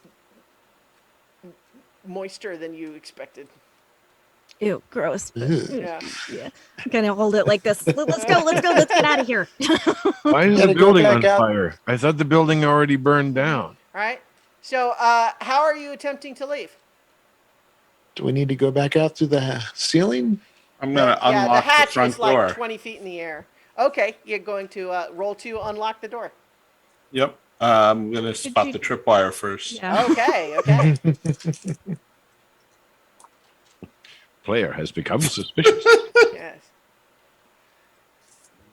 moister than you expected. Ew, gross. Ugh. Yeah. Yeah, gonna hold it like this. Let's go. Let's get out of here. Why is Gotta the go building back on out. fire? I thought the building already burned down. All right. So how are you attempting to leave? do we need to go back out through the ceiling? I'm gonna Yeah, the unlock the hatch front is like door. 20 feet in the air. Okay, you're going to roll to unlock the door. Yep. I'm gonna spot you- the tripwire first. Yeah. Okay. Player has become suspicious. Yes.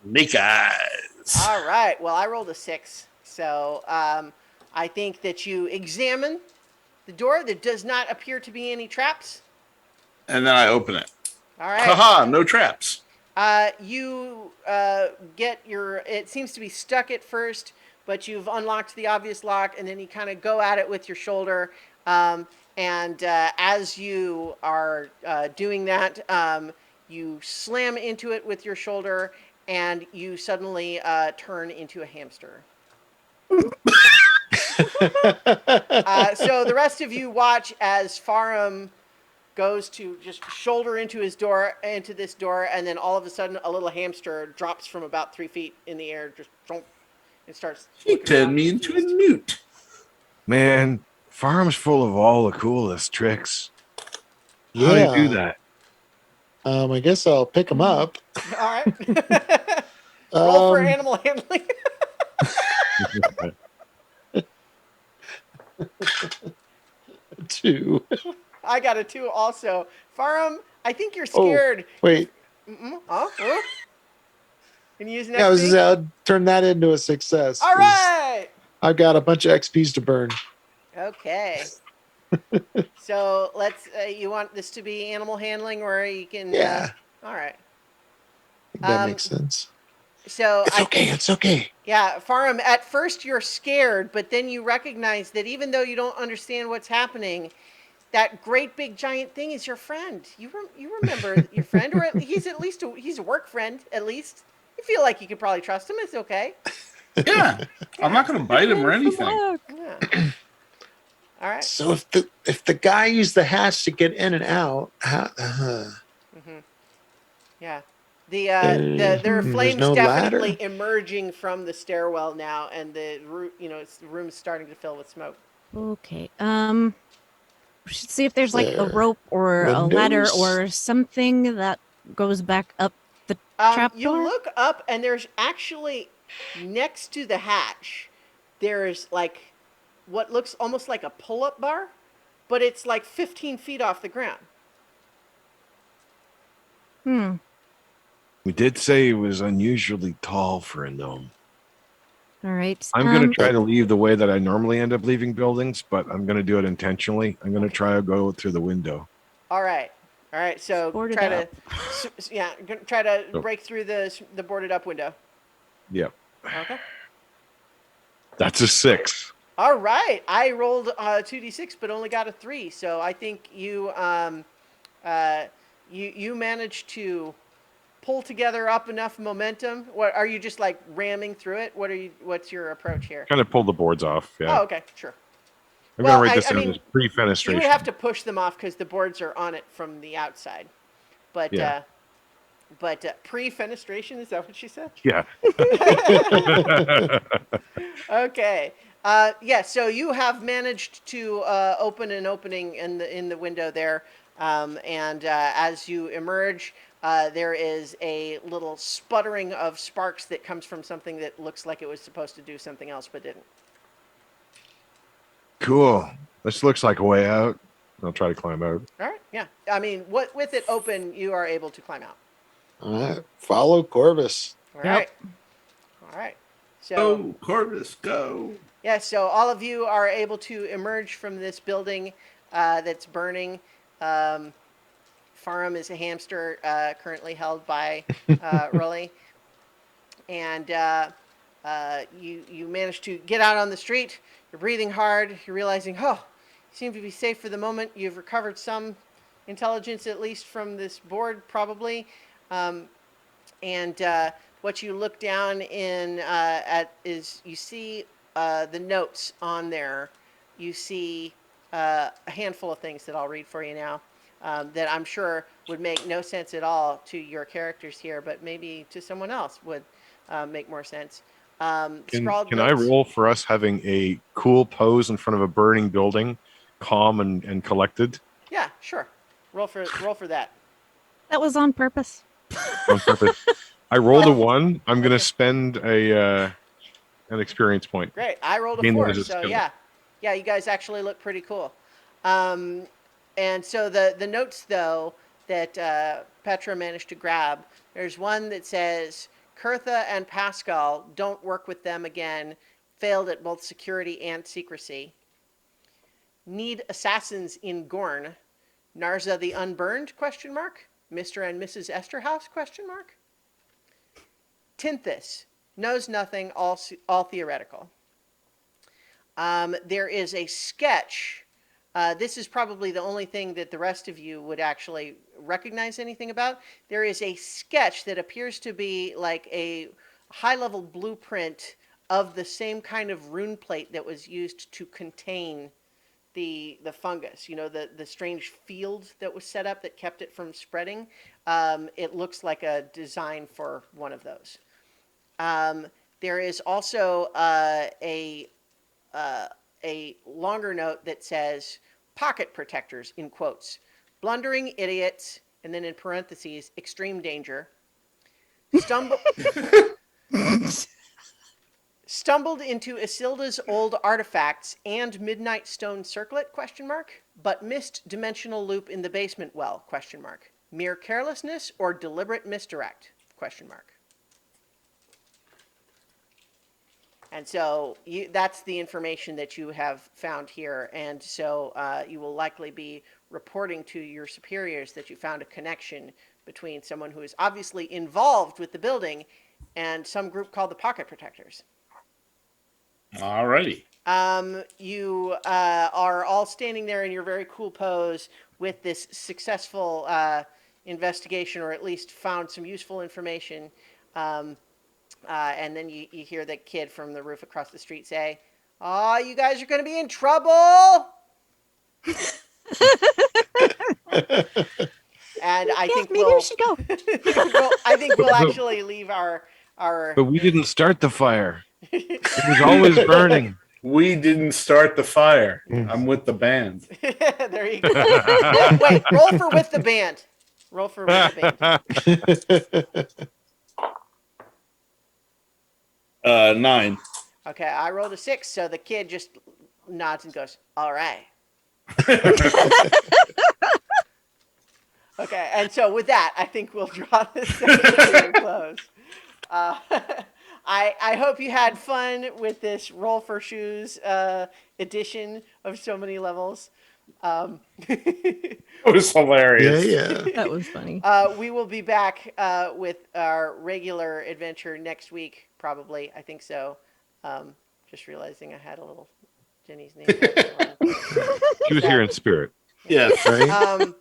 Make eyes. All right. Well, I rolled a 6. So I think that you examine the door. There does not appear to be any traps. And then I open it. All right. Haha, no traps. You get your. It seems to be stuck at first, but you've unlocked the obvious lock, and then you kind of go at it with your shoulder. And as you are doing that, you slam into it with your shoulder, and you suddenly turn into a hamster. So the rest of you watch as Farum goes to just shoulder into this door, and then all of a sudden a little hamster drops from about 3 feet in the air, just thump, and starts. He looking turned around me into a confused. newt. Man, farm's full of all the coolest tricks. How do you do that? I guess I'll pick him up. All right. Roll for Um, animal handling. 2. I got a 2 also. Farum, I think you're Oh. scared. Wait. Oh. Can you use an Yeah, I was XP? just, I'll turn that into a success. All 'cause right. I've got a bunch of XPs to burn. Okay. So let's. You want this to be animal handling, or you can? Yeah. All right. I think that Um, makes sense. So It's okay. It's okay. Yeah, Farum. At first you're scared, but then you recognize that even though you don't understand what's happening, that great big giant thing is your friend. You remember your friend, or he's at least he's a work friend. At least you feel like you could probably trust him. It's okay. Yeah. I'm not gonna bite him or anything. Look. Yeah. All right. So if the guy used the hatch to get in and out, Yeah. There are there's flames no definitely ladder? emerging from the stairwell now, and the room is starting to fill with smoke. Okay. We should see if there's like a There. rope or a ladder Windows? or something that goes back up the trap You door. look up, and there's actually next to the hatch, there's like what looks almost like a pull-up bar, but it's like 15 feet off the ground. Hmm. We did say he was unusually tall for a gnome. All right. I'm going to try to leave the way that I normally end up leaving buildings, but I'm going to do it intentionally. I'm going to try to go through the window. All right. So Board it try up. try to Oh. break through the boarded up window. Yep. Okay. That's a 6. All right. I rolled 2d6, but only got a 3. So I think you you managed to pull together up enough momentum. What are you just like ramming through it? What's your approach here? Kind of pulled the boards off. Yeah. Oh, okay, sure. I'm Well, going to write this I down mean, as you pre-fenestration. would have to push them off because the boards are on it from the outside. But Yeah. Pre-fenestration, is that what she said? Yeah. Okay. Yeah. So you have managed to open an opening in the window there, and as you emerge, there is a little sputtering of sparks that comes from something that looks like it was supposed to do something else but didn't. Cool. This looks like a way out. I'll try to climb out. All right. Yeah. I mean, with it open, you are able to climb out. All right. Follow Corvus. All Yep. right. All right. So. Go, Corvus, go. Yeah, so all of you are able to emerge from this building that's burning. Farum is a hamster currently held by Rully. And you manage to get out on the street. You're breathing hard. You're realizing, you seem to be safe for the moment. You've recovered some intelligence, at least from this board, probably. And what you look down at is you see the notes on there. You see a handful of things that I'll read for you now that I'm sure would make no sense at all to your characters here, but maybe to someone else would make more sense. Can Scrawled I notes. roll for us having a cool pose in front of a burning building, calm and collected? Yeah, sure. Roll for that. That was on purpose. On purpose? I rolled a 1. I'm going to spend an experience point. Great. I rolled a Gain 4, that as a so skill. yeah, you guys actually look pretty cool. And so the notes though that Petra managed to grab, there's one that says Kurtha and Pascal, don't work with them again. Failed at both security and secrecy. Need assassins in Gorn. Narza the Unburned? ? Mr. and Mrs. Esterhouse ? Tinthus knows nothing, all theoretical. There is a sketch. This is probably the only thing that the rest of you would actually recognize anything about. There is a sketch that appears to be like a high-level blueprint of the same kind of rune plate that was used to contain the fungus. You know, the strange field that was set up that kept it from spreading. It looks like a design for one of those. There is also a longer note that says pocket protectors in quotes, blundering idiots, and then in parentheses, extreme danger. Stumbled into Isildur's old artifacts and Midnight Stone Circlet, ? But missed dimensional loop in the basement well, ? Mere carelessness or deliberate misdirect, ? And so that's the information that you have found here. And so you will likely be reporting to your superiors that you found a connection between someone who is obviously involved with the building and some group called the Pocket Protectors. All righty. You are all standing there in your very cool pose with this successful investigation, or at least found some useful information. And then you hear the kid from the roof across the street say, "Oh, you guys are going to be in trouble." And I think maybe we should go. I think we'll actually leave our. But we didn't start the fire. It was always burning. We didn't start the fire. I'm with the band. There you go. Wait, roll for with the band. Roll for with the band. 9. Okay, I rolled a 6, so the kid just nods and goes, "All right." Okay, and so with that, I think we'll draw this session to a close. I hope you had fun with this Roll for Shoes edition of So Many Levels. It was hilarious. Yeah. That was funny. We will be back with our regular adventure next week, probably. I think so. Just realizing I had a little Jenny's name. She was here in spirit. Yes. Right?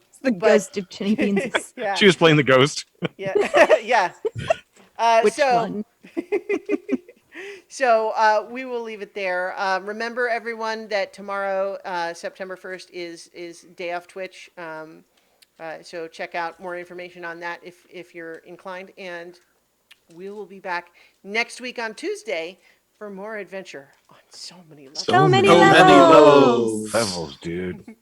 It's the ghost of Jenny Beans. Yeah. She was playing the ghost. Yeah. Yeah. Which so, one? So we will leave it there. Remember, everyone, that tomorrow, September 1st, is Day Off Twitch. So check out more information on that if you're inclined. And we will be back next week on Tuesday for more adventure on so many levels. So many So many levels. levels. Levels, dude.